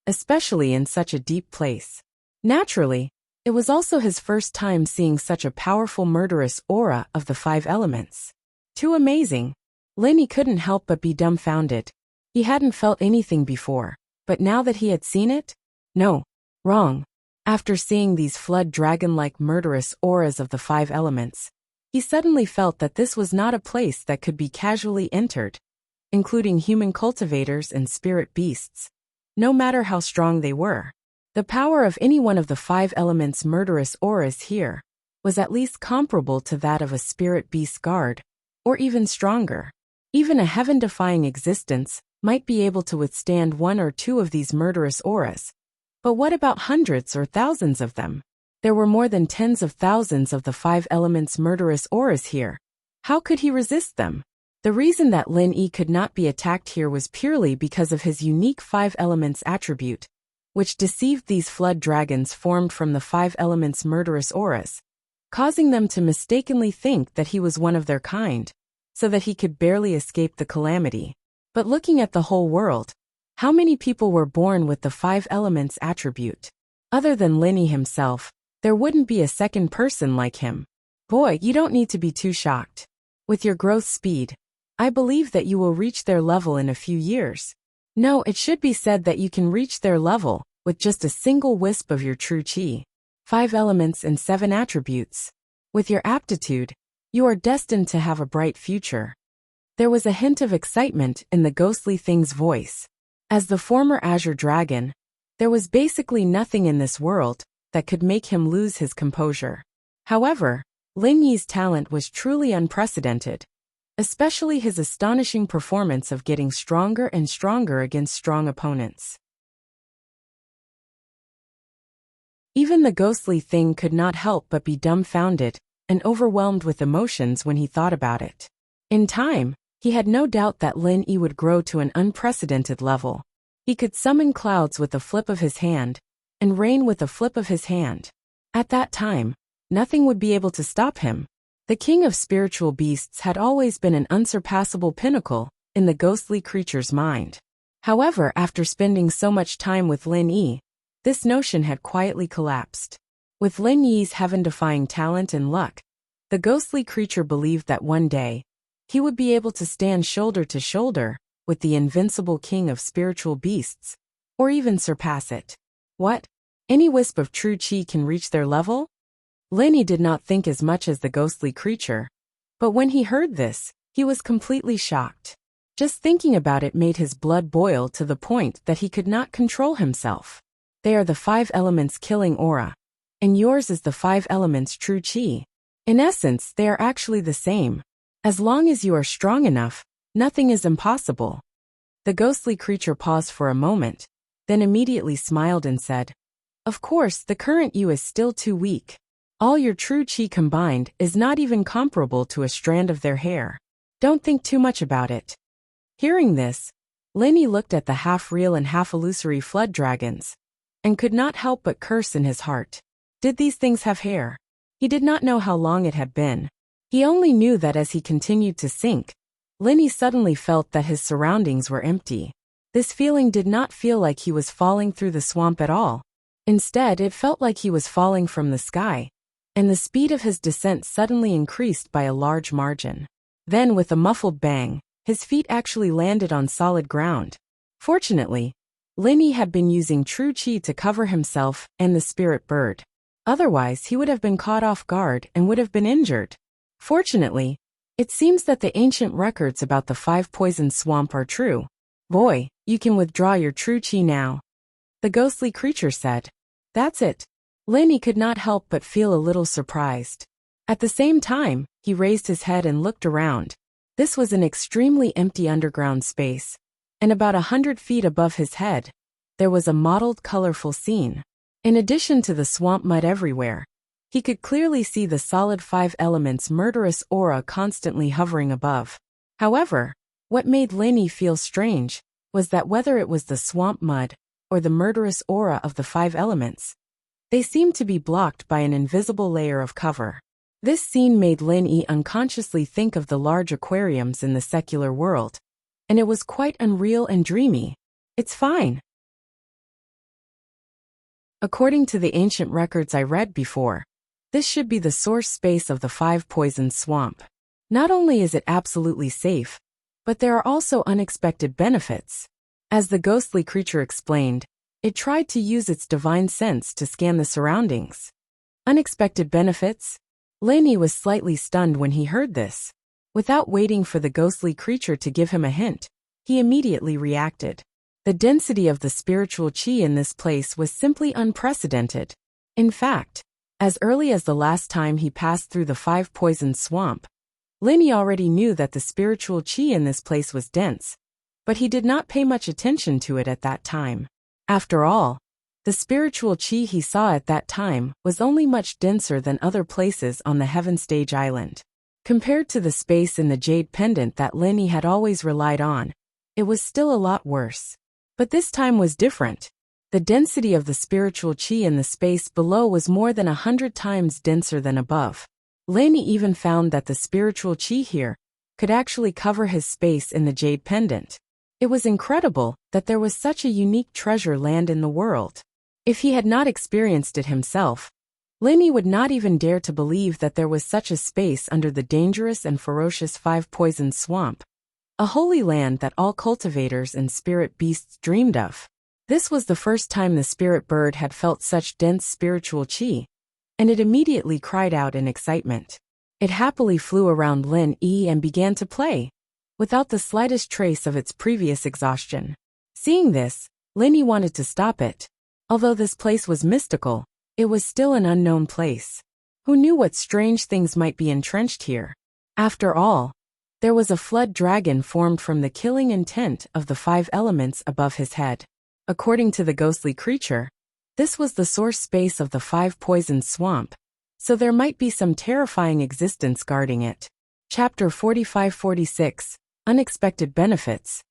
especially in such a deep place. Naturally, it was also his first time seeing such a powerful murderous aura of the 5 elements. Too amazing. Lin Yi couldn't help but be dumbfounded. He hadn't felt anything before, but now that he had seen it? No. Wrong. After seeing these flood dragon-like murderous auras of the 5 elements, he suddenly felt that this was not a place that could be casually entered, including human cultivators and spirit beasts, no matter how strong they were. The power of any one of the 5 elements' murderous auras here was at least comparable to that of a spirit beast guard, or even stronger. Even a heaven-defying existence might be able to withstand 1 or 2 of these murderous auras. But what about hundreds or thousands of them? There were more than tens of thousands of the 5 elements' murderous auras here. How could he resist them? The reason that Lin Yi could not be attacked here was purely because of his unique 5 elements attribute, which deceived these flood dragons formed from the 5 elements' murderous auras, causing them to mistakenly think that he was one of their kind, so that he could barely escape the calamity. But looking at the whole world, how many people were born with the 5 elements attribute? Other than Lin Yi himself, there wouldn't be a second person like him. Boy, you don't need to be too shocked. With your growth speed, I believe that you will reach their level in a few years. No, it should be said that you can reach their level with just a single wisp of your true chi. 5 elements and 7 attributes. With your aptitude, you are destined to have a bright future. There was a hint of excitement in the ghostly thing's voice. As the former Azure Dragon, there was basically nothing in this world that could make him lose his composure. However, Lin Yi's talent was truly unprecedented, especially his astonishing performance of getting stronger and stronger against strong opponents. Even the ghostly thing could not help but be dumbfounded and overwhelmed with emotions when he thought about it. In time, he had no doubt that Lin Yi would grow to an unprecedented level. He could summon clouds with a flip of his hand, and rain with a flip of his hand. At that time, nothing would be able to stop him. The king of spiritual beasts had always been an unsurpassable pinnacle in the ghostly creature's mind. However, after spending so much time with Lin Yi, this notion had quietly collapsed. With Lin Yi's heaven-defying talent and luck, the ghostly creature believed that one day, he would be able to stand shoulder to shoulder with the invincible king of spiritual beasts, or even surpass it. What? Any wisp of true chi can reach their level? Lin Yi did not think as much as the ghostly creature, but when he heard this, he was completely shocked. Just thinking about it made his blood boil to the point that he could not control himself. They are the 5 elements killing aura, and yours is the 5 elements true chi. In essence, they are actually the same. As long as you are strong enough, nothing is impossible. The ghostly creature paused for a moment, then immediately smiled and said, "Of course, the current you is still too weak. All your true chi combined is not even comparable to a strand of their hair. Don't think too much about it." Hearing this, Lin Yi looked at the half-real and half-illusory flood dragons, and could not help but curse in his heart. Did these things have hair? He did not know how long it had been. He only knew that as he continued to sink, Lin Yi suddenly felt that his surroundings were empty. This feeling did not feel like he was falling through the swamp at all. Instead, it felt like he was falling from the sky, and the speed of his descent suddenly increased by a large margin. Then, with a muffled bang, his feet actually landed on solid ground. Fortunately, Lin Yi had been using true chi to cover himself and the spirit bird. Otherwise, he would have been caught off guard and would have been injured. Fortunately, it seems that the ancient records about the 5-poison swamp are true. Boy, you can withdraw your true chi now, the ghostly creature said. That's it. Lin Yi could not help but feel a little surprised. At the same time, he raised his head and looked around. This was an extremely empty underground space, and about 100 feet above his head, there was a mottled, colorful scene. In addition to the swamp mud everywhere, he could clearly see the solid 5 elements murderous aura constantly hovering above. However, what made Lin Yi feel strange was that whether it was the swamp mud or the murderous aura of the 5 elements, they seemed to be blocked by an invisible layer of cover. This scene made Lin Yi unconsciously think of the large aquariums in the secular world, and it was quite unreal and dreamy. It's fine. According to the ancient records I read before, this should be the source space of the 5-poison swamp. Not only is it absolutely safe, but there are also unexpected benefits. As the ghostly creature explained, it tried to use its divine sense to scan the surroundings. Unexpected benefits? Lin Yi was slightly stunned when he heard this. Without waiting for the ghostly creature to give him a hint, he immediately reacted. The density of the spiritual chi in this place was simply unprecedented. In fact, as early as the last time he passed through the 5-poison swamp, Lin Yi already knew that the spiritual chi in this place was dense, but he did not pay much attention to it at that time. After all, the spiritual chi he saw at that time was only much denser than other places on the Heaven Stage Island. Compared to the space in the Jade Pendant that Lin Yi had always relied on, it was still a lot worse. But this time was different. The density of the spiritual chi in the space below was more than 100 times denser than above. Lin Yi even found that the spiritual chi here could actually cover his space in the Jade Pendant. It was incredible that there was such a unique treasure land in the world. If he had not experienced it himself, Lin Yi would not even dare to believe that there was such a space under the dangerous and ferocious 5-poison swamp a holy land that all cultivators and spirit beasts dreamed of. This was the first time the spirit bird had felt such dense spiritual chi, and it immediately cried out in excitement. It happily flew around Lin Yi and began to play, without the slightest trace of its previous exhaustion. Seeing this, Lin Yi wanted to stop it. Although this place was mystical, it was still an unknown place. Who knew what strange things might be entrenched here? After all, there was a flood dragon formed from the killing intent of the 5 elements above his head. According to the ghostly creature, this was the source space of the 5 poisoned swamp, so there might be some terrifying existence guarding it. Chapter 45-46, Unexpected Benefits.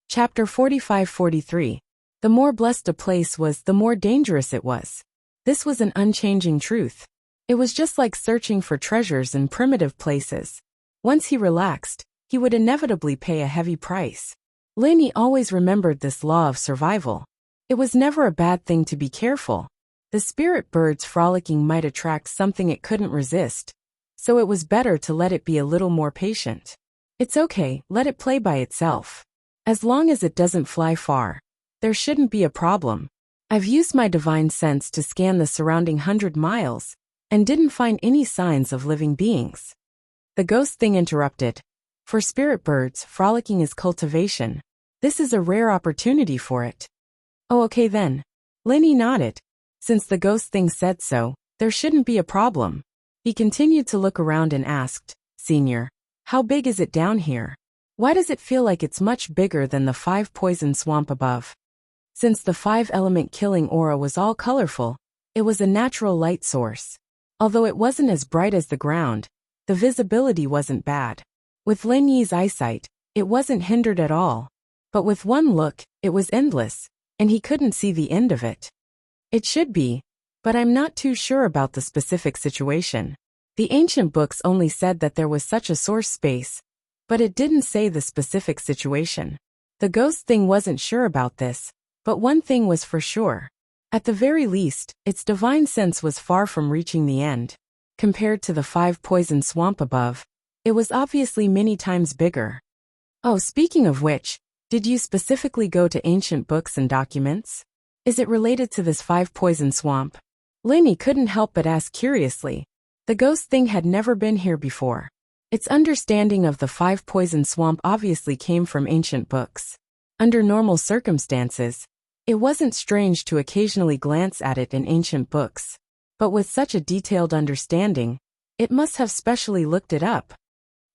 Chapter 45-43. The more blessed a place was, the more dangerous it was. This was an unchanging truth. It was just like searching for treasures in primitive places. Once he relaxed, he would inevitably pay a heavy price. Lin Yi always remembered this law of survival. It was never a bad thing to be careful. The spirit bird's frolicking might attract something it couldn't resist, so it was better to let it be a little more patient. It's okay, let it play by itself. As long as it doesn't fly far, there shouldn't be a problem. I've used my divine sense to scan the surrounding 100 miles, and didn't find any signs of living beings. The ghost thing interrupted. For spirit birds, frolicking is cultivation. This is a rare opportunity for it. Oh, okay then. Lin Yi nodded. Since the ghost thing said so, there shouldn't be a problem. He continued to look around and asked, Senior, how big is it down here? Why does it feel like it's much bigger than the 5 poison swamp above? Since the 5-element killing aura was all colorful, it was a natural light source. Although it wasn't as bright as the ground, the visibility wasn't bad. With Lin Yi's eyesight, it wasn't hindered at all. But with one look, it was endless, and he couldn't see the end of it. It should be, but I'm not too sure about the specific situation. The ancient books only said that there was such a source space, but it didn't say the specific situation. The ghost thing wasn't sure about this, but one thing was for sure. At the very least, its divine sense was far from reaching the end. Compared to the 5 poison swamp above, it was obviously many times bigger. Oh, speaking of which, did you specifically go to ancient books and documents? Is it related to this 5 poison swamp? Lin Yi couldn't help but ask curiously. The ghost thing had never been here before. Its understanding of the 5 poison swamp obviously came from ancient books. Under normal circumstances, it wasn't strange to occasionally glance at it in ancient books. But with such a detailed understanding, it must have specially looked it up.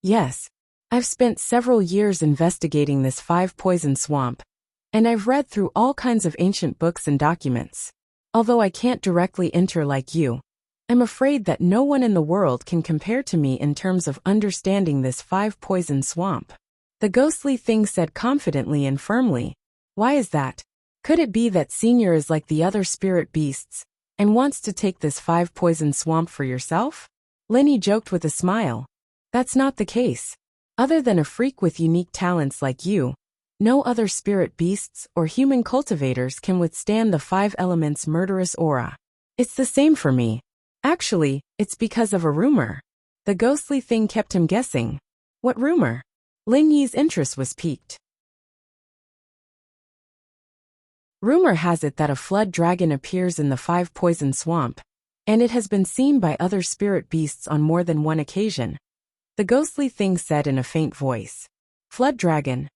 Yes, I've spent several years investigating this 5 poison swamp, and I've read through all kinds of ancient books and documents. Although I can't directly enter like you, I'm afraid that no one in the world can compare to me in terms of understanding this 5 poison swamp. The ghostly thing said confidently and firmly. Why is that? Could it be that Senior is like the other spirit beasts, and wants to take this 5 poison swamp for yourself? Lin Yi joked with a smile. That's not the case. Other than a freak with unique talents like you, no other spirit beasts or human cultivators can withstand the 5 elements' murderous aura. It's the same for me. Actually, it's because of a rumor. The ghostly thing kept him guessing. What rumor? Lin Yi's interest was piqued. Rumor has it that a flood dragon appears in the 5 poison swamp, and it has been seen by other spirit beasts on more than one occasion. The ghostly thing said in a faint voice. Flood dragon.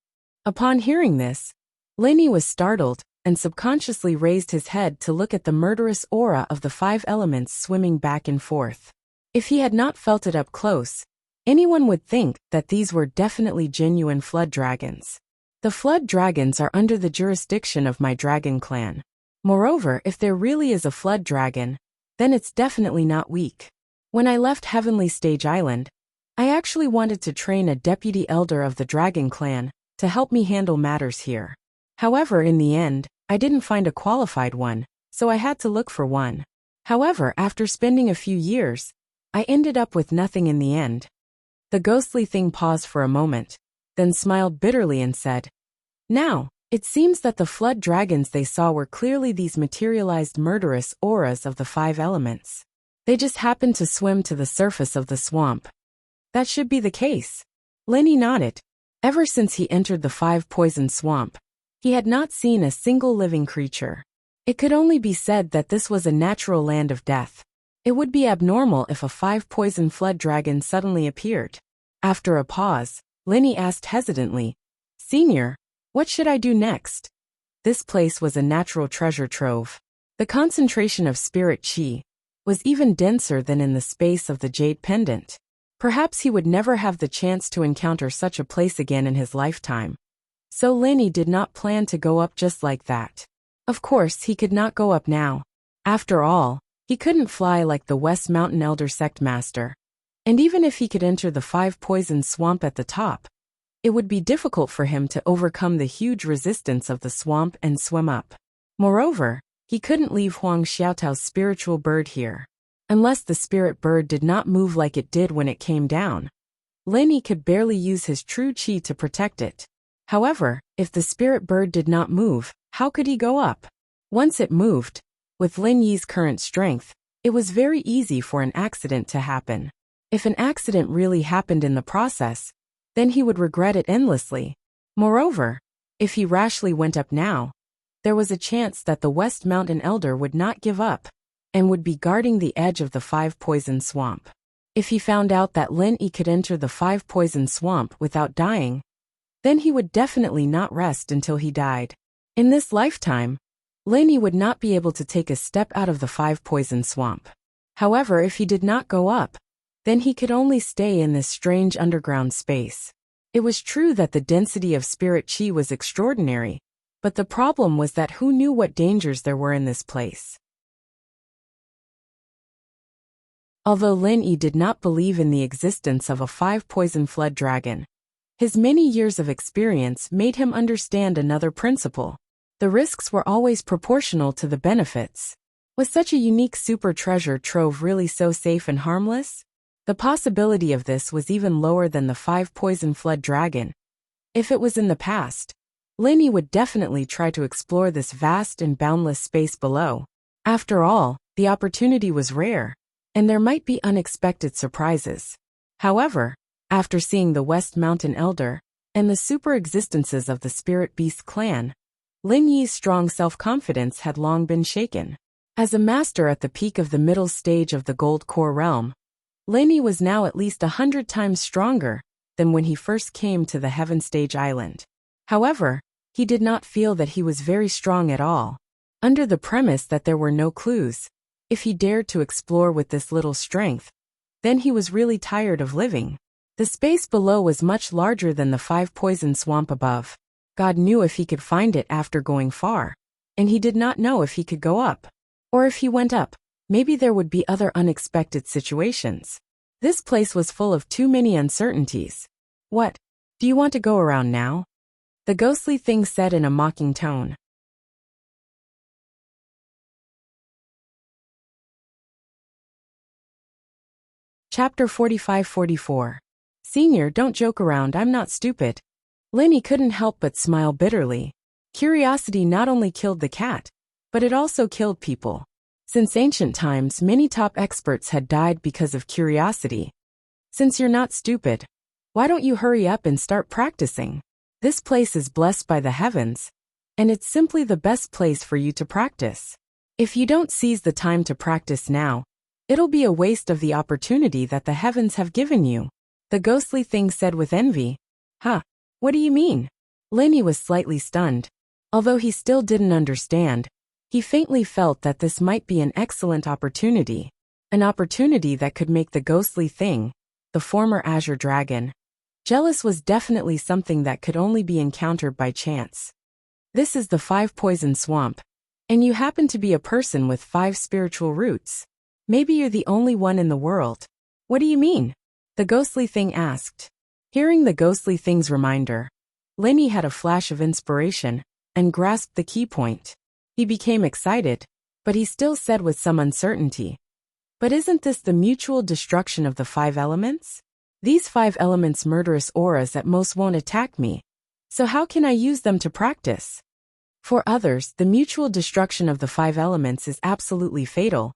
Upon hearing this, Lin Yi was startled and subconsciously raised his head to look at the murderous aura of the 5 elements swimming back and forth. If he had not felt it up close, anyone would think that these were definitely genuine flood dragons. The flood dragons are under the jurisdiction of my dragon clan. Moreover, if there really is a flood dragon, then it's definitely not weak. When I left Heavenly Stage Island, I actually wanted to train a deputy elder of the dragon clan to help me handle matters here. However, in the end, I didn't find a qualified one, so I had to look for one. However, after spending a few years, I ended up with nothing in the end. The ghostly thing paused for a moment, then smiled bitterly and said, Now, it seems that the flood dragons they saw were clearly these materialized murderous auras of the 5 elements. They just happened to swim to the surface of the swamp. That should be the case. Lenny nodded. Ever since he entered the five-poison swamp, he had not seen a single living creature. It could only be said that this was a natural land of death. It would be abnormal if a five-poison flood dragon suddenly appeared. After a pause, Lenny asked hesitantly, "Senior, what should I do next?" This place was a natural treasure trove. The concentration of spirit chi was even denser than in the space of the jade pendant. Perhaps he would never have the chance to encounter such a place again in his lifetime. So Lenny did not plan to go up just like that. Of course, he could not go up now. After all, he couldn't fly like the West Mountain Elder Sect Master. And even if he could enter the five-poison swamp at the top, it would be difficult for him to overcome the huge resistance of the swamp and swim up. Moreover, he couldn't leave Huang Xiaotao's spiritual bird here. Unless the spirit bird did not move like it did when it came down, Lenny could barely use his true chi to protect it. However, if the spirit bird did not move, how could he go up? Once it moved, with Lin Yi's current strength, it was very easy for an accident to happen. If an accident really happened in the process, then he would regret it endlessly. Moreover, if he rashly went up now, there was a chance that the West Mountain Elder would not give up and would be guarding the edge of the five-poison swamp. If he found out that Lin Yi could enter the five-poison swamp without dying, then he would definitely not rest until he died. In this lifetime, Lin Yi would not be able to take a step out of the five-poison swamp. However, if he did not go up, then he could only stay in this strange underground space. It was true that the density of spirit chi was extraordinary, but the problem was that who knew what dangers there were in this place. Although Lin Yi did not believe in the existence of a five-poison flood dragon, his many years of experience made him understand another principle. The risks were always proportional to the benefits. Was such a unique super treasure trove really so safe and harmless? The possibility of this was even lower than the five-poison flood dragon. If it was in the past, Lin Yi would definitely try to explore this vast and boundless space below. After all, the opportunity was rare, and there might be unexpected surprises. However, after seeing the West Mountain Elder and the super existences of the Spirit Beast clan, Lin Yi's strong self-confidence had long been shaken. As a master at the peak of the middle stage of the Gold Core realm, Lin Yi was now at least 100 times stronger than when he first came to the Heaven Stage Island. However, he did not feel that he was very strong at all. Under the premise that there were no clues, if he dared to explore with this little strength, then he was really tired of living. The space below was much larger than the five-poison swamp above. God knew if he could find it after going far, and he did not know if he could go up. Or if he went up, maybe there would be other unexpected situations. This place was full of too many uncertainties. "What? Do you want to go around now?" the ghostly thing said in a mocking tone. Chapter 45-44. Senior, don't joke around, I'm not stupid. Lin Yi couldn't help but smile bitterly. Curiosity not only killed the cat, but it also killed people. Since ancient times, many top experts had died because of curiosity. Since you're not stupid, why don't you hurry up and start practicing? This place is blessed by the heavens, and it's simply the best place for you to practice. If you don't seize the time to practice now, it'll be a waste of the opportunity that the heavens have given you. The ghostly thing said with envy. Huh, what do you mean? Lin Yi was slightly stunned. Although he still didn't understand, he faintly felt that this might be an excellent opportunity. An opportunity that could make the ghostly thing, the former Azure Dragon, jealous was definitely something that could only be encountered by chance. This is the five-poison swamp, and you happen to be a person with 5 spiritual roots. Maybe you're the only one in the world. What do you mean? The ghostly thing asked. Hearing the ghostly thing's reminder, Lin Yi had a flash of inspiration and grasped the key point. He became excited, but he still said with some uncertainty, "But isn't this the mutual destruction of the 5 elements? These 5 elements' murderous auras at most won't attack me, so how can I use them to practice? For others, the mutual destruction of the 5 elements is absolutely fatal.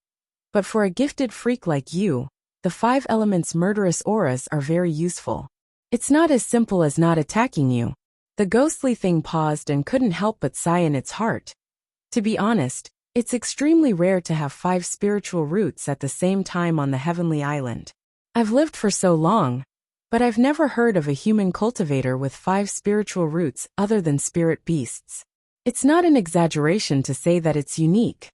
But for a gifted freak like you, the 5 elements' murderous auras are very useful. It's not as simple as not attacking you. The ghostly thing paused and couldn't help but sigh in its heart. To be honest, it's extremely rare to have 5 spiritual roots at the same time on the heavenly island. I've lived for so long, but I've never heard of a human cultivator with 5 spiritual roots other than spirit beasts. It's not an exaggeration to say that it's unique.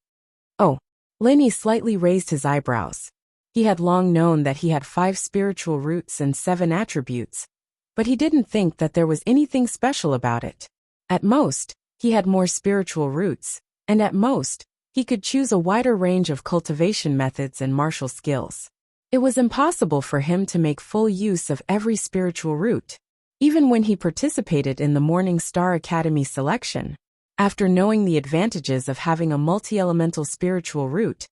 Oh, Lenny slightly raised his eyebrows. He had long known that he had 5 spiritual roots and 7 attributes, but he didn't think that there was anything special about it. At most, he had more spiritual roots, and at most, he could choose a wider range of cultivation methods and martial skills. It was impossible for him to make full use of every spiritual root, even when he participated in the Morning Star Academy selection. After knowing the advantages of having a multi-elemental spiritual root,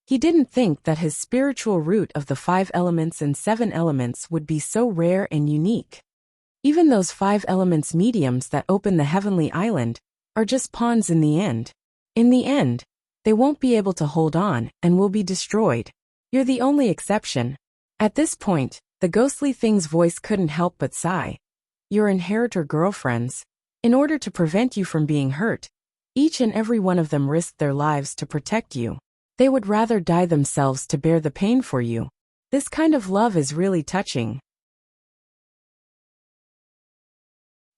he didn't think that his spiritual root of the 5 elements and 7 elements would be so rare and unique. Even those 5 elements mediums that open the heavenly island are just pawns in the end. In the end, they won't be able to hold on and will be destroyed. You're the only exception. At this point, the ghostly thing's voice couldn't help but sigh. Your inheritor girlfriends, in order to prevent you from being hurt, each and every one of them risked their lives to protect you. They would rather die themselves to bear the pain for you. This kind of love is really touching.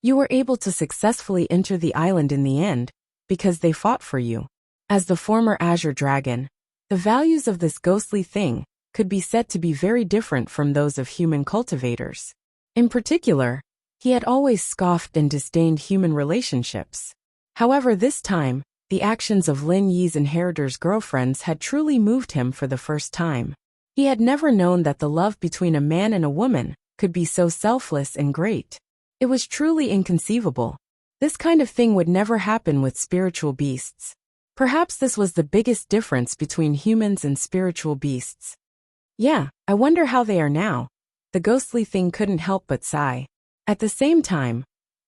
You were able to successfully enter the island in the end, because they fought for you. As the former Azure Dragon, the values of this ghostly thing could be said to be very different from those of human cultivators. In particular, he had always scoffed and disdained human relationships. However, this time, the actions of Lin Yi's inheritor's girlfriends had truly moved him for the first time. He had never known that the love between a man and a woman could be so selfless and great. It was truly inconceivable. This kind of thing would never happen with spiritual beasts. Perhaps this was the biggest difference between humans and spiritual beasts. Yeah, I wonder how they are now. The ghostly thing couldn't help but sigh. At the same time,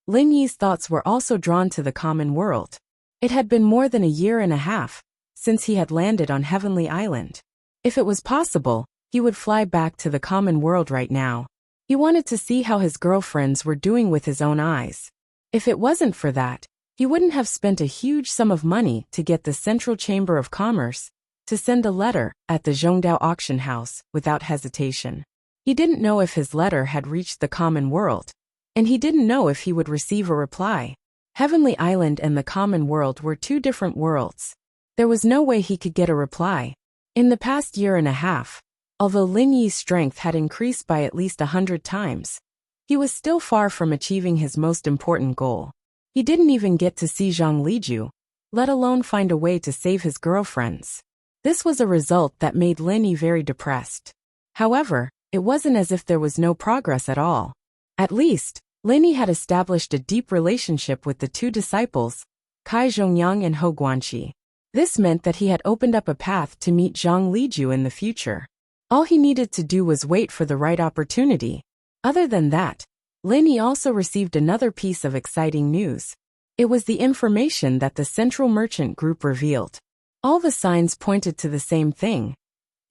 Lin Yi's thoughts were also drawn to the common world. It had been more than a year and a half since he had landed on Heavenly Island. If it was possible, he would fly back to the common world right now. He wanted to see how his girlfriends were doing with his own eyes. If it wasn't for that, he wouldn't have spent a huge sum of money to get the Central Chamber of Commerce to send a letter at the Zhongdao auction house without hesitation. He didn't know if his letter had reached the common world, and he didn't know if he would receive a reply. Heavenly Island and the common world were 2 different worlds. There was no way he could get a reply. In the past year and a half, although Lin Yi's strength had increased by at least 100 times, he was still far from achieving his most important goal. He didn't even get to see Zhang Liju, let alone find a way to save his girlfriends. This was a result that made Lin Yi very depressed. However, it wasn't as if there was no progress at all. At least, Lin Yi had established a deep relationship with the 2 disciples, Kai Zhongyang and Hou Guanqi. This meant that he had opened up a path to meet Zhang Liju in the future. All he needed to do was wait for the right opportunity. Other than that, Lin Yi also received another piece of exciting news. It was the information that the Central Merchant Group revealed. All the signs pointed to the same thing.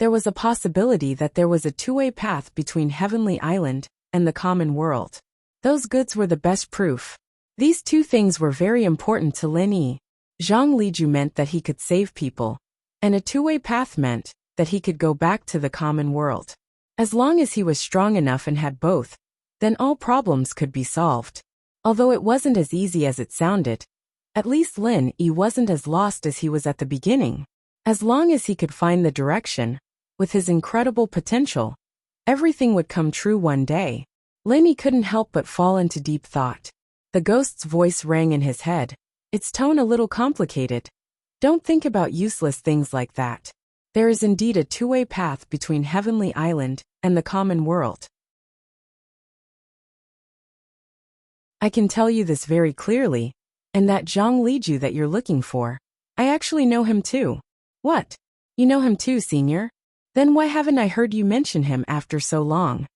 There was a possibility that there was a 2-way path between Heavenly Island and the common world. Those goods were the best proof. These 2 things were very important to Lin Yi. Zhang Liju meant that he could save people, and a 2-way path meant that he could go back to the common world. As long as he was strong enough and had both, then all problems could be solved. Although it wasn't as easy as it sounded, at least Lin Yi wasn't as lost as he was at the beginning. As long as he could find the direction, with his incredible potential, everything would come true one day. Lin Yi couldn't help but fall into deep thought. The ghost's voice rang in his head, its tone a little complicated. Don't think about useless things like that. There is indeed a 2-way path between Heavenly Island and the common world. I can tell you this very clearly, and that Zhang Liju that you're looking for, I actually know him too. What? You know him too, Senior? Then why haven't I heard you mention him after so long?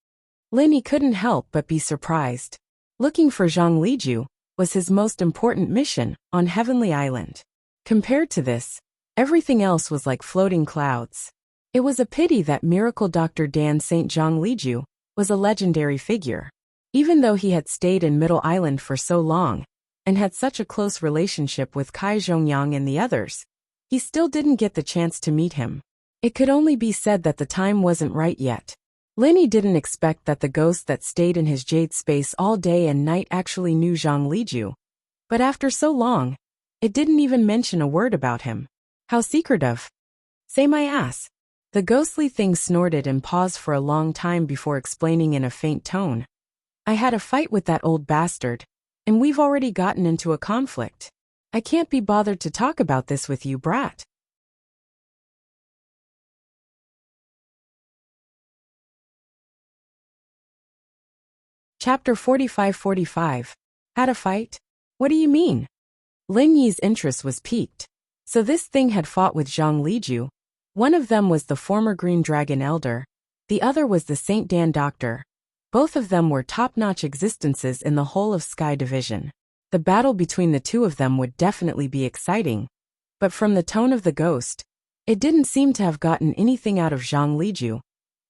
Lin Yi couldn't help but be surprised. Looking for Zhang Liju was his most important mission on Heavenly Island. Compared to this, everything else was like floating clouds. It was a pity that miracle Dr. Dan St. Zhang Liju was a legendary figure. Even though he had stayed in Middle Island for so long and had such a close relationship with Kai Zhongyang and the others, he still didn't get the chance to meet him. It could only be said that the time wasn't right yet. Lenny didn't expect that the ghost that stayed in his jade space all day and night actually knew Zhang Liju. But after so long, it didn't even mention a word about him. How secretive. Say my ass. The ghostly thing snorted and paused for a long time before explaining in a faint tone. I had a fight with that old bastard, and we've already gotten into a conflict. I can't be bothered to talk about this with you, brat. Chapter 45-45. Had a fight? What do you mean? Lin Yi's interest was piqued. So this thing had fought with Zhang Liju. One of them was the former Green Dragon Elder. The other was the St. Dan Doctor. Both of them were top-notch existences in the whole of Sky Division. The battle between the two of them would definitely be exciting. But from the tone of the ghost, it didn't seem to have gotten anything out of Zhang Liju.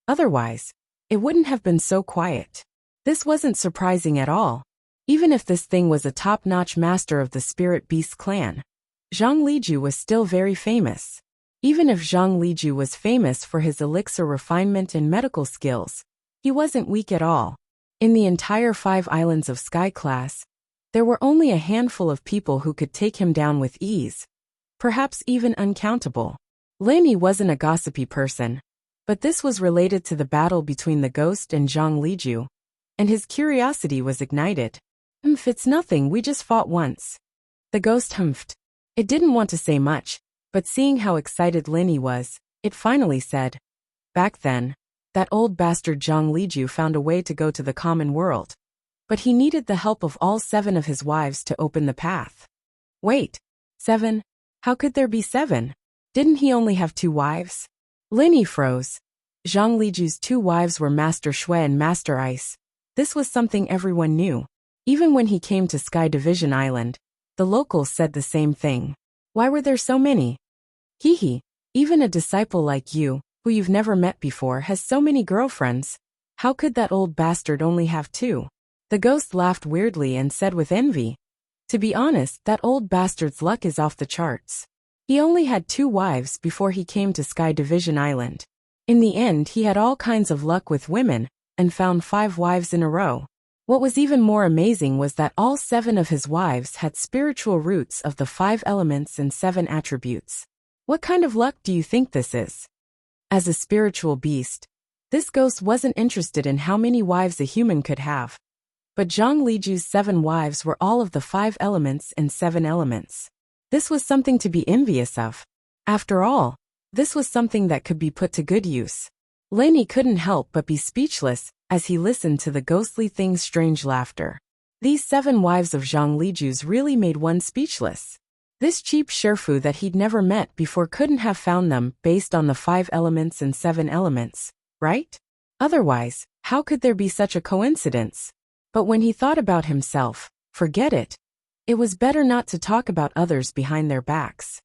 Otherwise, it wouldn't have been so quiet. This wasn't surprising at all. Even if this thing was a top-notch master of the Spirit Beast clan, Zhang Liju was still very famous. Even if Zhang Liju was famous for his elixir refinement and medical skills, he wasn't weak at all. In the entire 5 islands of Sky class, there were only a handful of people who could take him down with ease. Perhaps even uncountable. Lenny wasn't a gossipy person, but this was related to the battle between the ghost and Zhang Liju, and his curiosity was ignited. It's nothing, we just fought once. The ghost humphed. It didn't want to say much, but seeing how excited Lenny was, it finally said, back then, that old bastard Zhang Liju found a way to go to the common world. But he needed the help of all 7 of his wives to open the path. Wait, 7? How could there be 7? Didn't he only have 2 wives? Lenny froze. Zhang Liju's 2 wives were Master Shui and Master Ice. This was something everyone knew. Even when he came to Sky Division Island, the locals said the same thing. Why were there so many? Hee, even a disciple like you, who you've never met before, has so many girlfriends. How could that old bastard only have 2? The ghost laughed weirdly and said with envy, to be honest, that old bastard's luck is off the charts. He only had 2 wives before he came to Sky Division Island. In the end, he had all kinds of luck with women, and found 5 wives in a row. What was even more amazing was that all 7 of his wives had spiritual roots of the 5 elements and 7 attributes. What kind of luck do you think this is? As a spiritual beast, this ghost wasn't interested in how many wives a human could have. But Zhang Liju's 7 wives were all of the 5 elements and 7 elements. This was something to be envious of. After all, this was something that could be put to good use. Lenny couldn't help but be speechless as he listened to the ghostly thing's strange laughter. These 7 wives of Zhang Liju's really made one speechless. This cheap sherfu that he'd never met before couldn't have found them based on the 5 elements and 7 elements, right? Otherwise, how could there be such a coincidence? But when he thought about himself, forget it. It was better not to talk about others behind their backs.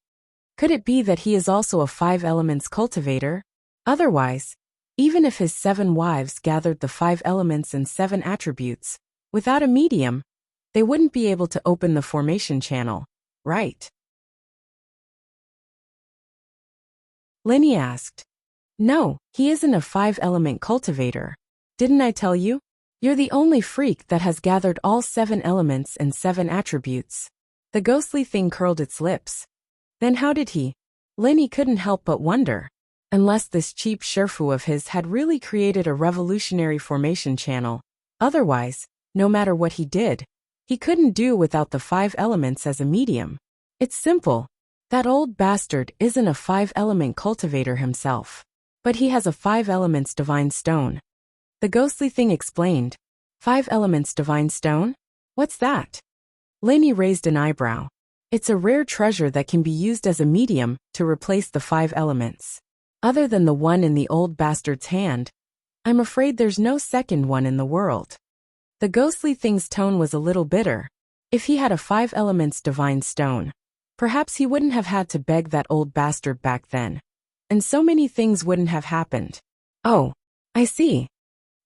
Could it be that he is also a 5 elements cultivator? Otherwise, even if his 7 wives gathered the 5 elements and 7 attributes, without a medium, they wouldn't be able to open the formation channel, right? Lenny asked. No, he isn't a 5-element cultivator. Didn't I tell you? You're the only freak that has gathered all 7 elements and 7 attributes. The ghostly thing curled its lips. Then how did he? Lenny couldn't help but wonder. Unless this cheap sherfu of his had really created a revolutionary formation channel. Otherwise, no matter what he did, he couldn't do without the 5 elements as a medium. It's simple. That old bastard isn't a 5-element cultivator himself. But he has a 5 elements divine stone. The ghostly thing explained. 5 elements divine stone? What's that? Lenny raised an eyebrow. It's a rare treasure that can be used as a medium to replace the 5 elements. Other than the one in the old bastard's hand, I'm afraid there's no second one in the world. The ghostly thing's tone was a little bitter. If he had a 5 elements divine stone, perhaps he wouldn't have had to beg that old bastard back then. and so many things wouldn't have happened. Oh, I see.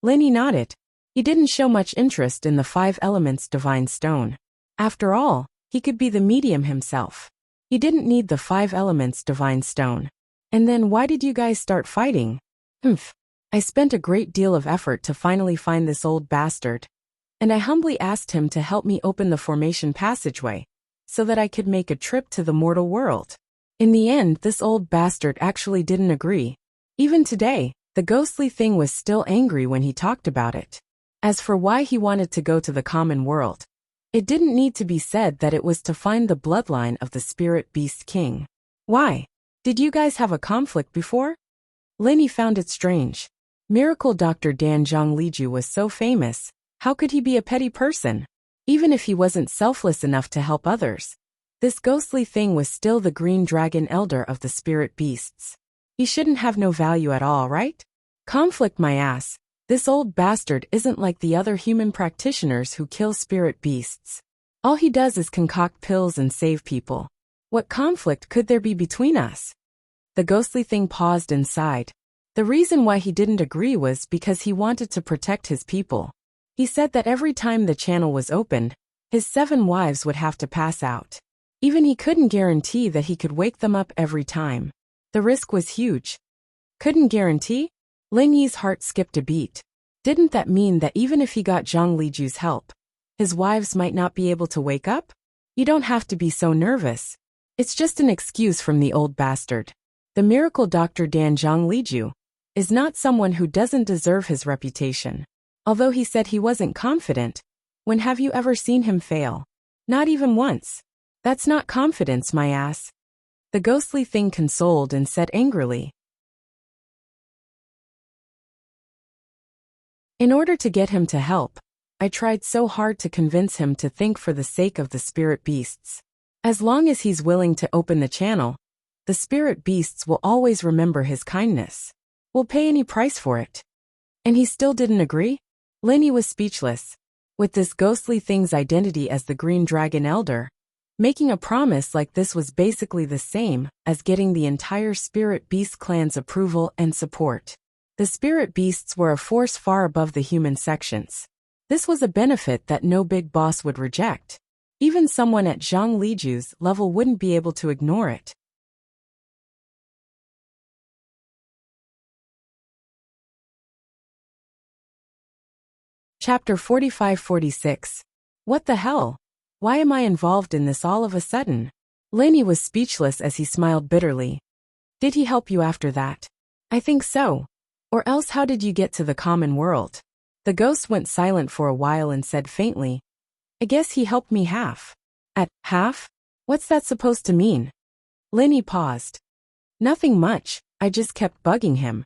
Lenny nodded. He didn't show much interest in the 5 elements divine stone. After all, he could be the medium himself. He didn't need the 5 elements divine stone. And then why did you guys start fighting? I spent a great deal of effort to finally find this old bastard. And I humbly asked him to help me open the formation passageway, so that I could make a trip to the mortal world. In the end, this old bastard actually didn't agree. Even today, the ghostly thing was still angry when he talked about it. As for why he wanted to go to the common world, it didn't need to be said that it was to find the bloodline of the spirit beast king. Why? Did you guys have a conflict before? Lenny found it strange. Miracle Dr. Dan Zhongliju was so famous, how could he be a petty person? Even if he wasn't selfless enough to help others, this ghostly thing was still the green dragon elder of the spirit beasts. He shouldn't have no value at all, right? Conflict my ass. This old bastard isn't like the other human practitioners who kill spirit beasts. All he does is concoct pills and save people. What conflict could there be between us? The ghostly thing paused and sighed. The reason why he didn't agree was because he wanted to protect his people. He said that every time the channel was opened, his 7 wives would have to pass out. Even he couldn't guarantee that he could wake them up every time. The risk was huge. Couldn't guarantee? Ling Yi's heart skipped a beat. Didn't that mean that even if he got Zhang Liju's help, his wives might not be able to wake up? You don't have to be so nervous. It's just an excuse from the old bastard. The miracle Dr. Dan Zhongliju is not someone who doesn't deserve his reputation. Although he said he wasn't confident, when have you ever seen him fail? Not even once. That's not confidence, my ass. The ghostly thing consoled and said angrily. In order to get him to help, I tried so hard to convince him to think for the sake of the spirit beasts. As long as he's willing to open the channel, the spirit beasts will always remember his kindness. Will pay any price for it. And he still didn't agree? Lenny was speechless. With this ghostly thing's identity as the Green Dragon Elder, making a promise like this was basically the same as getting the entire Spirit Beast clan's approval and support. The Spirit Beasts were a force far above the human sections. This was a benefit that no big boss would reject. Even someone at Zhang Liju's level wouldn't be able to ignore it. Chapter 45-46. What the hell? Why am I involved in this all of a sudden? Lenny was speechless as he smiled bitterly. Did he help you after that? I think so. Or else how did you get to the common world? The ghost went silent for a while and said faintly, I guess he helped me half. At half? What's that supposed to mean? Lenny paused. Nothing much, I just kept bugging him.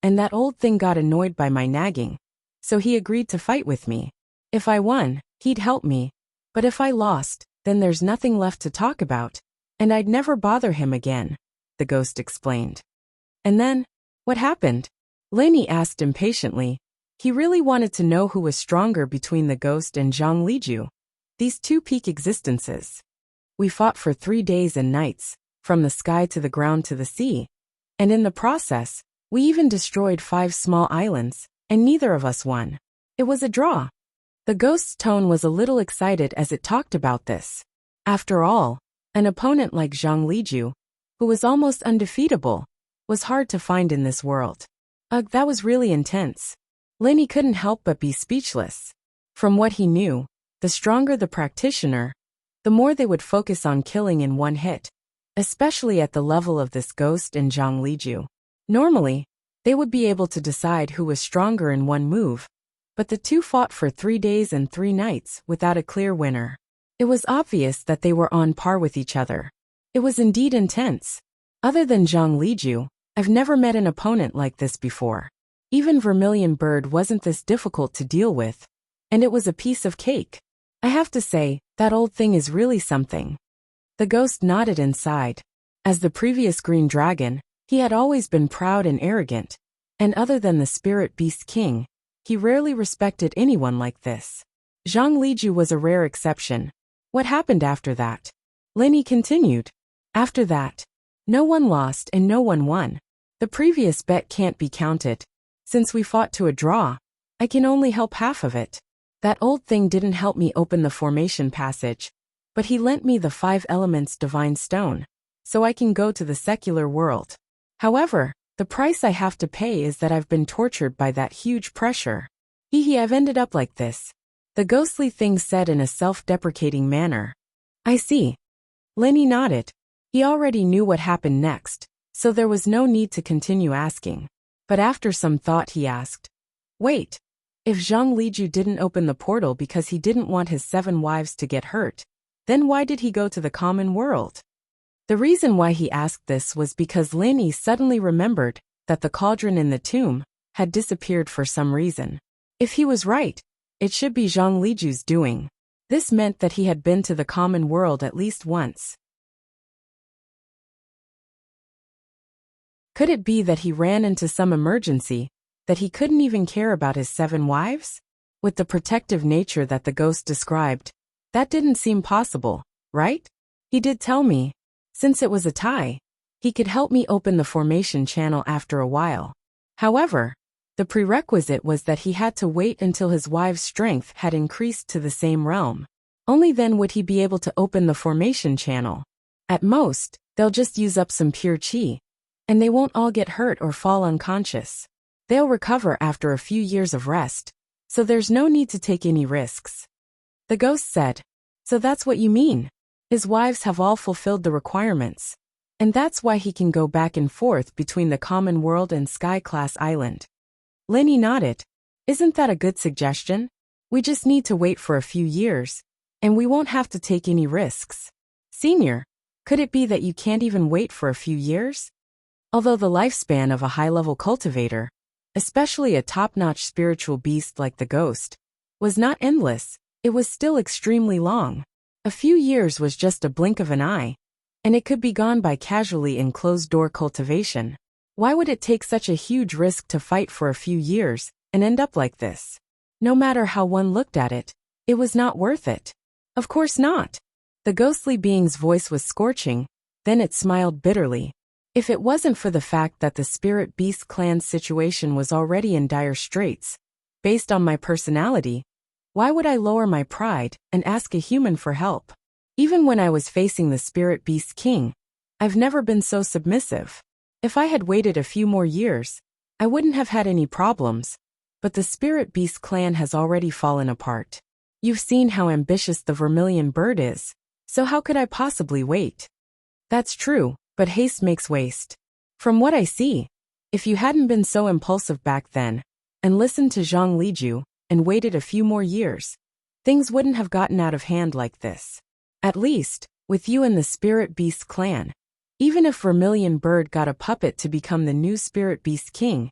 And that old thing got annoyed by my nagging. So he agreed to fight with me. If I won, he'd help me. But if I lost, then there's nothing left to talk about. And I'd never bother him again, the ghost explained. And then, what happened? Lenny asked impatiently. He really wanted to know who was stronger between the ghost and Zhang Liju. These two peak existences. We fought for 3 days and nights, from the sky to the ground to the sea. And in the process, we even destroyed 5 small islands, and neither of us won. It was a draw. The ghost's tone was a little excited as it talked about this. After all, an opponent like Zhang Liju, who was almost undefeatable, was hard to find in this world. Ugh, that was really intense. Lenny couldn't help but be speechless. From what he knew, the stronger the practitioner, the more they would focus on killing in one hit, especially at the level of this ghost and Zhang Liju. Normally, they would be able to decide who was stronger in one move, but the two fought for 3 days and 3 nights without a clear winner. It was obvious that they were on par with each other. It was indeed intense. Other than Zhang Liju, I've never met an opponent like this before. Even Vermilion Bird wasn't this difficult to deal with, and it was a piece of cake. I have to say, that old thing is really something. The ghost nodded and sighed. As the previous green dragon, he had always been proud and arrogant, and other than the spirit beast king, he rarely respected anyone like this. Zhang Liju was a rare exception. What happened after that? Lenny continued. After that, no one lost and no one won. The previous bet can't be counted. Since we fought to a draw, I can only help half of it. That old thing didn't help me open the formation passage, but he lent me the 5 elements divine stone, so I can go to the secular world. However, the price I have to pay is that I've been tortured by that huge pressure. I've ended up like this. The ghostly thing said in a self-deprecating manner. I see. Lenny nodded. He already knew what happened next, so there was no need to continue asking. But after some thought he asked, wait, if Zhang Liju didn't open the portal because he didn't want his 7 wives to get hurt, then why did he go to the common world? The reason why he asked this was because Lenny suddenly remembered that the cauldron in the tomb had disappeared for some reason. If he was right, it should be Zhang Liju's doing. This meant that he had been to the common world at least once. Could it be that he ran into some emergency, that he couldn't even care about his 7 wives? With the protective nature that the ghost described, that didn't seem possible, right? He did tell me, since it was a tie, he could help me open the formation channel after a while. However, the prerequisite was that he had to wait until his wives' strength had increased to the same realm. Only then would he be able to open the formation channel. At most, they'll just use up some pure chi, and they won't all get hurt or fall unconscious. They'll recover after a few years of rest, so there's no need to take any risks. The ghost said, so that's what you mean? His wives have all fulfilled the requirements, and that's why he can go back and forth between the common world and Sky-class island. Lenny nodded. Isn't that a good suggestion? We just need to wait for a few years, and we won't have to take any risks. Senior, could it be that you can't even wait for a few years? Although the lifespan of a high-level cultivator, especially a top-notch spiritual beast like the ghost, was not endless, it was still extremely long. A few years was just a blink of an eye, and it could be gone by casually in closed-door cultivation. Why would it take such a huge risk to fight for a few years and end up like this? No matter how one looked at it, it was not worth it. Of course not. The ghostly being's voice was scorching, then it smiled bitterly. If it wasn't for the fact that the Spirit Beast clan's situation was already in dire straits, based on my personality, why would I lower my pride and ask a human for help? Even when I was facing the Spirit Beast King, I've never been so submissive. If I had waited a few more years, I wouldn't have had any problems, but the Spirit Beast clan has already fallen apart. You've seen how ambitious the vermilion bird is, so how could I possibly wait? That's true, but haste makes waste. From what I see, if you hadn't been so impulsive back then, and listened to Zhang Liju, and waited a few more years, things wouldn't have gotten out of hand like this. At least, with you and the Spirit Beast clan, even if Vermilion Bird got a puppet to become the new Spirit Beast King,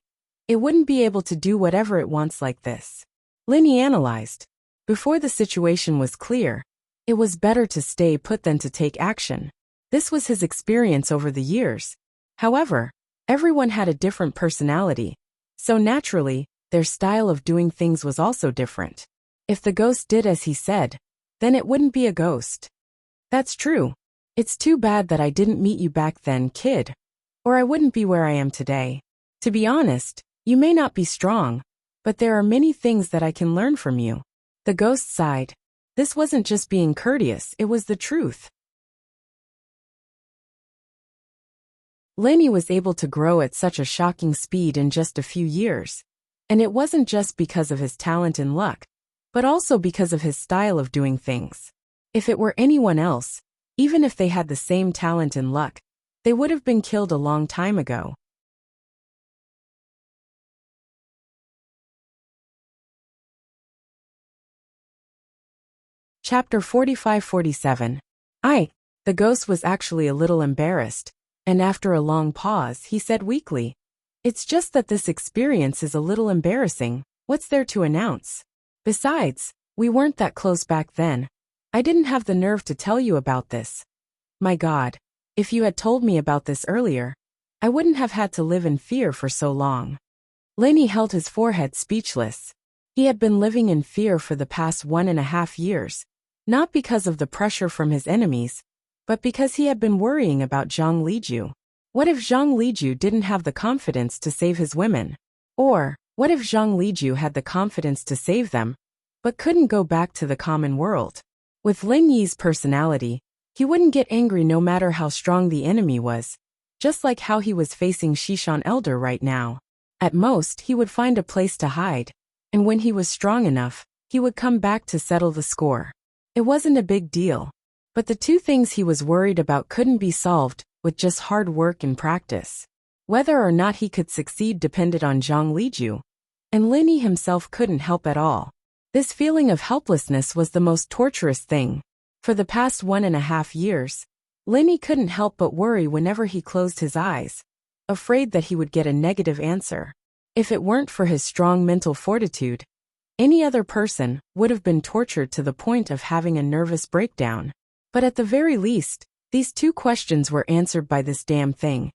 it wouldn't be able to do whatever it wants like this. Lenny analyzed. Before the situation was clear, it was better to stay put than to take action. This was his experience over the years. However, everyone had a different personality, so naturally, their style of doing things was also different. If the ghost did as he said, then it wouldn't be a ghost. That's true. It's too bad that I didn't meet you back then, kid. Or I wouldn't be where I am today. To be honest, you may not be strong, but there are many things that I can learn from you. The ghost sighed. This wasn't just being courteous, it was the truth. Lenny was able to grow at such a shocking speed in just a few years. And it wasn't just because of his talent and luck, but also because of his style of doing things. If it were anyone else, even if they had the same talent and luck, they would have been killed a long time ago. Chapter 45-47. The ghost was actually a little embarrassed, and after a long pause, he said weakly, "It's just that this experience is a little embarrassing. What's there to announce? Besides, we weren't that close back then. I didn't have the nerve to tell you about this. My God, if you had told me about this earlier, I wouldn't have had to live in fear for so long." Lenny held his forehead speechless. He had been living in fear for the past 1.5 years, not because of the pressure from his enemies, but because he had been worrying about Zhang Liju. What if Zhang Liju didn't have the confidence to save his women? Or, what if Zhang Liju had the confidence to save them, but couldn't go back to the common world? With Lin Yi's personality, he wouldn't get angry no matter how strong the enemy was, just like how he was facing Shishan Elder right now. At most, he would find a place to hide, and when he was strong enough, he would come back to settle the score. It wasn't a big deal, but the two things he was worried about couldn't be solved with just hard work and practice. Whether or not he could succeed depended on Zhang Liju, and Lin Yi himself couldn't help at all. This feeling of helplessness was the most torturous thing. For the past 1.5 years, Lin Yi couldn't help but worry whenever he closed his eyes, afraid that he would get a negative answer. If it weren't for his strong mental fortitude, any other person would have been tortured to the point of having a nervous breakdown. But at the very least, these two questions were answered by this damn thing,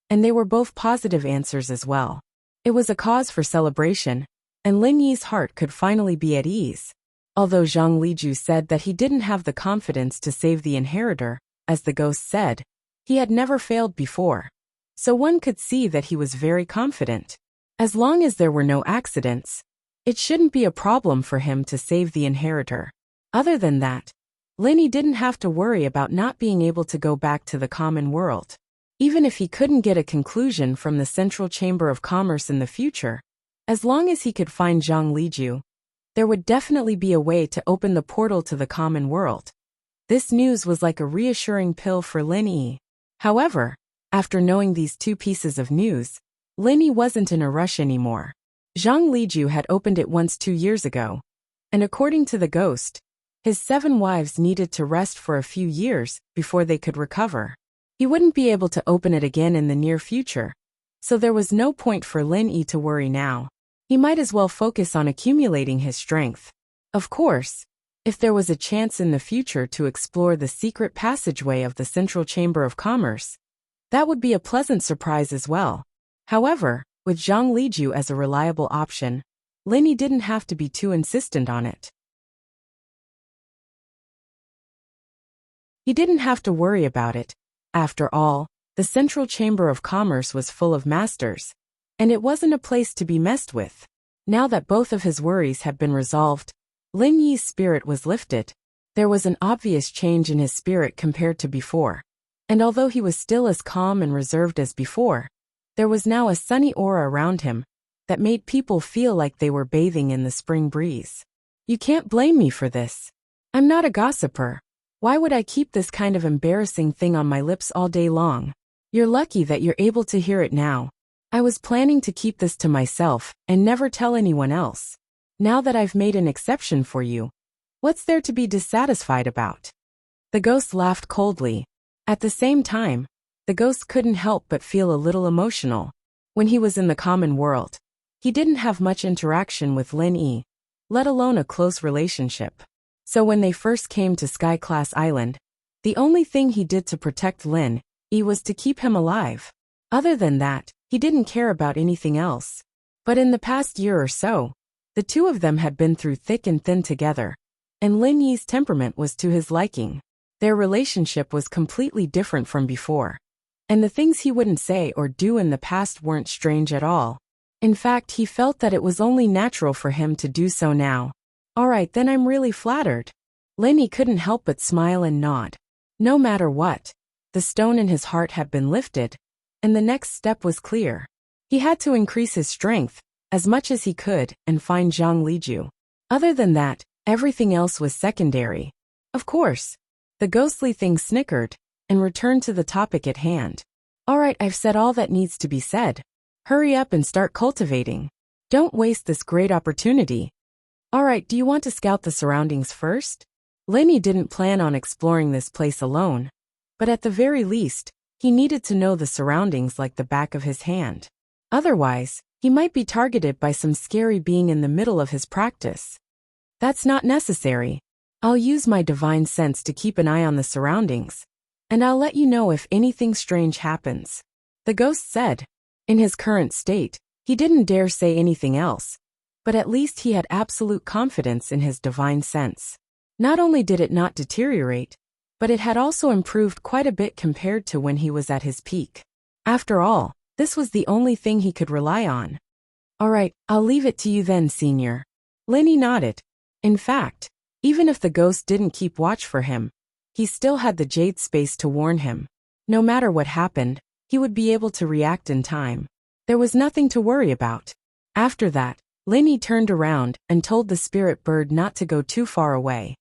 and they were both positive answers as well. It was a cause for celebration, and Lin Yi's heart could finally be at ease. Although Zhang Liju said that he didn't have the confidence to save the inheritor, as the ghost said, he had never failed before. So one could see that he was very confident. As long as there were no accidents, it shouldn't be a problem for him to save the inheritor. Other than that, Lin Yi didn't have to worry about not being able to go back to the common world. Even if he couldn't get a conclusion from the Central Chamber of Commerce in the future, as long as he could find Zhang Liju, there would definitely be a way to open the portal to the common world. This news was like a reassuring pill for Lin Yi. However, after knowing these two pieces of news, Lin Yi wasn't in a rush anymore. Zhang Liju had opened it once 2 years ago, and according to the ghost, his 7 wives needed to rest for a few years before they could recover. He wouldn't be able to open it again in the near future, so there was no point for Lin Yi to worry now. He might as well focus on accumulating his strength. Of course, if there was a chance in the future to explore the secret passageway of the Central Chamber of Commerce, that would be a pleasant surprise as well. However, with Zhang Liju as a reliable option, Lin Yi didn't have to be too insistent on it. He didn't have to worry about it. After all, the Central Chamber of Commerce was full of masters, and it wasn't a place to be messed with. Now that both of his worries had been resolved, Lin Yi's spirit was lifted. There was an obvious change in his spirit compared to before, and although he was still as calm and reserved as before, there was now a sunny aura around him that made people feel like they were bathing in the spring breeze. You can't blame me for this. I'm not a gossiper. Why would I keep this kind of embarrassing thing on my lips all day long? You're lucky that you're able to hear it now. I was planning to keep this to myself and never tell anyone else. Now that I've made an exception for you, what's there to be dissatisfied about? The ghost laughed coldly. At the same time, the ghost couldn't help but feel a little emotional. When he was in the common world, he didn't have much interaction with Lin Yi, let alone a close relationship. So when they first came to Sky Class Island, the only thing he did to protect Lin Yi was to keep him alive. Other than that, he didn't care about anything else. But in the past year or so, the two of them had been through thick and thin together, and Lin Yi's temperament was to his liking. Their relationship was completely different from before, and the things he wouldn't say or do in the past weren't strange at all. In fact, he felt that it was only natural for him to do so now. Alright, then I'm really flattered. Lin Yi couldn't help but smile and nod. No matter what, the stone in his heart had been lifted, and the next step was clear. He had to increase his strength as much as he could and find Zhang Liju. Other than that, everything else was secondary. Of course, the ghostly thing snickered and returned to the topic at hand. Alright, I've said all that needs to be said. Hurry up and start cultivating. Don't waste this great opportunity. Alright, do you want to scout the surroundings first? Lin Yi didn't plan on exploring this place alone, but at the very least, he needed to know the surroundings like the back of his hand. Otherwise, he might be targeted by some scary being in the middle of his practice. That's not necessary. I'll use my divine sense to keep an eye on the surroundings, and I'll let you know if anything strange happens. The ghost said. In his current state, he didn't dare say anything else, but at least he had absolute confidence in his divine sense. Not only did it not deteriorate, but it had also improved quite a bit compared to when he was at his peak. After all, this was the only thing he could rely on. All right, I'll leave it to you then, Senior. Lenny nodded. In fact, even if the ghost didn't keep watch for him, he still had the jade space to warn him. No matter what happened, he would be able to react in time. There was nothing to worry about. After that, Lenny turned around and told the spirit bird not to go too far away.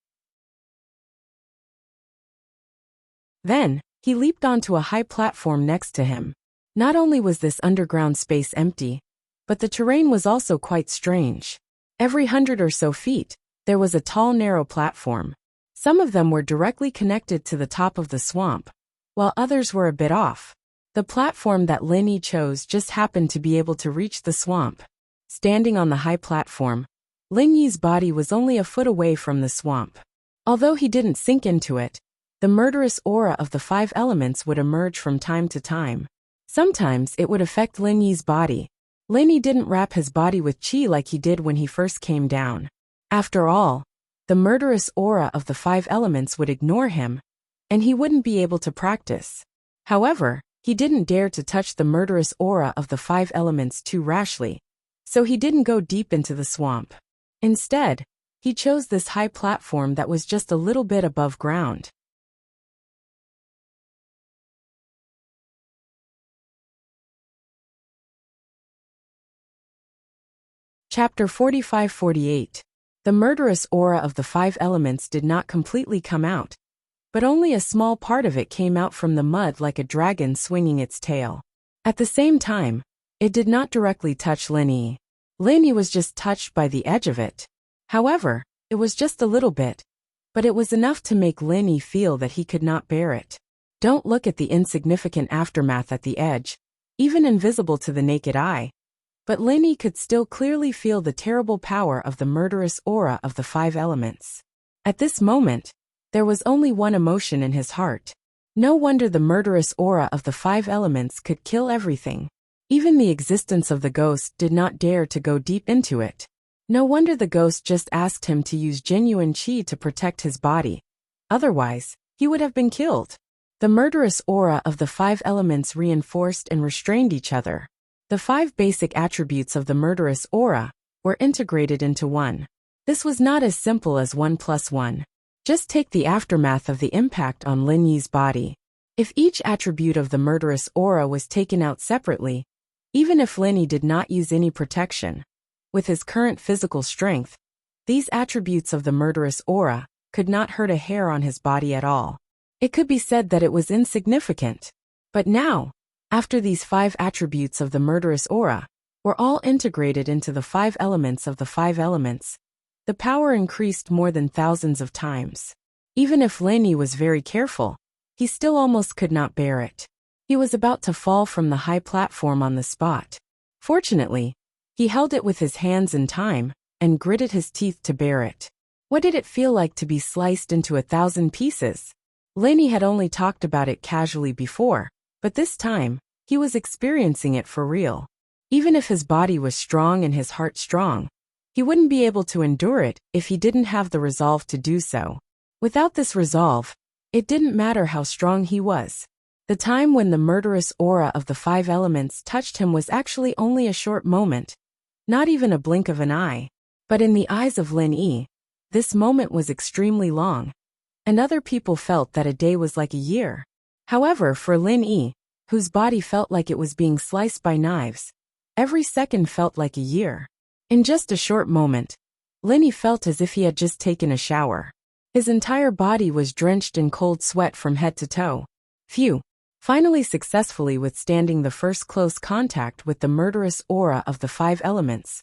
Then, he leaped onto a high platform next to him. Not only was this underground space empty, but the terrain was also quite strange. Every 100 or so feet, there was a tall narrow platform. Some of them were directly connected to the top of the swamp, while others were a bit off. The platform that Lenny chose just happened to be able to reach the swamp. Standing on the high platform, Lenny's body was only a foot away from the swamp. Although he didn't sink into it, the murderous aura of the 5 elements would emerge from time to time. Sometimes it would affect Lenny's body. Lenny didn't wrap his body with chi like he did when he first came down. After all, the murderous aura of the 5 elements would ignore him, and he wouldn't be able to practice. However, he didn't dare to touch the murderous aura of the 5 elements too rashly, so he didn't go deep into the swamp. Instead, he chose this high platform that was just a little bit above ground. Chapter 45-48. The murderous aura of the 5 elements did not completely come out, but only a small part of it came out from the mud like a dragon swinging its tail. At the same time, it did not directly touch Lenny. Lenny was just touched by the edge of it. However, it was just a little bit, but it was enough to make Lenny feel that he could not bear it. Don't look at the insignificant aftermath at the edge, even invisible to the naked eye. But Lenny could still clearly feel the terrible power of the murderous aura of the 5 elements. At this moment, there was only one emotion in his heart. No wonder the murderous aura of the 5 elements could kill everything. Even the existence of the ghost did not dare to go deep into it. No wonder the ghost just asked him to use genuine chi to protect his body. Otherwise, he would have been killed. The murderous aura of the 5 elements reinforced and restrained each other. The 5 basic attributes of the murderous aura were integrated into one. This was not as simple as 1 plus 1. Just take the aftermath of the impact on Lin Yi's body. If each attribute of the murderous aura was taken out separately, even if Lin Yi did not use any protection, with his current physical strength, these attributes of the murderous aura could not hurt a hair on his body at all. It could be said that it was insignificant. But now, after these 5 attributes of the murderous aura were all integrated into the 5 elements of the 5 elements, the power increased more than thousands of times. Even if Lin Yi was very careful, he still almost could not bear it. He was about to fall from the high platform on the spot. Fortunately, he held it with his hands in time and gritted his teeth to bear it. What did it feel like to be sliced into 1,000 pieces? Lin Yi had only talked about it casually before, but this time, he was experiencing it for real. Even if his body was strong and his heart strong, he wouldn't be able to endure it if he didn't have the resolve to do so. Without this resolve, it didn't matter how strong he was. The time when the murderous aura of the 5 elements touched him was actually only a short moment, not even a blink of an eye. But in the eyes of Lin Yi, this moment was extremely long, and other people felt that a day was like a year. However, for Lin Yi, whose body felt like it was being sliced by knives, every second felt like a year. In just a short moment, Lin Yi felt as if he had just taken a shower. His entire body was drenched in cold sweat from head to toe. Phew! Finally successfully withstanding the first close contact with the murderous aura of the 5 elements,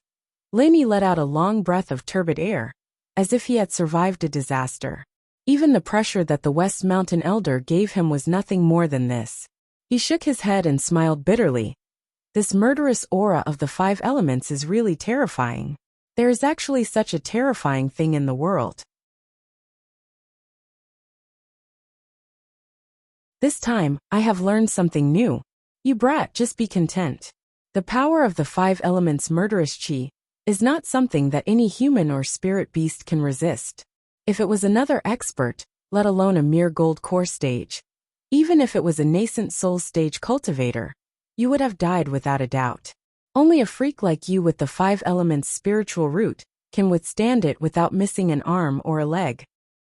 Lin Yi let out a long breath of turbid air, as if he had survived a disaster. Even the pressure that the West Mountain Elder gave him was nothing more than this. He shook his head and smiled bitterly. This murderous aura of the 5 elements is really terrifying. There is actually such a terrifying thing in the world. This time, I have learned something new. You brat, just be content. The power of the 5 elements murderous chi is not something that any human or spirit beast can resist. If it was another expert, let alone a mere gold core stage, even if it was a nascent soul stage cultivator, you would have died without a doubt. Only a freak like you with the 5 elements spiritual root can withstand it without missing an arm or a leg.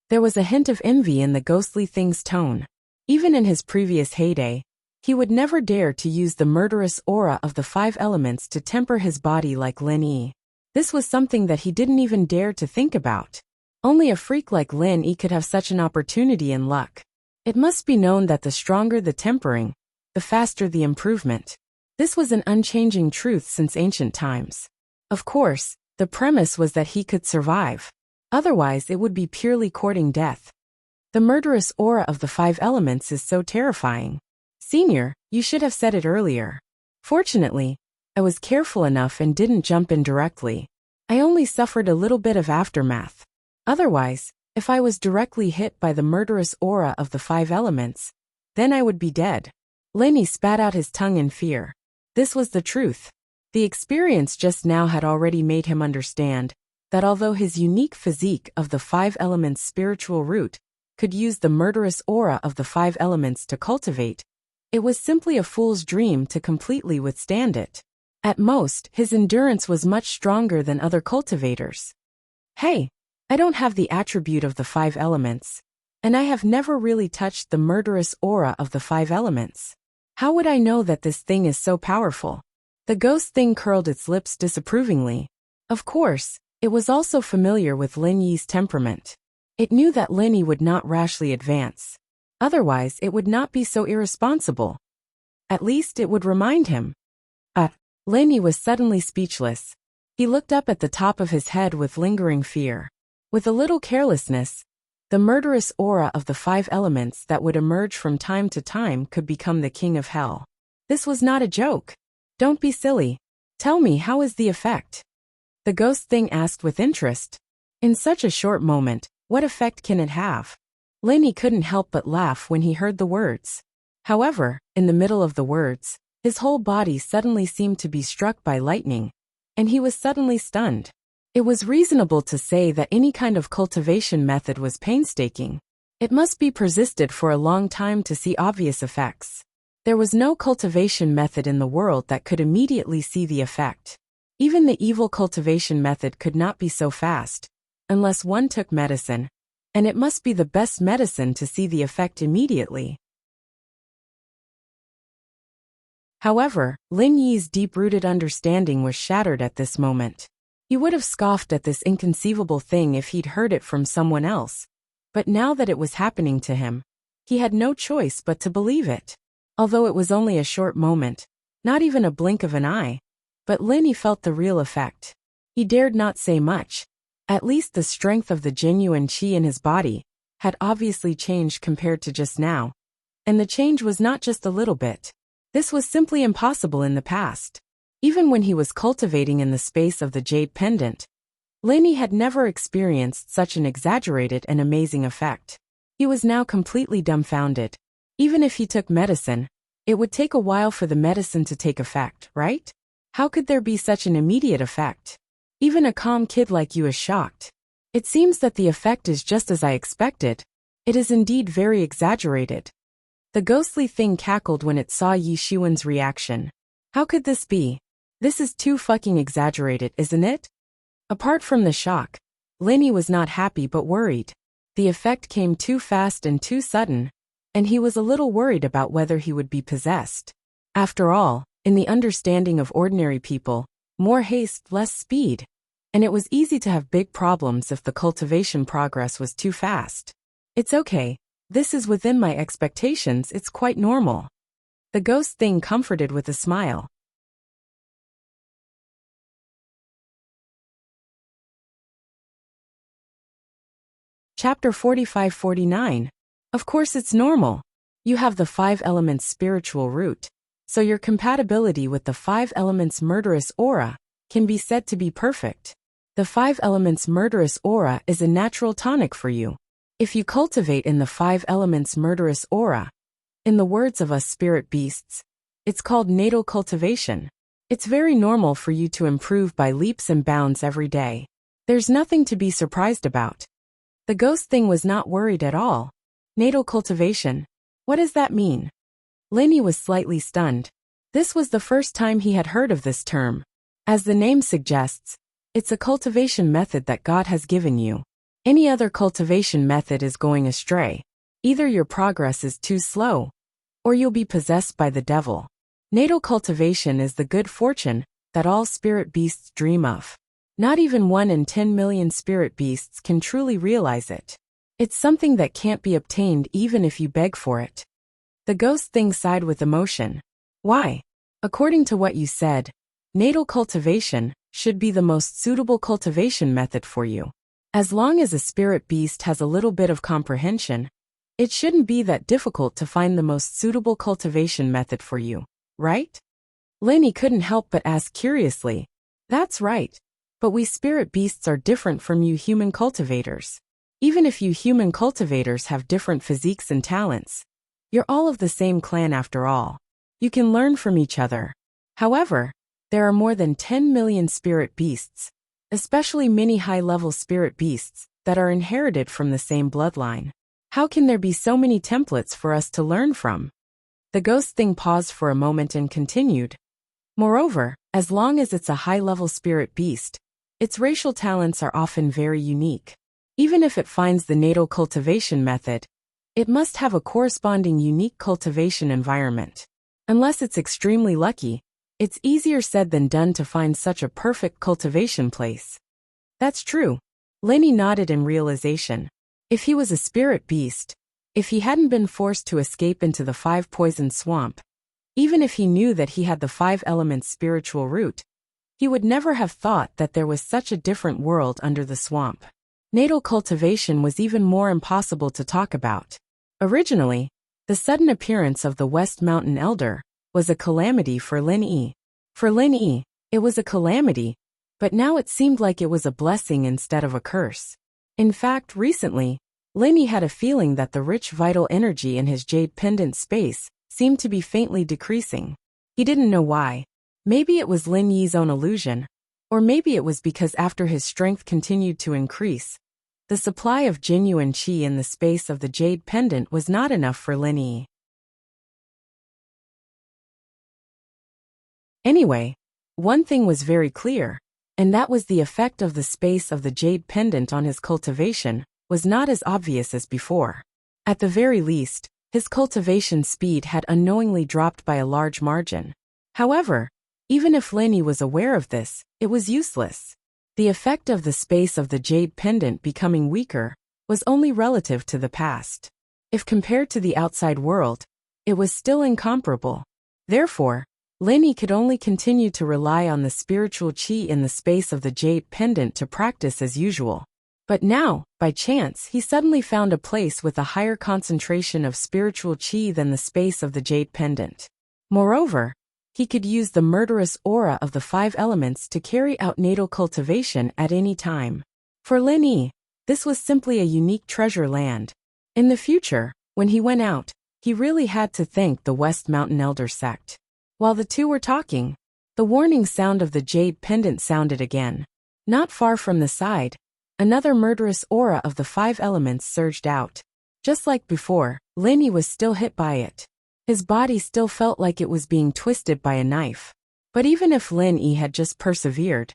There was a hint of envy in the ghostly thing's tone. Even in his previous heyday, he would never dare to use the murderous aura of the 5 elements to temper his body like Lin Yi. This was something that he didn't even dare to think about. Only a freak like Lin Yi could have such an opportunity and luck. It must be known that the stronger the tempering, the faster the improvement. This was an unchanging truth since ancient times. Of course, the premise was that he could survive. Otherwise, it would be purely courting death. The murderous aura of the 5 elements is so terrifying. Senior, you should have said it earlier. Fortunately, I was careful enough and didn't jump in directly. I only suffered a little bit of aftermath. Otherwise, if I was directly hit by the murderous aura of the 5 elements, then I would be dead. Lin Yi spat out his tongue in fear. This was the truth. The experience just now had already made him understand that although his unique physique of the 5 elements spiritual root could use the murderous aura of the 5 elements to cultivate, it was simply a fool's dream to completely withstand it. At most, his endurance was much stronger than other cultivators. Hey, I don't have the attribute of the 5 elements, and I have never really touched the murderous aura of the 5 elements. How would I know that this thing is so powerful? The ghost thing curled its lips disapprovingly. Of course, it was also familiar with Lin Yi's temperament. It knew that Lin Yi would not rashly advance. Otherwise, it would not be so irresponsible. At least it would remind him. Lin Yi was suddenly speechless. He looked up at the top of his head with lingering fear. With a little carelessness, the murderous aura of the 5 elements that would emerge from time to time could become the king of hell. This was not a joke. Don't be silly. Tell me, how is the effect? The ghost thing asked with interest. In such a short moment, what effect can it have? Lin Yi couldn't help but laugh when he heard the words. However, in the middle of the words, his whole body suddenly seemed to be struck by lightning, and he was suddenly stunned. It was reasonable to say that any kind of cultivation method was painstaking. It must be persisted for a long time to see obvious effects. There was no cultivation method in the world that could immediately see the effect. Even the evil cultivation method could not be so fast, unless one took medicine, and it must be the best medicine to see the effect immediately. However, Lin Yi's deep-rooted understanding was shattered at this moment. He would have scoffed at this inconceivable thing if he'd heard it from someone else, but now that it was happening to him, he had no choice but to believe it. Although it was only a short moment, not even a blink of an eye, but Lin Yi felt the real effect. He dared not say much. At least the strength of the genuine qi in his body had obviously changed compared to just now, and the change was not just a little bit. This was simply impossible in the past. Even when he was cultivating in the space of the jade pendant, Lin Yi had never experienced such an exaggerated and amazing effect. He was now completely dumbfounded. Even if he took medicine, it would take a while for the medicine to take effect, right? How could there be such an immediate effect? Even a calm kid like you is shocked. It seems that the effect is just as I expected. It is indeed very exaggerated. The ghostly thing cackled when it saw Yi Xuan's reaction. How could this be? This is too fucking exaggerated, isn't it? Apart from the shock, Lin Yi was not happy but worried. The effect came too fast and too sudden, and he was a little worried about whether he would be possessed. After all, in the understanding of ordinary people, more haste, less speed, and it was easy to have big problems if the cultivation progress was too fast. It's okay. This is within my expectations, it's quite normal. The ghost thing comforted with a smile. Chapter 45-49. Of course it's normal. You have the 5 elements spiritual root, so your compatibility with the 5 elements murderous aura can be said to be perfect. The 5 elements murderous aura is a natural tonic for you. If you cultivate in the 5 elements murderous aura, in the words of us spirit beasts, it's called natal cultivation. It's very normal for you to improve by leaps and bounds every day. There's nothing to be surprised about. The ghost thing was not worried at all. Natal cultivation? What does that mean? Lin Yi was slightly stunned. This was the first time he had heard of this term. As the name suggests, it's a cultivation method that God has given you. Any other cultivation method is going astray. Either your progress is too slow, or you'll be possessed by the devil. Natal cultivation is the good fortune that all spirit beasts dream of. Not even 1 in 10 million spirit beasts can truly realize it. It's something that can't be obtained even if you beg for it. The ghost thing sighed with emotion. Why? According to what you said, natal cultivation should be the most suitable cultivation method for you. As long as a spirit beast has a little bit of comprehension, it shouldn't be that difficult to find the most suitable cultivation method for you, right? Lenny couldn't help but ask curiously. That's right. But we spirit beasts are different from you human cultivators. Even if you human cultivators have different physiques and talents, you're all of the same clan after all. You can learn from each other. However, there are more than 10 million spirit beasts, especially many high-level spirit beasts, that are inherited from the same bloodline. How can there be so many templates for us to learn from? The ghost thing paused for a moment and continued. Moreover, as long as it's a high-level spirit beast, its racial talents are often very unique. Even if it finds the natal cultivation method, it must have a corresponding unique cultivation environment. Unless it's extremely lucky, it's easier said than done to find such a perfect cultivation place. That's true. Lenny nodded in realization. If he was a spirit beast, if he hadn't been forced to escape into the 5-poison swamp, even if he knew that he had the 5 elements spiritual root, he would never have thought that there was such a different world under the swamp. Natal cultivation was even more impossible to talk about. Originally, the sudden appearance of the West Mountain Elder was a calamity for Lin Yi. For Lin Yi, it was a calamity, but now it seemed like it was a blessing instead of a curse. In fact, recently, Lin Yi had a feeling that the rich vital energy in his jade pendant space seemed to be faintly decreasing. He didn't know why. Maybe it was Lin Yi's own illusion, or maybe it was because after his strength continued to increase, the supply of genuine qi in the space of the jade pendant was not enough for Lin Yi. Anyway, one thing was very clear, and that was the effect of the space of the jade pendant on his cultivation was not as obvious as before. At the very least, his cultivation speed had unknowingly dropped by a large margin. However, even if Lin Yi was aware of this, it was useless. The effect of the space of the jade pendant becoming weaker was only relative to the past. If compared to the outside world, it was still incomparable. Therefore, Lin Yi could only continue to rely on the spiritual qi in the space of the jade pendant to practice as usual. But now, by chance, he suddenly found a place with a higher concentration of spiritual qi than the space of the jade pendant. Moreover, he could use the murderous aura of the 5 elements to carry out natal cultivation at any time. For Lin Yi, this was simply a unique treasure land. In the future, when he went out, he really had to thank the West Mountain Elder sect. While the two were talking, the warning sound of the jade pendant sounded again. Not far from the side, another murderous aura of the 5 elements surged out. Just like before, Lin Yi was still hit by it. His body still felt like it was being twisted by a knife. But even if Lin Yi had just persevered,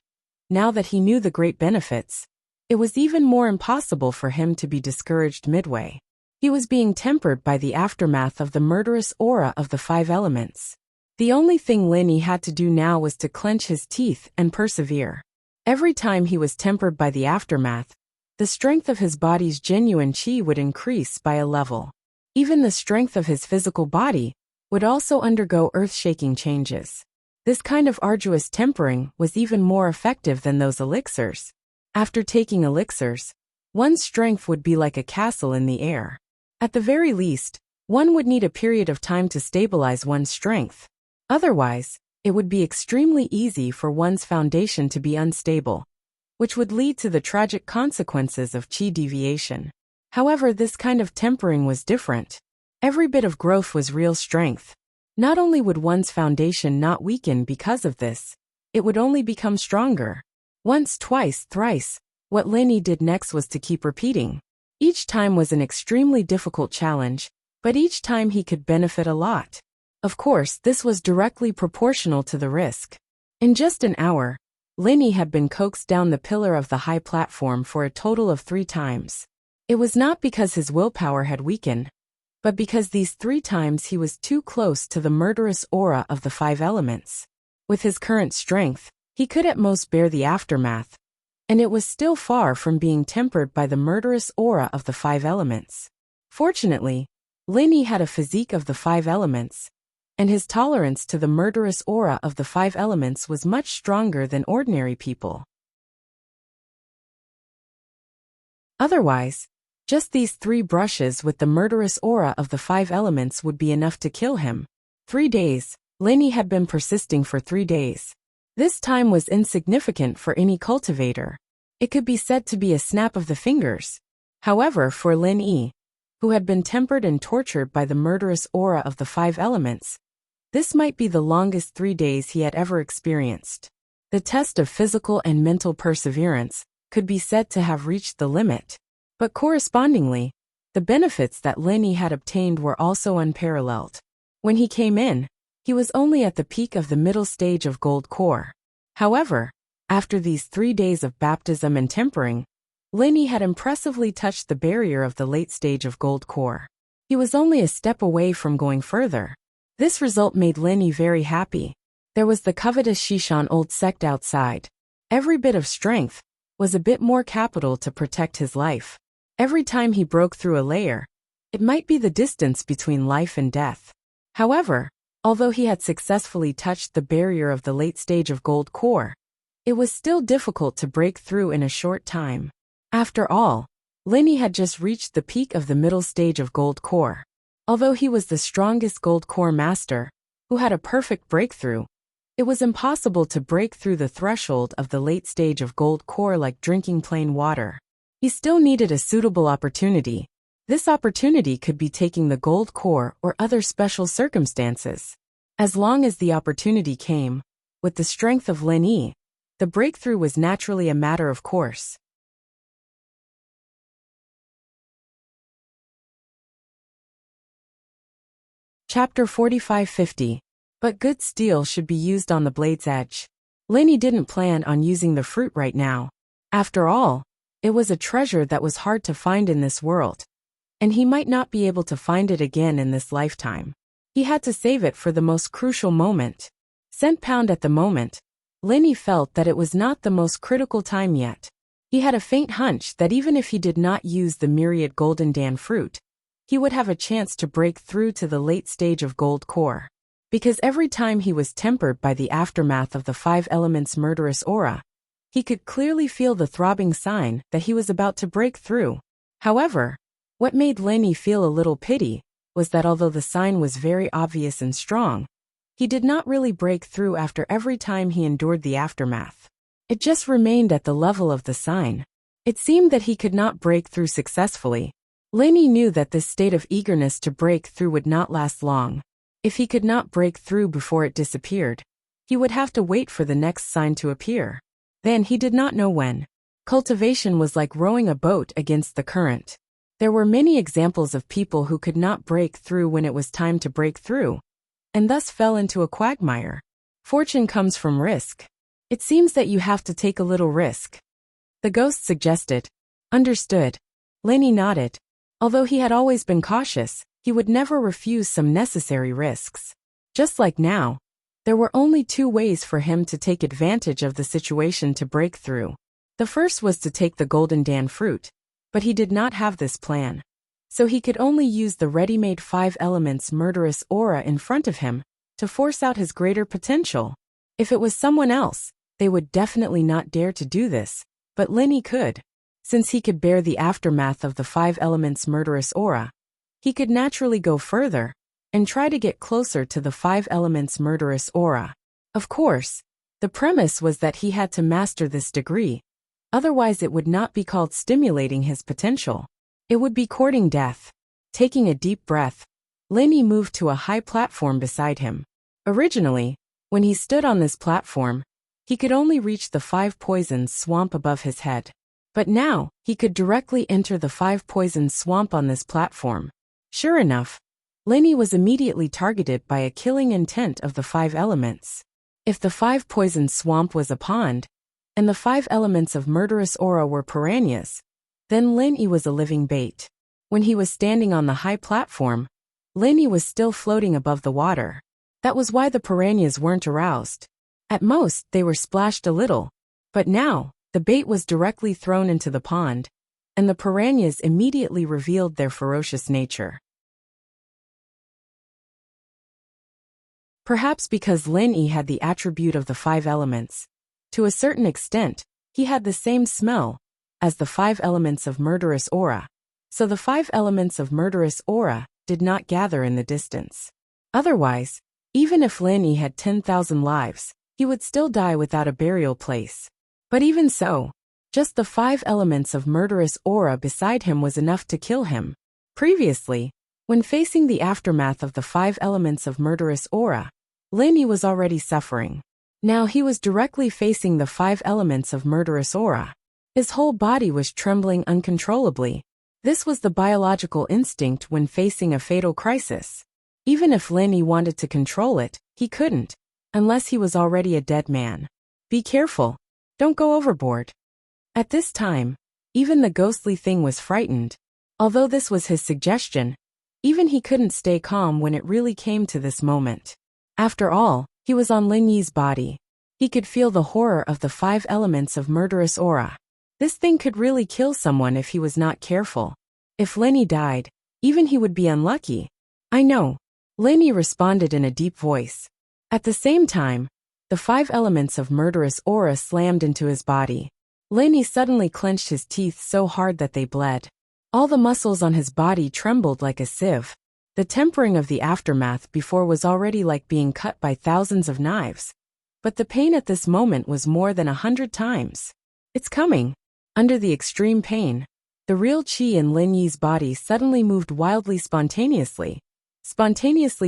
now that he knew the great benefits, it was even more impossible for him to be discouraged midway. He was being tempered by the aftermath of the murderous aura of the 5 elements. The only thing Lin Yi had to do now was to clench his teeth and persevere. Every time he was tempered by the aftermath, the strength of his body's genuine qi would increase by a level. Even the strength of his physical body would also undergo earth-shaking changes. This kind of arduous tempering was even more effective than those elixirs. After taking elixirs, one's strength would be like a castle in the air. At the very least, one would need a period of time to stabilize one's strength. Otherwise, it would be extremely easy for one's foundation to be unstable, which would lead to the tragic consequences of qi deviation. However, this kind of tempering was different. Every bit of growth was real strength. Not only would one's foundation not weaken because of this, it would only become stronger. Once, twice, thrice, what Lin Yi did next was to keep repeating. Each time was an extremely difficult challenge, but each time he could benefit a lot. Of course, this was directly proportional to the risk. In just an hour, Lenny had been coaxed down the pillar of the high platform for a total of 3 times. It was not because his willpower had weakened, but because these 3 times he was too close to the murderous aura of the 5 elements. With his current strength, he could at most bear the aftermath, and it was still far from being tempered by the murderous aura of the 5 elements. Fortunately, Lenny had a physique of the 5 elements, and his tolerance to the murderous aura of the 5 elements was much stronger than ordinary people. Otherwise, just these 3 brushes with the murderous aura of the 5 elements would be enough to kill him. 3 days. Lenny had been persisting for 3 days. This time was insignificant for any cultivator. It could be said to be a snap of the fingers. However, for Lenny, who had been tempered and tortured by the murderous aura of the 5 elements, this might be the longest 3 days he had ever experienced. The test of physical and mental perseverance could be said to have reached the limit. But correspondingly, the benefits that Lenny had obtained were also unparalleled. When he came in, he was only at the peak of the middle stage of gold core. However, after these 3 days of baptism and tempering, Lenny had impressively touched the barrier of the late stage of gold core. He was only a step away from going further. This result made Lenny very happy. There was the covetous Shishan old sect outside. Every bit of strength was a bit more capital to protect his life. Every time he broke through a layer, it might be the distance between life and death. However, although he had successfully touched the barrier of the late stage of gold core, it was still difficult to break through in a short time. After all, Lenny had just reached the peak of the middle stage of gold core. Although he was the strongest gold core master, who had a perfect breakthrough, it was impossible to break through the threshold of the late stage of gold core like drinking plain water. He still needed a suitable opportunity. This opportunity could be taking the gold core or other special circumstances. As long as the opportunity came, with the strength of Lenny, the breakthrough was naturally a matter of course. Chapter 45-50. But good steel should be used on the blade's edge. Lenny didn't plan on using the fruit right now. After all, it was a treasure that was hard to find in this world, and he might not be able to find it again in this lifetime. He had to save it for the most crucial moment. Cent pound at the moment, Lenny felt that it was not the most critical time yet. He had a faint hunch that even if he did not use the myriad golden dan fruit, he would have a chance to break through to the late stage of gold core. Because every time he was tempered by the aftermath of the 5 elements murderous aura, he could clearly feel the throbbing sign that he was about to break through. However, what made Lenny feel a little pity was that although the sign was very obvious and strong, he did not really break through after every time he endured the aftermath. It just remained at the level of the sign. It seemed that he could not break through successfully. Lenny knew that this state of eagerness to break through would not last long. If he could not break through before it disappeared, he would have to wait for the next sign to appear. Then he did not know when. Cultivation was like rowing a boat against the current. There were many examples of people who could not break through when it was time to break through, and thus fell into a quagmire. Fortune comes from risk. It seems that you have to take a little risk. The ghost suggested. Understood. Lenny nodded. Although he had always been cautious, he would never refuse some necessary risks. Just like now, there were only 2 ways for him to take advantage of the situation to break through. The first was to take the golden dan fruit, but he did not have this plan. So he could only use the ready-made 5 elements murderous aura in front of him to force out his greater potential. If it was someone else, they would definitely not dare to do this, but Lenny could. Since he could bear the aftermath of the 5 elements murderous aura, he could naturally go further and try to get closer to the 5 elements murderous aura. Of course, the premise was that he had to master this degree, otherwise it would not be called stimulating his potential. It would be courting death. Taking a deep breath, Lenny moved to a high platform beside him. Originally, when he stood on this platform, he could only reach the 5 poisons swamp above his head. But now, he could directly enter the 5 poisons swamp on this platform. Sure enough, Lin Yi was immediately targeted by a killing intent of the 5 elements. If the 5 poison swamp was a pond, and the 5 elements of murderous aura were piranhas, then Lin Yi was a living bait. When he was standing on the high platform, Lin Yi was still floating above the water. That was why the piranhas weren't aroused. At most, they were splashed a little. But now, the bait was directly thrown into the pond, and the piranhas immediately revealed their ferocious nature. Perhaps because Lin Yi had the attribute of the 5 elements, to a certain extent, he had the same smell as the 5 elements of murderous aura, so the 5 elements of murderous aura did not gather in the distance. Otherwise, even if Lin Yi had 10,000 lives, he would still die without a burial place. But even so, just the 5 elements of murderous aura beside him was enough to kill him. Previously, when facing the aftermath of the 5 elements of murderous aura, Lin Yi was already suffering. Now he was directly facing the 5 elements of murderous aura. His whole body was trembling uncontrollably. This was the biological instinct when facing a fatal crisis. Even if Lin Yi wanted to control it, he couldn't, unless he was already a dead man. Be careful. Don't go overboard. At this time, even the ghostly thing was frightened. Although this was his suggestion, even he couldn't stay calm when it really came to this moment. After all, he was on Lin Yi's body. He could feel the horror of the 5 elements of murderous aura. This thing could really kill someone if he was not careful. If Lin Yi died, even he would be unlucky. I know. Lin Yi responded in a deep voice. At the same time, the 5 elements of murderous aura slammed into his body. Lin Yi suddenly clenched his teeth so hard that they bled. All the muscles on his body trembled like a sieve. The tempering of the aftermath before was already like being cut by thousands of knives. But the pain at this moment was more than 100 times. It's coming. Under the extreme pain, the real qi in Lin Yi's body suddenly moved wildly spontaneously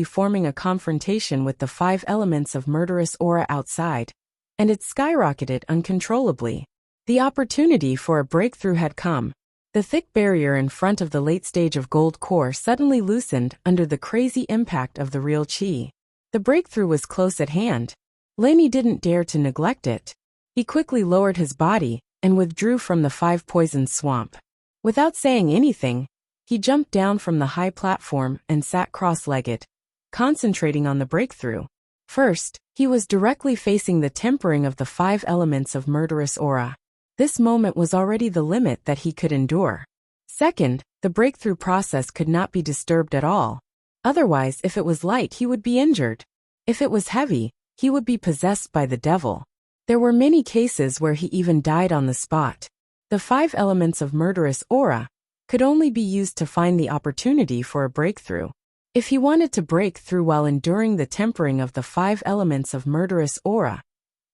forming a confrontation with the 5 elements of murderous aura outside, and it skyrocketed uncontrollably. The opportunity for a breakthrough had come. The thick barrier in front of the late stage of gold core suddenly loosened under the crazy impact of the real qi. The breakthrough was close at hand. Lin Yi didn't dare to neglect it. He quickly lowered his body and withdrew from the 5 poison swamp. Without saying anything, he jumped down from the high platform and sat cross-legged, concentrating on the breakthrough. First, he was directly facing the tempering of the 5 elements of murderous aura. This moment was already the limit that he could endure. Second, the breakthrough process could not be disturbed at all. Otherwise, if it was light, he would be injured. If it was heavy, he would be possessed by the devil. There were many cases where he even died on the spot. The 5 elements of murderous aura could only be used to find the opportunity for a breakthrough. If he wanted to break through while enduring the tempering of the 5 elements of murderous aura,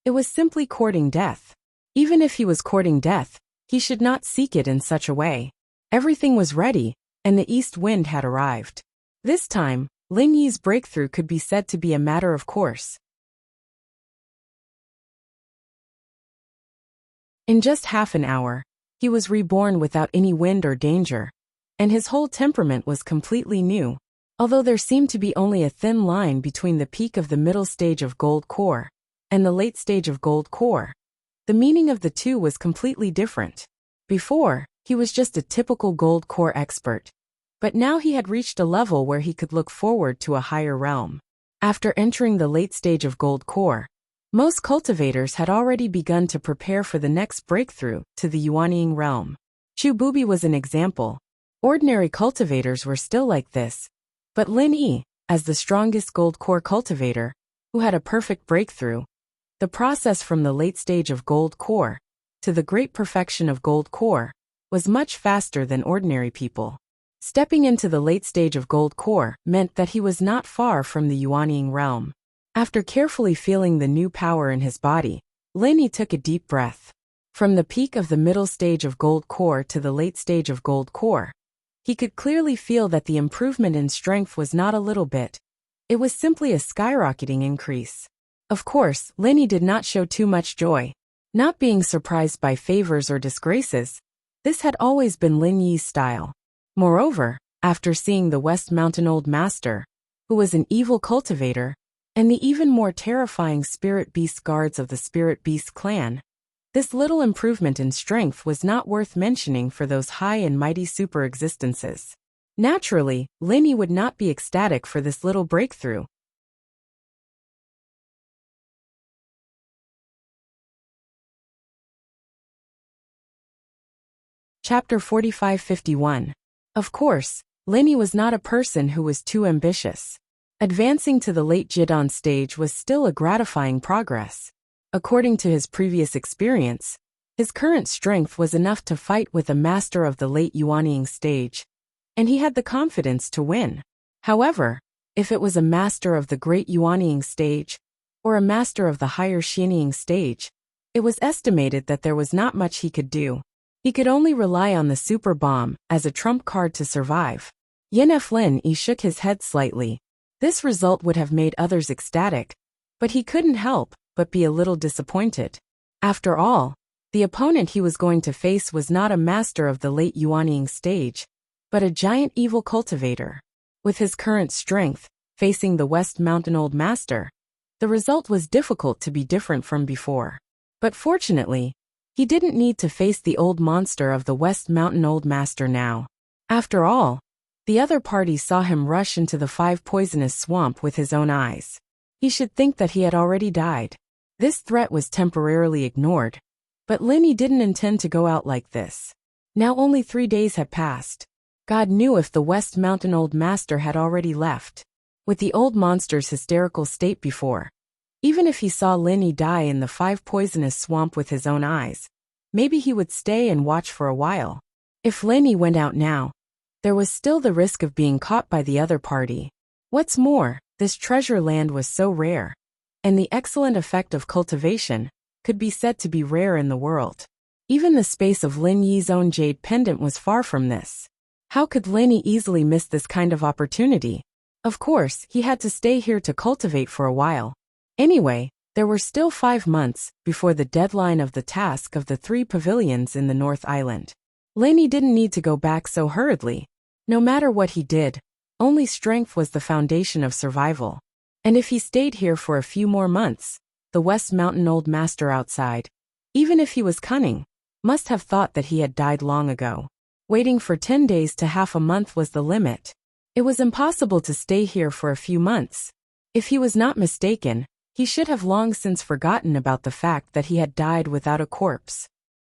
it was simply courting death. Even if he was courting death, he should not seek it in such a way. Everything was ready, and the east wind had arrived. This time, Lin Yi's breakthrough could be said to be a matter of course. In just half an hour, he was reborn without any wind or danger, and his whole temperament was completely new. Although there seemed to be only a thin line between the peak of the middle stage of gold core and the late stage of gold core, the meaning of the two was completely different. Before, he was just a typical gold core expert, but now he had reached a level where he could look forward to a higher realm. After entering the late stage of gold core, most cultivators had already begun to prepare for the next breakthrough to the Yuanying realm. Chu Bubi was an example. Ordinary cultivators were still like this, but Lin Yi, as the strongest gold core cultivator, who had a perfect breakthrough, the process from the late stage of gold core to the great perfection of gold core was much faster than ordinary people. Stepping into the late stage of gold core meant that he was not far from the Yuanying realm. After carefully feeling the new power in his body, Lin Yi took a deep breath. From the peak of the middle stage of gold core to the late stage of gold core, he could clearly feel that the improvement in strength was not a little bit. It was simply a skyrocketing increase. Of course, Lin Yi did not show too much joy. Not being surprised by favors or disgraces, this had always been Lin Yi's style. Moreover, after seeing the West Mountain Old Master, who was an evil cultivator, and the even more terrifying Spirit Beast guards of the Spirit Beast clan, this little improvement in strength was not worth mentioning for those high and mighty super existences. Naturally, Linny would not be ecstatic for this little breakthrough. Chapter 45-51. Of course, Linny was not a person who was too ambitious. Advancing to the late Jidan stage was still a gratifying progress. According to his previous experience, his current strength was enough to fight with a master of the late Yuanying stage, and he had the confidence to win. However, if it was a master of the great Yuanying stage, or a master of the higher Xianying stage, it was estimated that there was not much he could do. He could only rely on the super bomb as a trump card to survive. Yenf Lin Yi shook his head slightly. This result would have made others ecstatic, but he couldn't help but be a little disappointed. After all, the opponent he was going to face was not a master of the late Yuanying stage, but a giant evil cultivator. With his current strength, facing the West Mountain Old Master, the result was difficult to be different from before. But fortunately, he didn't need to face the old monster of the West Mountain Old Master now. After all, the other party saw him rush into the 5 poisonous swamp with his own eyes. He should think that he had already died. This threat was temporarily ignored, but Linny didn't intend to go out like this. Now only 3 days had passed. God knew if the West Mountain Old Master had already left. With the old monster's hysterical state before, even if he saw Linny die in the 5 poisonous swamp with his own eyes, maybe he would stay and watch for a while. If Linny went out now, there was still the risk of being caught by the other party. What's more, this treasure land was so rare, and the excellent effect of cultivation could be said to be rare in the world. Even the space of Lin Yi's own jade pendant was far from this. How could Linny easily miss this kind of opportunity? Of course, he had to stay here to cultivate for a while. Anyway, there were still 5 months before the deadline of the task of the 3 pavilions in the North Island. Linny didn't need to go back so hurriedly. No matter what he did, only strength was the foundation of survival. And if he stayed here for a few more months, the West Mountain Old Master outside, even if he was cunning, must have thought that he had died long ago. Waiting for 10 days to half a month was the limit. It was impossible to stay here for a few months. If he was not mistaken, he should have long since forgotten about the fact that he had died without a corpse.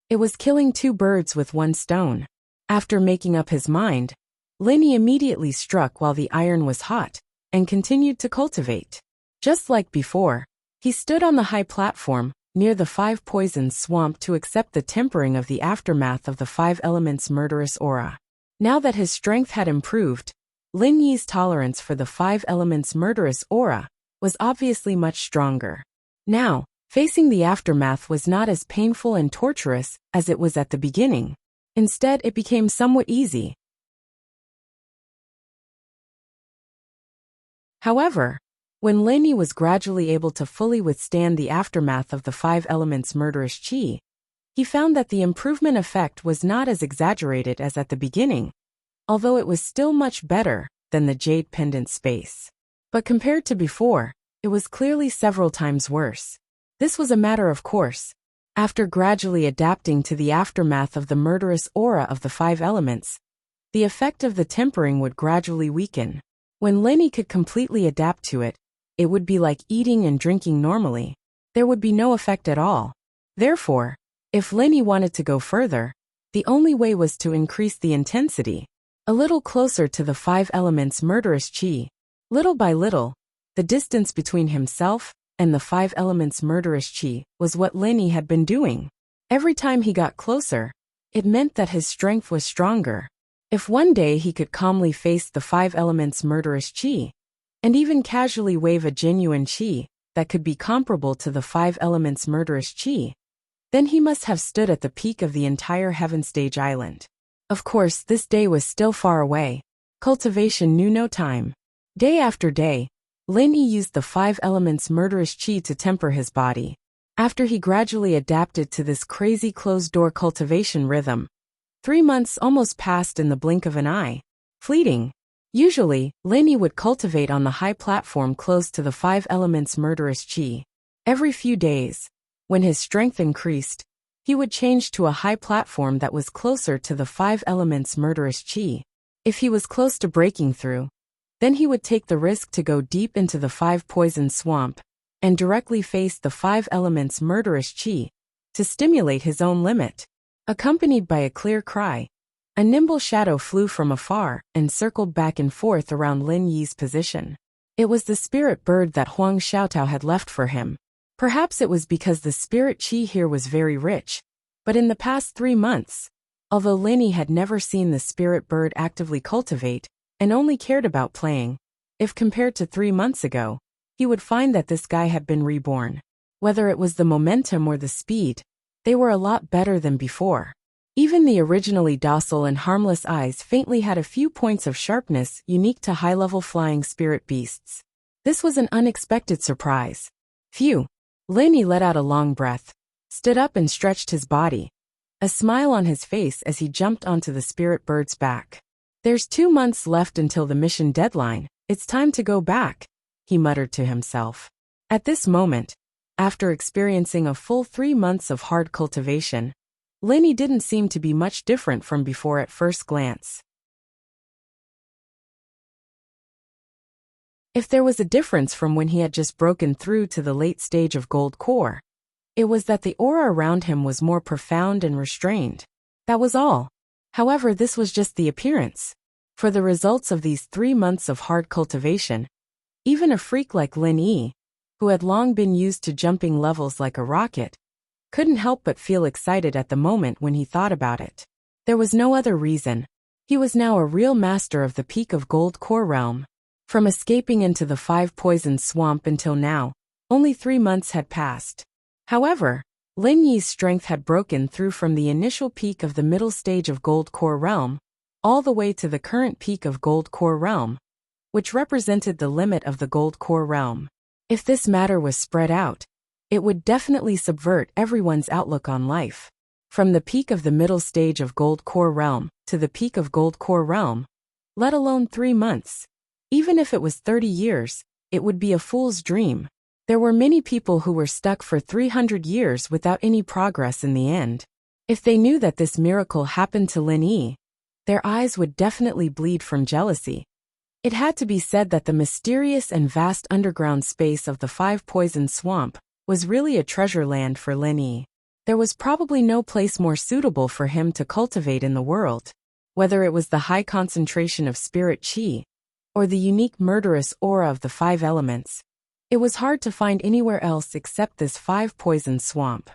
It was killing 2 birds with 1 stone. After making up his mind, Linny immediately struck while the iron was hot, and continued to cultivate. Just like before, he stood on the high platform, near the 5 poisons swamp to accept the tempering of the aftermath of the 5 elements' murderous aura. Now that his strength had improved, Lin Yi's tolerance for the 5 elements' murderous aura was obviously much stronger. Now, facing the aftermath was not as painful and torturous as it was at the beginning. Instead, it became somewhat easy. However, when Linny was gradually able to fully withstand the aftermath of the 5 elements' murderous qi, he found that the improvement effect was not as exaggerated as at the beginning, although it was still much better than the jade pendant space. But compared to before, it was clearly several times worse. This was a matter of course. After gradually adapting to the aftermath of the murderous aura of the 5 elements, the effect of the tempering would gradually weaken. When Linny could completely adapt to it, it would be like eating and drinking normally. There would be no effect at all. Therefore, if Linny wanted to go further, the only way was to increase the intensity, a little closer to the 5 elements' murderous qi. Little by little, the distance between himself and the 5 elements' murderous qi was what Linny had been doing. Every time he got closer, it meant that his strength was stronger. If one day he could calmly face the 5 elements' murderous qi, and even casually wave a genuine qi that could be comparable to the 5 elements' murderous qi, then he must have stood at the peak of the entire Heaven Stage Island. Of course, this day was still far away. Cultivation knew no time. Day after day, Linny used the 5 elements' murderous qi to temper his body. After he gradually adapted to this crazy closed-door cultivation rhythm, 3 months almost passed in the blink of an eye. fleeting. Usually, Lin Yi would cultivate on the high platform close to the five elements murderous qi. Every few days, when his strength increased, he would change to a high platform that was closer to the five elements murderous qi. If he was close to breaking through, then he would take the risk to go deep into the five poison swamp and directly face the five elements murderous qi to stimulate his own limit. Accompanied by a clear cry, a nimble shadow flew from afar and circled back and forth around Lin Yi's position. It was the spirit bird that Huang Xiaotao had left for him. Perhaps it was because the spirit qi here was very rich, but in the past 3 months, although Lin Yi had never seen the spirit bird actively cultivate and only cared about playing, if compared to 3 months ago, he would find that this guy had been reborn. Whether it was the momentum or the speed, they were a lot better than before. Even the originally docile and harmless eyes faintly had a few points of sharpness unique to high-level flying spirit beasts. This was an unexpected surprise. Phew! Lin Yi let out a long breath, stood up and stretched his body, a smile on his face as he jumped onto the spirit bird's back. "There's 2 months left until the mission deadline. It's time to go back," he muttered to himself. At this moment, after experiencing a full 3 months of hard cultivation, Lin Yi didn't seem to be much different from before at first glance. If there was a difference from when he had just broken through to the late stage of gold core, it was that the aura around him was more profound and restrained. That was all. However, this was just the appearance. For the results of these 3 months of hard cultivation, even a freak like Lin Yi, who had long been used to jumping levels like a rocket, couldn't help but feel excited at the moment when he thought about it. There was no other reason. He was now a real master of the peak of gold core realm. From escaping into the five poison swamp until now, only 3 months had passed. However, Lin Yi's strength had broken through from the initial peak of the middle stage of gold core realm, all the way to the current peak of gold core realm, which represented the limit of the gold core realm. If this matter was spread out, it would definitely subvert everyone's outlook on life. From the peak of the middle stage of gold core realm to the peak of gold core realm, let alone 3 months. Even if it was 30 years, it would be a fool's dream. There were many people who were stuck for 300 years without any progress in the end. If they knew that this miracle happened to Lin Yi, their eyes would definitely bleed from jealousy. It had to be said that the mysterious and vast underground space of the five poison swamp was really a treasure land for Lin Yi. There was probably no place more suitable for him to cultivate in the world. Whether it was the high concentration of spirit qi, or the unique murderous aura of the five elements, it was hard to find anywhere else except this five poison swamp.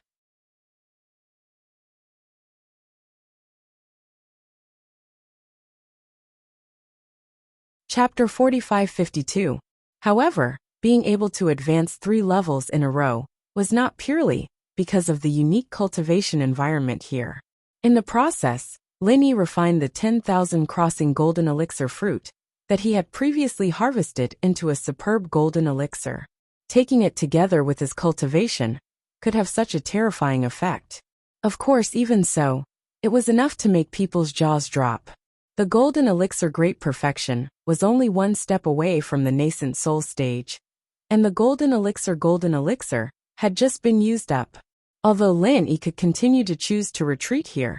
Chapter 4552. However, being able to advance 3 levels in a row was not purely because of the unique cultivation environment here. In the process, Lin Yi refined the 10,000 crossing golden elixir fruit that he had previously harvested into a superb golden elixir. Taking it together with his cultivation could have such a terrifying effect. Of course, even so, it was enough to make people's jaws drop. The golden elixir great perfection was only 1 step away from the nascent soul stage, and the golden elixir had just been used up. Although Lin Yi could continue to choose to retreat here,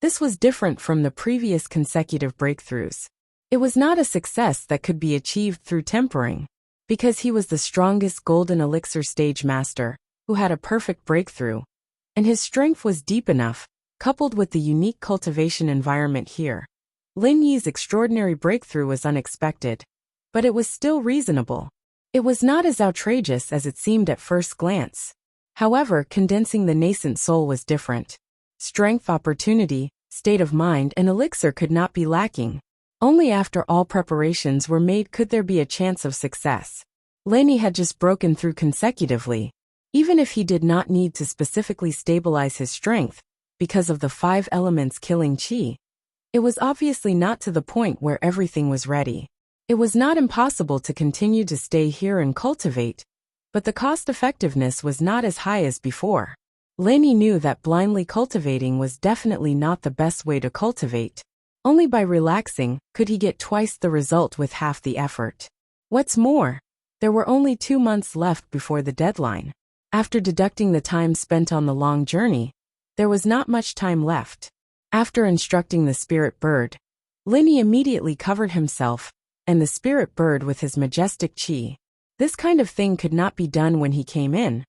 this was different from the previous consecutive breakthroughs. It was not a success that could be achieved through tempering, because he was the strongest golden elixir stage master who had a perfect breakthrough, and his strength was deep enough, coupled with the unique cultivation environment here. Lin Yi's extraordinary breakthrough was unexpected, but it was still reasonable. It was not as outrageous as it seemed at first glance. However, condensing the nascent soul was different. Strength, opportunity, state of mind, and elixir could not be lacking. Only after all preparations were made could there be a chance of success. Lin Yi had just broken through consecutively, even if he did not need to specifically stabilize his strength because of the 5 elements killing qi. It was obviously not to the point where everything was ready. It was not impossible to continue to stay here and cultivate, but the cost-effectiveness was not as high as before. Lin Yi knew that blindly cultivating was definitely not the best way to cultivate. Only by relaxing could he get twice the result with half the effort. What's more, there were only 2 months left before the deadline. After deducting the time spent on the long journey, there was not much time left. After instructing the spirit bird, Linny immediately covered himself and the spirit bird with his majestic chi. This kind of thing could not be done when he came in,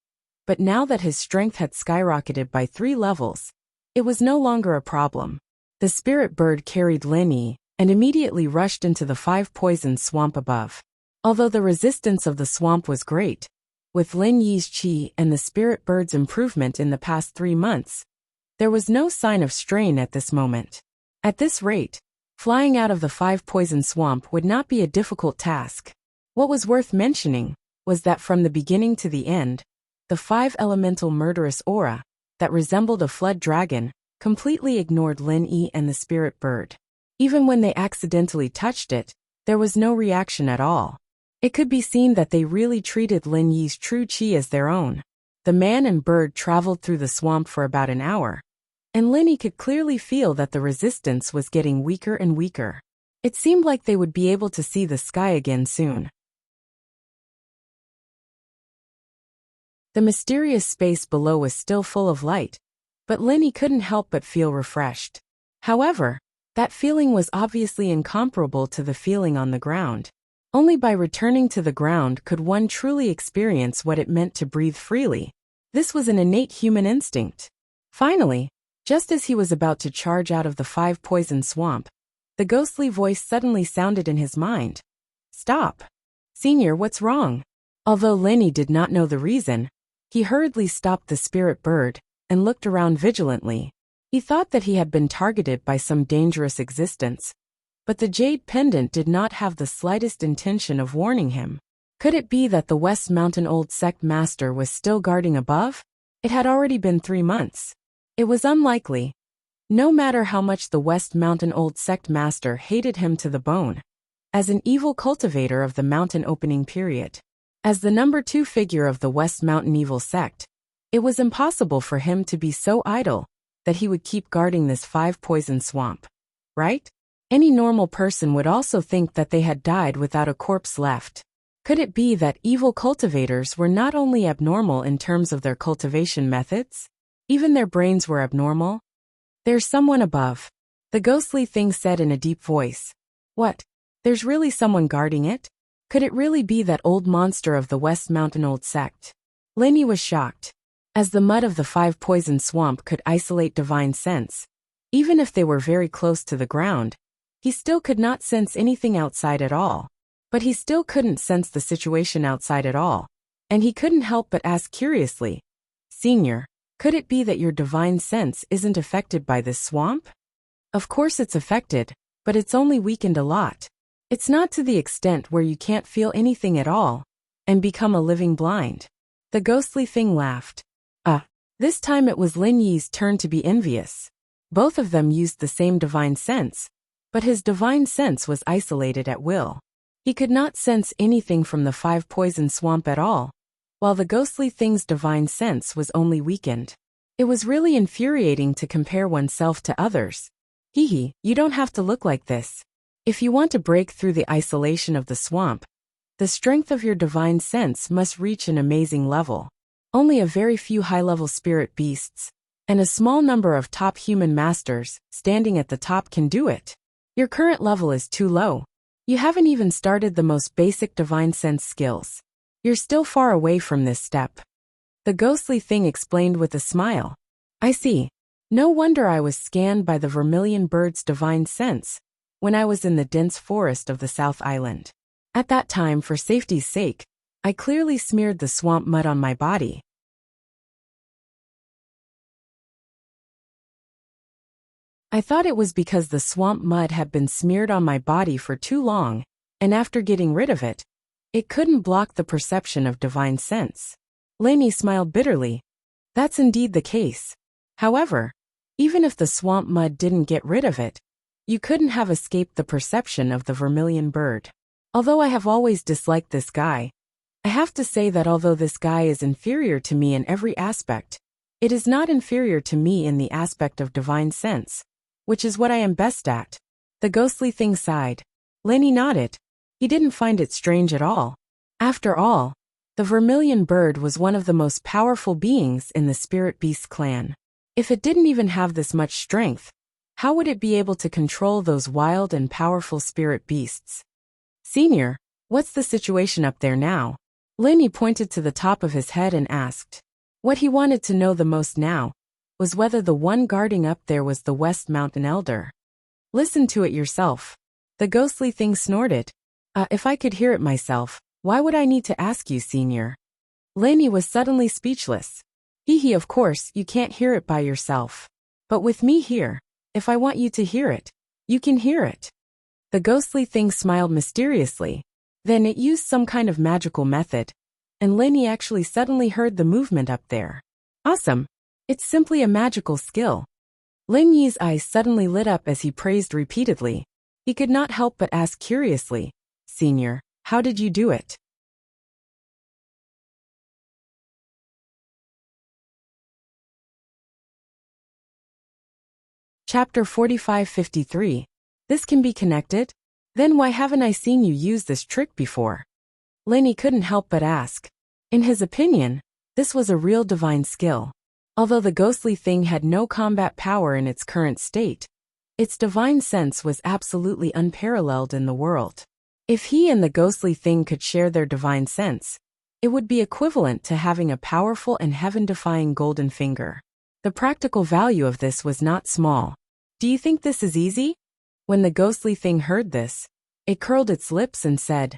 but now that his strength had skyrocketed by 3 levels, it was no longer a problem. The spirit bird carried Linny and immediately rushed into the 5-poison swamp above. Although the resistance of the swamp was great, with Lin Yi's chi and the spirit bird's improvement in the past 3 months, there was no sign of strain at this moment. At this rate, flying out of the 5-poison swamp would not be a difficult task. What was worth mentioning was that from the beginning to the end, the 5-elemental murderous aura, that resembled a flood dragon, completely ignored Lin Yi and the spirit bird. Even when they accidentally touched it, there was no reaction at all. It could be seen that they really treated Lin Yi's true chi as their own. The man and bird traveled through the swamp for about an hour, and Linny could clearly feel that the resistance was getting weaker and weaker. It seemed like they would be able to see the sky again soon. The mysterious space below was still full of light, but Linny couldn't help but feel refreshed. However, that feeling was obviously incomparable to the feeling on the ground. Only by returning to the ground could one truly experience what it meant to breathe freely. This was an innate human instinct. Finally, just as he was about to charge out of the 5-poison swamp, the ghostly voice suddenly sounded in his mind. "Stop. Senior, what's wrong?" Although Linny did not know the reason, he hurriedly stopped the spirit bird and looked around vigilantly. He thought that he had been targeted by some dangerous existence, but the jade pendant did not have the slightest intention of warning him. Could it be that the West Mountain Old Sect Master was still guarding above? It had already been 3 months. It was unlikely. No matter how much the West Mountain Old Sect Master hated him to the bone, as an evil cultivator of the mountain opening period, as the number 2 figure of the West Mountain Evil Sect, it was impossible for him to be so idle that he would keep guarding this 5-poison swamp. Right? Any normal person would also think that they had died without a corpse left. Could it be that evil cultivators were not only abnormal in terms of their cultivation methods? Even their brains were abnormal? "There's someone above," the ghostly thing said in a deep voice. "What? There's really someone guarding it? Could it really be that old monster of the West Mountain Old Sect?" Linny was shocked. As the mud of the 5-poison swamp could isolate divine sense, even if they were very close to the ground, he still could not sense anything outside at all. But he still couldn't sense the situation outside at all, and he couldn't help but ask curiously, "Senior, could it be that your divine sense isn't affected by this swamp?" "Of course it's affected, but it's only weakened a lot. It's not to the extent where you can't feel anything at all and become a living blind." The ghostly thing laughed. This time it was Lin Yi's turn to be envious. Both of them used the same divine sense, but his divine sense was isolated at will. He could not sense anything from the 5-poison swamp at all, while the ghostly thing's divine sense was only weakened. It was really infuriating to compare oneself to others. "Hee, you don't have to look like this. If you want to break through the isolation of the swamp, the strength of your divine sense must reach an amazing level. Only a very few high-level spirit beasts, and a small number of top human masters, standing at the top can do it. Your current level is too low. You haven't even started the most basic divine sense skills. You're still far away from this step." The ghostly thing explained with a smile. "I see. No wonder I was scanned by the vermilion bird's divine sense when I was in the dense forest of the South Island. At that time, for safety's sake, I clearly smeared the swamp mud on my body. I thought it was because the swamp mud had been smeared on my body for too long, and after getting rid of it, it couldn't block the perception of divine sense." Lainey smiled bitterly. "That's indeed the case. However, even if the swamp mud didn't get rid of it, you couldn't have escaped the perception of the vermilion bird. Although I have always disliked this guy, I have to say that although this guy is inferior to me in every aspect, it is not inferior to me in the aspect of divine sense, which is what I am best at. The ghostly thing sighed. Lenny nodded. He didn't find it strange at all. After all, the vermilion bird was one of the most powerful beings in the spirit beast clan. If it didn't even have this much strength, how would it be able to control those wild and powerful spirit beasts? Senior, what's the situation up there now? Lenny pointed to the top of his head and asked. What he wanted to know the most now was whether the one guarding up there was the West Mountain Elder. Listen to it yourself. The ghostly thing snorted. If I could hear it myself, why would I need to ask you, Senior? Lenny was suddenly speechless. Hee, of course, you can't hear it by yourself. But with me here, if I want you to hear it, you can hear it. The ghostly thing smiled mysteriously. Then it used some kind of magical method, and Lenny actually suddenly heard the movement up there. Awesome. It's simply a magical skill. Lenny's eyes suddenly lit up as he praised repeatedly. He could not help but ask curiously, Senior, how did you do it? Chapter 45-53. This can be connected? Then why haven't I seen you use this trick before? Lenny couldn't help but ask. In his opinion, this was a real divine skill. Although the ghostly thing had no combat power in its current state, its divine sense was absolutely unparalleled in the world. If he and the ghostly thing could share their divine sense, it would be equivalent to having a powerful and heaven-defying golden finger. The practical value of this was not small. Do you think this is easy? When the ghostly thing heard this, it curled its lips and said,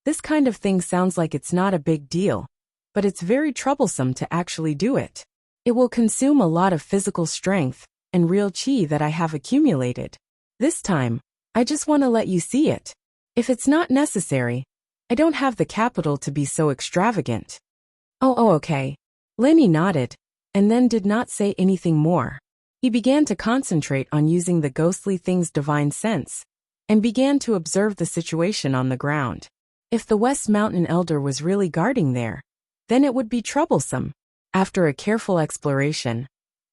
This kind of thing sounds like it's not a big deal, but it's very troublesome to actually do it. It will consume a lot of physical strength and real chi that I have accumulated. This time, I just want to let you see it. If it's not necessary, I don't have the capital to be so extravagant. Oh, okay. Lenny nodded, and then did not say anything more. He began to concentrate on using the ghostly thing's divine sense, and began to observe the situation on the ground. If the West Mountain Elder was really guarding there, then it would be troublesome. After a careful exploration,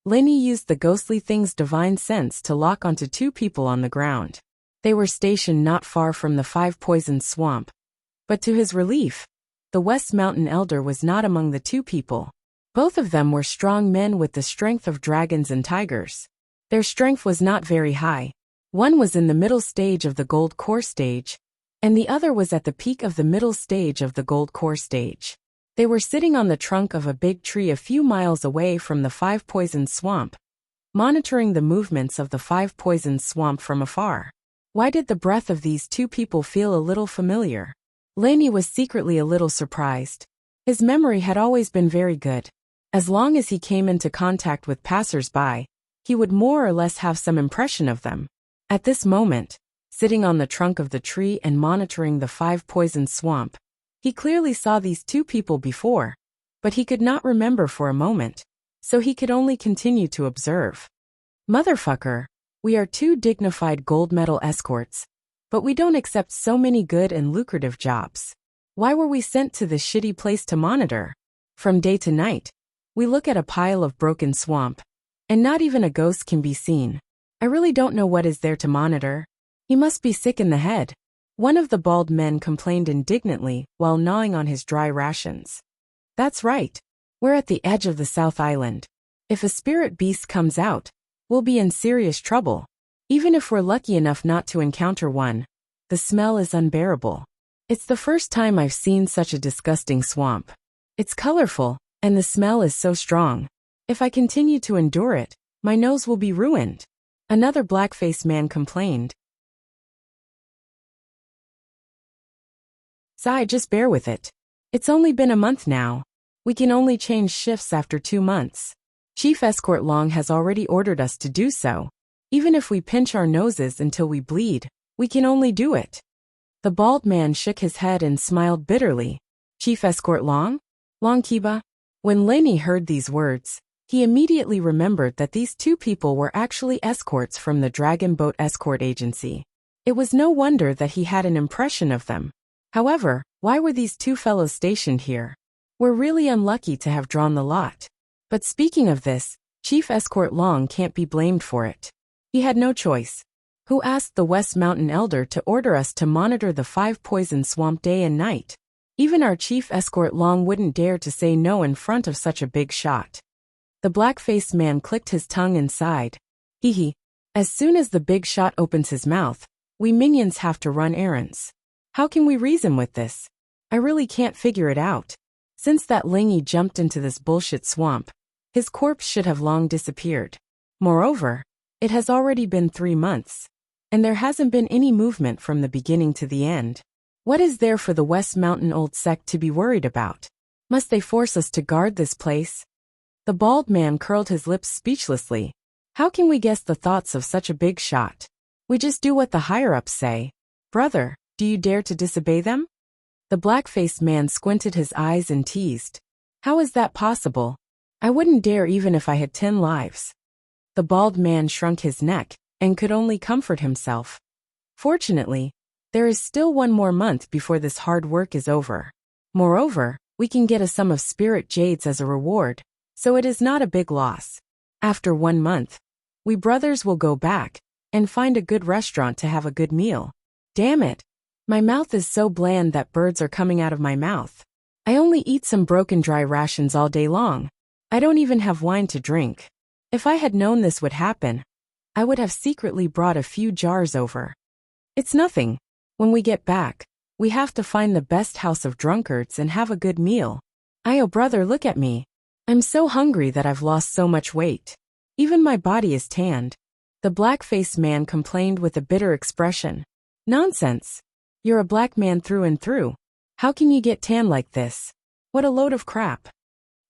Lenny used the ghostly thing's divine sense to lock onto two people on the ground. They were stationed not far from the Five Poisons Swamp, but to his relief, the West Mountain Elder was not among the two people. Both of them were strong men with the strength of dragons and tigers. Their strength was not very high. One was in the middle stage of the gold core stage, and the other was at the peak of the middle stage of the gold core stage. They were sitting on the trunk of a big tree a few miles away from the Five Poisons Swamp, monitoring the movements of the Five Poisons Swamp from afar. Why did the breath of these two people feel a little familiar? Lenny was secretly a little surprised. His memory had always been very good. As long as he came into contact with passers-by, he would more or less have some impression of them. At this moment, sitting on the trunk of the tree and monitoring the Five Poisons Swamp, he clearly saw these two people before, but he could not remember for a moment, so he could only continue to observe. Motherfucker, we are two dignified gold medal escorts, but we don't accept so many good and lucrative jobs. Why were we sent to this shitty place to monitor? From day to night, we look at a pile of broken swamp, and not even a ghost can be seen. I really don't know what is there to monitor. He must be sick in the head. One of the bald men complained indignantly while gnawing on his dry rations. That's right. We're at the edge of the South Island. If a spirit beast comes out, we'll be in serious trouble. Even if we're lucky enough not to encounter one, the smell is unbearable. It's the first time I've seen such a disgusting swamp. It's colorful, and the smell is so strong. If I continue to endure it, my nose will be ruined. Another black-faced man complained. Sigh, just bear with it. It's only been a month now. We can only change shifts after 2 months. Chief Escort Long has already ordered us to do so. Even if we pinch our noses until we bleed, we can only do it. The bald man shook his head and smiled bitterly. Chief Escort Long? Long Kiba? When Lenny heard these words, he immediately remembered that these two people were actually escorts from the Dragon Boat Escort Agency. It was no wonder that he had an impression of them. However, why were these two fellows stationed here? We're really unlucky to have drawn the lot. But speaking of this, Chief Escort Long can't be blamed for it. He had no choice. Who asked the West Mountain Elder to order us to monitor the 5-poison swamp day and night? Even our chief escort Long wouldn't dare to say no in front of such a big shot. The black-faced man clicked his tongue and sighed. Hee hee. As soon as the big shot opens his mouth, we minions have to run errands. How can we reason with this? I really can't figure it out. Since that Lingy jumped into this bullshit swamp, his corpse should have long disappeared. Moreover, it has already been 3 months, and there hasn't been any movement from the beginning to the end. What is there for the West Mountain Old Sect to be worried about? Must they force us to guard this place? The bald man curled his lips speechlessly. How can we guess the thoughts of such a big shot? We just do what the higher-ups say. Brother, do you dare to disobey them? The black-faced man squinted his eyes and teased. How is that possible? I wouldn't dare even if I had 10 lives. The bald man shrunk his neck and could only comfort himself. Fortunately, there is still 1 more month before this hard work is over. Moreover, we can get a sum of spirit jades as a reward, so it is not a big loss. After 1 month, we brothers will go back and find a good restaurant to have a good meal. Damn it! My mouth is so bland that birds are coming out of my mouth. I only eat some broken dry rations all day long. I don't even have wine to drink. If I had known this would happen, I would have secretly brought a few jars over. It's nothing. When we get back, we have to find the best house of drunkards and have a good meal. Oh brother, look at me. I'm so hungry that I've lost so much weight. Even my body is tanned. The black-faced man complained with a bitter expression. Nonsense. You're a black man through and through. How can you get tan like this? What a load of crap.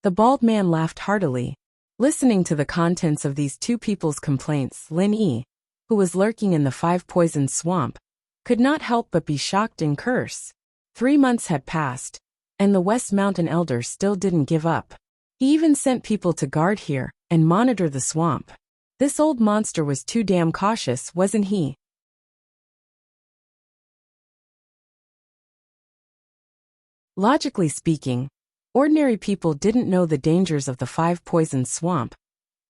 The bald man laughed heartily. Listening to the contents of these two people's complaints, Lin Yi, who was lurking in the 5-poison swamp, could not help but be shocked and curse. 3 months had passed, and the West Mountain Elder still didn't give up. He even sent people to guard here and monitor the swamp. This old monster was too damn cautious, wasn't he? Logically speaking, ordinary people didn't know the dangers of the 5-poison swamp,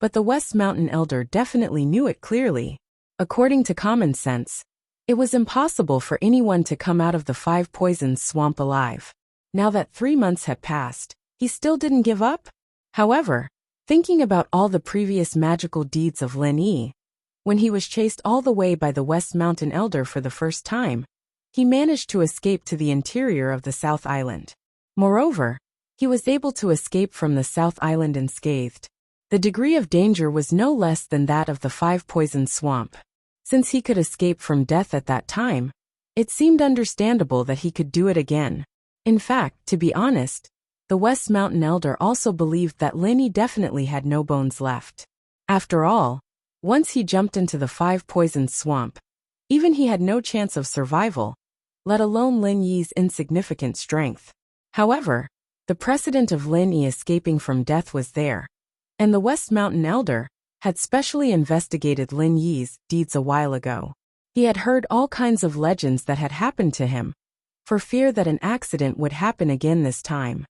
but the West Mountain Elder definitely knew it clearly. According to common sense, it was impossible for anyone to come out of the 5-poison swamp alive. Now that 3 months had passed, he still didn't give up? However, thinking about all the previous magical deeds of Lin Yi, when he was chased all the way by the West Mountain Elder for the first time, he managed to escape to the interior of the South Island. Moreover, he was able to escape from the South Island unscathed. The degree of danger was no less than that of the 5-poison swamp. Since he could escape from death at that time, it seemed understandable that he could do it again. In fact, to be honest, the West Mountain Elder also believed that Lin Yi definitely had no bones left. After all, once he jumped into the 5-poison swamp, even he had no chance of survival, let alone Lin Yi's insignificant strength. However, the precedent of Lin Yi escaping from death was there, and the West Mountain Elder had specially investigated Lin Yi's deeds a while ago. He had heard all kinds of legends that had happened to him, for fear that an accident would happen again this time.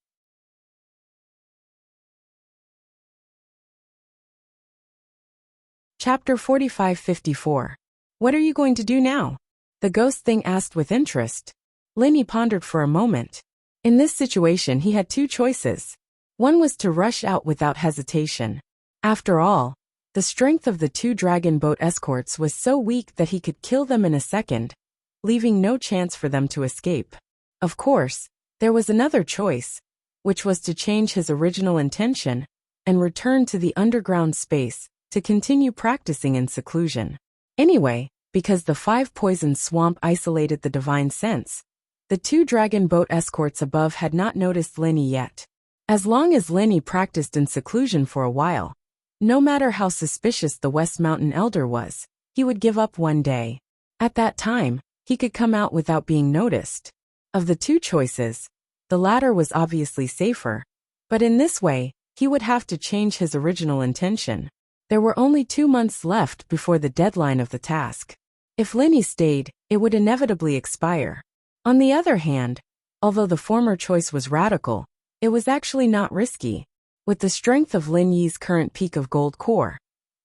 Chapter 45-54. What are you going to do now? The ghost thing asked with interest. Lin Yi pondered for a moment. In this situation he had 2 choices. One was to rush out without hesitation. After all, the strength of the 2 dragon boat escorts was so weak that he could kill them in a second, leaving no chance for them to escape. Of course, there was another choice, which was to change his original intention and return to the underground space to continue practicing in seclusion. Anyway, because the 5-poison swamp isolated the divine sense, the 2 dragon boat escorts above had not noticed Lin Yi yet. As long as Lin Yi practiced in seclusion for a while, no matter how suspicious the West Mountain Elder was, he would give up one day. At that time, he could come out without being noticed. Of the 2 choices, the latter was obviously safer, but in this way, he would have to change his original intention. There were only 2 months left before the deadline of the task. If Lin Yi stayed, it would inevitably expire. On the other hand, although the former choice was radical, it was actually not risky. With the strength of Lin Yi's current peak of gold core,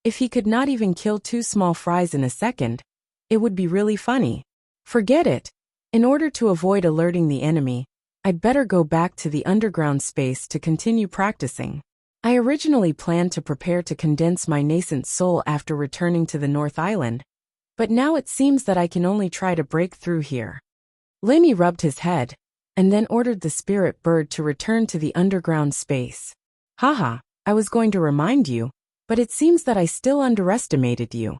if he could not even kill 2 small fries in a second, It would be really funny. Forget it. In order to avoid alerting the enemy, I'd better go back to the underground space to continue practicing. I originally planned to prepare to condense my nascent soul after returning to the North Island, but now it seems that I can only try to break through here. Lenny rubbed his head, and then ordered the spirit bird to return to the underground space. Haha, I was going to remind you, but it seems that I still underestimated you.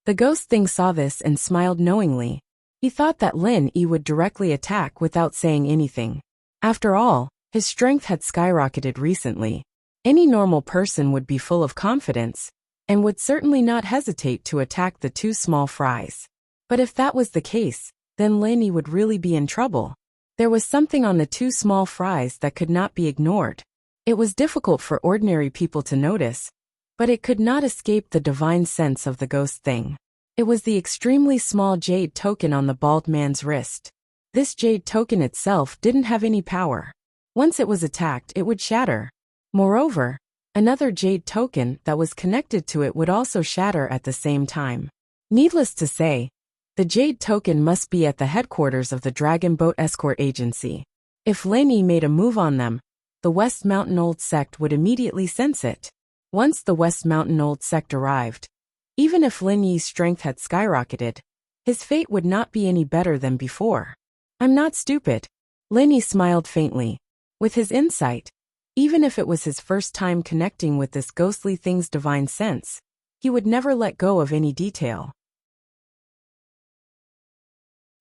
The ghost thing saw this and smiled knowingly. He thought that Lin Yi would directly attack without saying anything. After all, his strength had skyrocketed recently. Any normal person would be full of confidence, and would certainly not hesitate to attack the two small fries. But if that was the case, then Lin Yi would really be in trouble. There was something on the two small fries that could not be ignored. It was difficult for ordinary people to notice, but it could not escape the divine sense of the ghost thing. It was the extremely small jade token on the bald man's wrist. This jade token itself didn't have any power. Once it was attacked, it would shatter. Moreover, another jade token that was connected to it would also shatter at the same time. Needless to say, the jade token must be at the headquarters of the Dragon Boat Escort Agency. If Lin Yi made a move on them, the West Mountain Old Sect would immediately sense it. Once the West Mountain Old Sect arrived, even if Lin Yi's strength had skyrocketed, his fate would not be any better than before. I'm not stupid. Lin Yi smiled faintly. With his insight, even if it was his first time connecting with this ghostly thing's divine sense, he would never let go of any detail.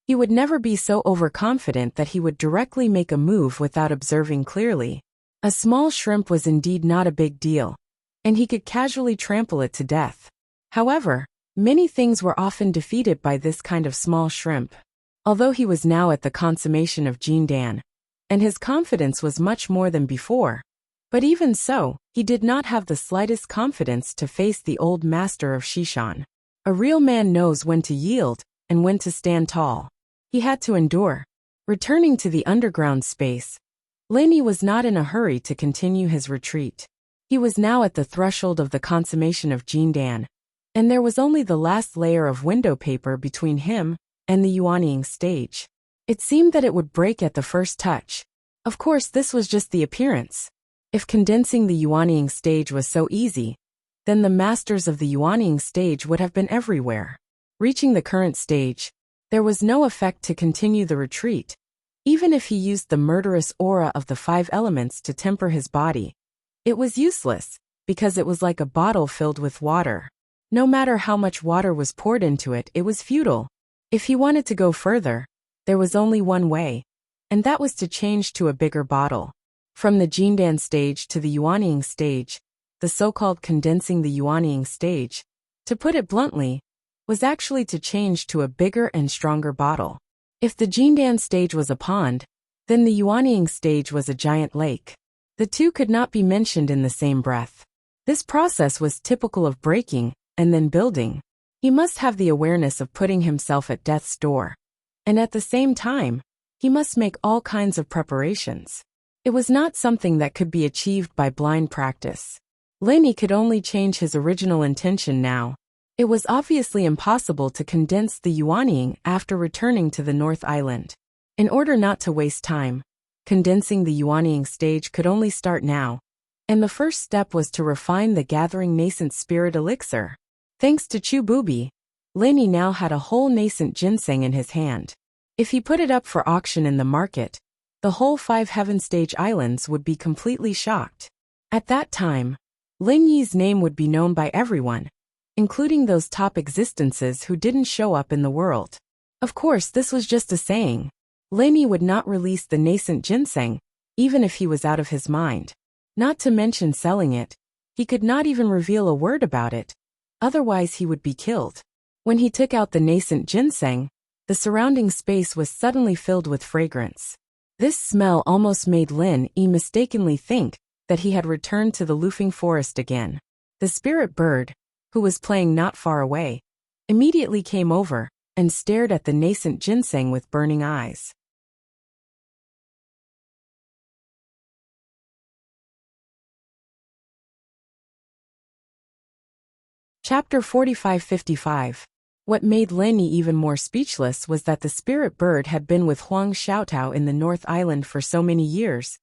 He would never be so overconfident that he would directly make a move without observing clearly. A small shrimp was indeed not a big deal, and he could casually trample it to death. However, many things were often defeated by this kind of small shrimp. Although he was now at the consummation of Jindan, and his confidence was much more than before, but even so, he did not have the slightest confidence to face the old master of Shishan. A real man knows when to yield and when to stand tall. He had to endure. Returning to the underground space, Lin Yi was not in a hurry to continue his retreat. He was now at the threshold of the consummation of Jindan, and there was only the last layer of window paper between him and the Yuanying stage. It seemed that it would break at the first touch. Of course, this was just the appearance. If condensing the Yuanying stage was so easy, then the masters of the Yuanying stage would have been everywhere. Reaching the current stage, there was no effect to continue the retreat. Even if he used the murderous aura of the 5 elements to temper his body, it was useless, because it was like a bottle filled with water. No matter how much water was poured into it, it was futile. If he wanted to go further, there was only one way, and that was to change to a bigger bottle. From the Jindan stage to the Yuanying stage, the so-called condensing the Yuanying stage, to put it bluntly, was actually to change to a bigger and stronger bottle. If the Jindan stage was a pond, then the Yuanying stage was a giant lake. The two could not be mentioned in the same breath. This process was typical of breaking and then building. He must have the awareness of putting himself at death's door. And at the same time, he must make all kinds of preparations. It was not something that could be achieved by blind practice. Lin Yi could only change his original intention now. It was obviously impossible to condense the Yuanying after returning to the North Island. In order not to waste time, condensing the Yuanying stage could only start now, and the first step was to refine the gathering nascent spirit elixir. Thanks to Chu Bubi, Lin Yi now had a whole nascent ginseng in his hand. If he put it up for auction in the market, the whole 5 Heaven Stage Islands would be completely shocked. At that time, Lin Yi's name would be known by everyone, including those top existences who didn't show up in the world. Of course, this was just a saying. Lin Yi would not release the nascent ginseng, even if he was out of his mind. Not to mention selling it, he could not even reveal a word about it. Otherwise he would be killed. When he took out the nascent ginseng, the surrounding space was suddenly filled with fragrance. This smell almost made Lin Yi mistakenly think that he had returned to the Lufing forest again. The spirit bird, who was playing not far away, immediately came over and stared at the nascent ginseng with burning eyes. Chapter 45-55. What made Lenny even more speechless was that the spirit bird had been with Huang Xiaotao in the North Island for so many years,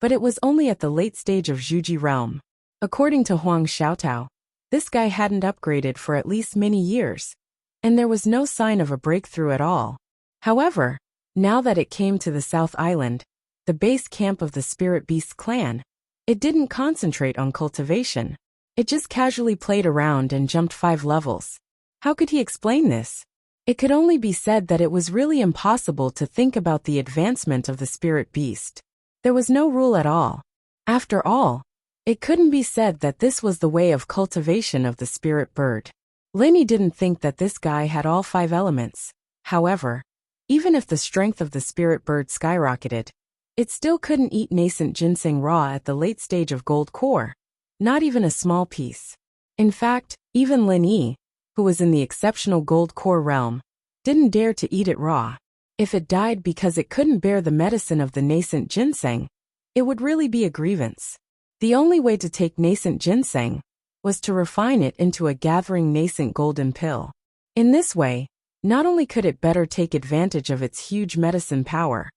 but it was only at the late stage of Zhuji realm. According to Huang Xiaotao, this guy hadn't upgraded for at least many years, and there was no sign of a breakthrough at all. However, now that it came to the South Island, the base camp of the Spirit Beast clan, it didn't concentrate on cultivation. It just casually played around and jumped 5 levels. How could he explain this? It could only be said that it was really impossible to think about the advancement of the Spirit Beast. There was no rule at all. After all, it couldn't be said that this was the way of cultivation of the spirit bird. Lenny didn't think that this guy had all 5 elements. However, even if the strength of the spirit bird skyrocketed, it still couldn't eat nascent ginseng raw at the late stage of gold core. Not even a small piece. In fact, even Lenny, who was in the exceptional gold core realm, didn't dare to eat it raw. If it died because it couldn't bear the medicine of the nascent ginseng, it would really be a grievance. The only way to take nascent ginseng was to refine it into a gathering nascent golden pill. In this way, not only could it better take advantage of its huge medicine power,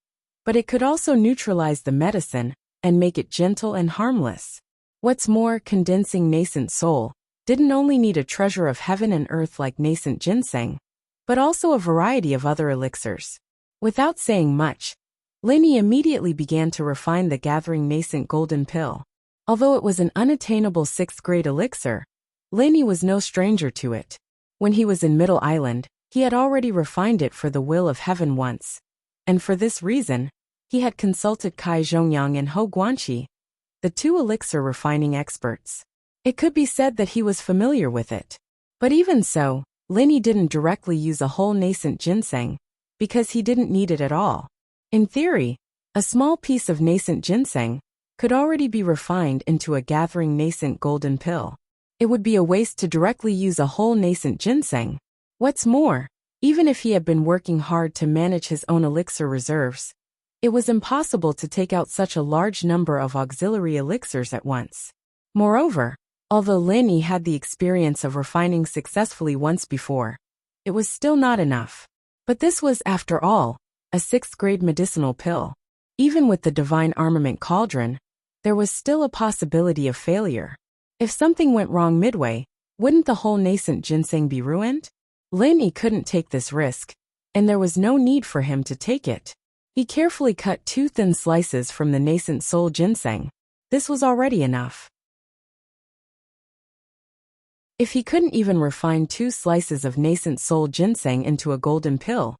but it could also neutralize the medicine and make it gentle and harmless. What's more, condensing nascent soul didn't only need a treasure of heaven and earth like nascent ginseng, but also a variety of other elixirs. Without saying much, Lenny immediately began to refine the gathering nascent golden pill. Although it was an unattainable 6th grade elixir, Lenny was no stranger to it. When he was in Middle Island, he had already refined it for the will of heaven once, and for this reason, he had consulted Kai Zhongyang and Ho Guanqi, the 2 elixir refining experts. It could be said that he was familiar with it. But even so, Lenny didn't directly use a whole nascent ginseng, because he didn't need it at all. In theory, a small piece of nascent ginseng could already be refined into a gathering nascent golden pill. It would be a waste to directly use a whole nascent ginseng. What's more, even if he had been working hard to manage his own elixir reserves, it was impossible to take out such a large number of auxiliary elixirs at once. Moreover, although Lenny had the experience of refining successfully once before, it was still not enough. But this was, after all, a 6th grade medicinal pill. Even with the divine armament cauldron, there was still a possibility of failure. If something went wrong midway, wouldn't the whole nascent ginseng be ruined? Lenny couldn't take this risk, and there was no need for him to take it. He carefully cut 2 thin slices from the nascent soul ginseng. This was already enough. If he couldn't even refine 2 slices of nascent soul ginseng into a golden pill,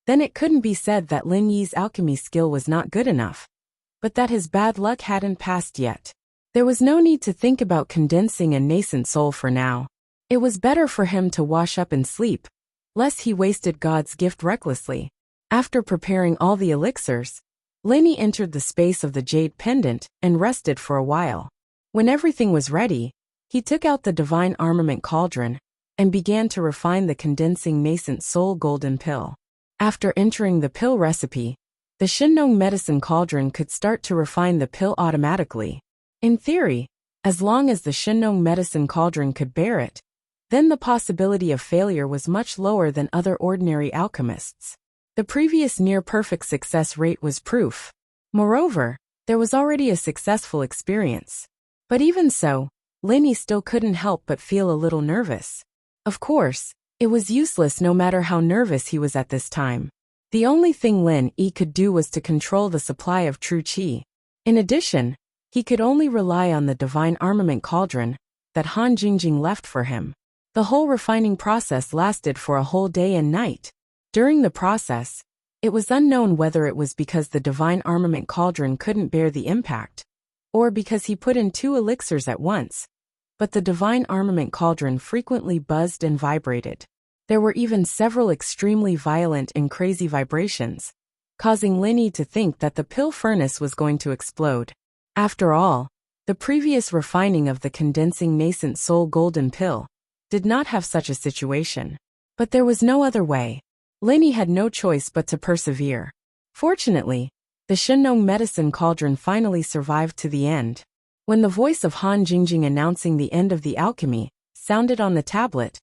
then it couldn't be said that Lin Yi's alchemy skill was not good enough, but that his bad luck hadn't passed yet. There was no need to think about condensing a nascent soul for now. It was better for him to wash up and sleep, lest he wasted God's gift recklessly. After preparing all the elixirs, Lenny entered the space of the jade pendant and rested for a while. When everything was ready, he took out the divine armament cauldron and began to refine the condensing nascent soul golden pill. After entering the pill recipe, the Shinnong medicine cauldron could start to refine the pill automatically. In theory, as long as the Shinnong medicine cauldron could bear it, then the possibility of failure was much lower than other ordinary alchemists. The previous near-perfect success rate was proof. Moreover, there was already a successful experience. But even so, Lenny still couldn't help but feel a little nervous. Of course, it was useless no matter how nervous he was at this time. The only thing Lin Yi could do was to control the supply of true qi. In addition, he could only rely on the divine armament cauldron that Han Jingjing left for him. The whole refining process lasted for a whole day and night. During the process, it was unknown whether it was because the divine armament cauldron couldn't bear the impact, or because he put in 2 elixirs at once, but the divine armament cauldron frequently buzzed and vibrated. There were even several extremely violent and crazy vibrations, causing Lenny to think that the pill furnace was going to explode. After all, the previous refining of the condensing nascent soul golden pill did not have such a situation. But there was no other way. Lenny had no choice but to persevere. Fortunately, the Shinnong medicine cauldron finally survived to the end. When the voice of Han Jingjing announcing the end of the alchemy sounded on the tablet,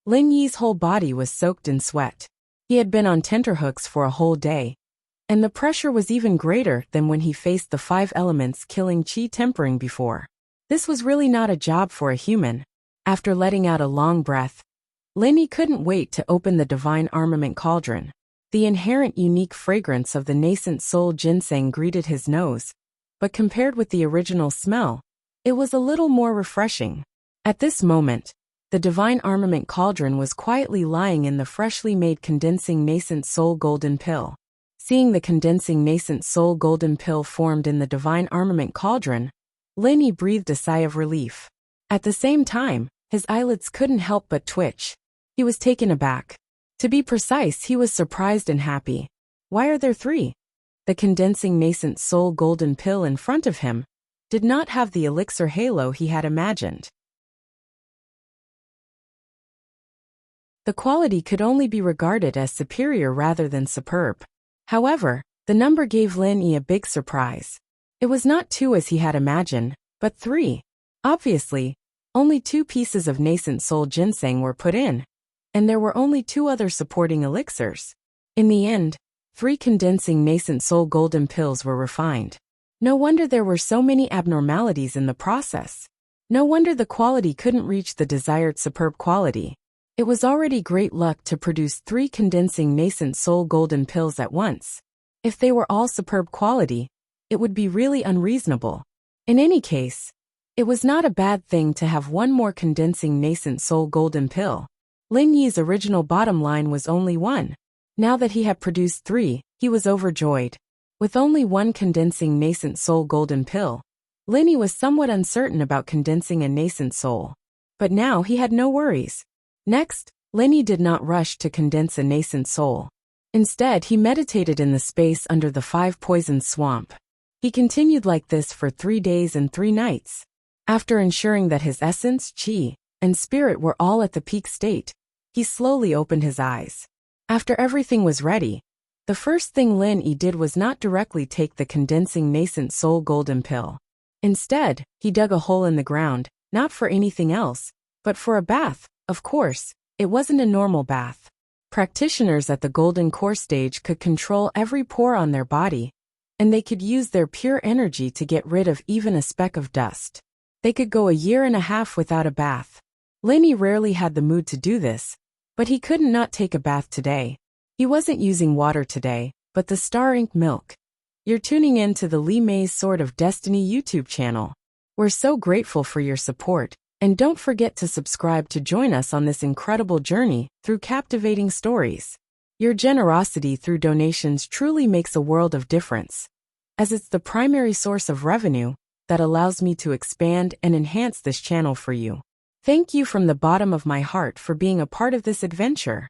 Lin Yi's whole body was soaked in sweat. He had been on tenterhooks for a whole day, and the pressure was even greater than when he faced the 5 elements killing qi tempering before. This was really not a job for a human. After letting out a long breath, Lin Yi couldn't wait to open the divine armament cauldron. The inherent unique fragrance of the nascent soul ginseng greeted his nose, but compared with the original smell, it was a little more refreshing. At this moment, the divine armament cauldron was quietly lying in the freshly made condensing nascent soul golden pill. Seeing the condensing nascent soul golden pill formed in the divine armament cauldron, Lin Yi breathed a sigh of relief. At the same time, his eyelids couldn't help but twitch. He was taken aback. To be precise, he was surprised and happy. Why are there 3? The condensing nascent soul golden pill in front of him did not have the elixir halo he had imagined. The quality could only be regarded as superior rather than superb. However, the number gave Lin Yi a big surprise. It was not 2 as he had imagined, but 3. Obviously, only 2 pieces of nascent soul ginseng were put in, and there were only 2 other supporting elixirs. In the end, 3 condensing nascent soul golden pills were refined. No wonder there were so many abnormalities in the process. No wonder the quality couldn't reach the desired superb quality. It was already great luck to produce 3 condensing nascent soul golden pills at once. If they were all superb quality, it would be really unreasonable. In any case, it was not a bad thing to have 1 more condensing nascent soul golden pill. Lin Yi's original bottom line was only 1. Now that he had produced 3, he was overjoyed. With only 1 condensing nascent soul golden pill, Lin Yi was somewhat uncertain about condensing a nascent soul. But now he had no worries. Next, Lin Yi did not rush to condense a nascent soul. Instead, he meditated in the space under the 5-poisoned swamp. He continued like this for 3 days and 3 nights. After ensuring that his essence, qi, and spirit were all at the peak state, he slowly opened his eyes. After everything was ready, the first thing Lin Yi did was not directly take the condensing nascent soul golden pill. Instead, he dug a hole in the ground, not for anything else, but for a bath. Of course, it wasn't a normal bath. Practitioners at the golden core stage could control every pore on their body, and they could use their pure energy to get rid of even a speck of dust. They could go a year and a half without a bath. Lin Yi rarely had the mood to do this, but he couldn't not take a bath today. He wasn't using water today, but the Star Ink milk. You're tuning in to the Li Mei's Sword of Destiny YouTube channel. We're so grateful for your support. And don't forget to subscribe to join us on this incredible journey through captivating stories. Your generosity through donations truly makes a world of difference, as it's the primary source of revenue that allows me to expand and enhance this channel for you. Thank you from the bottom of my heart for being a part of this adventure.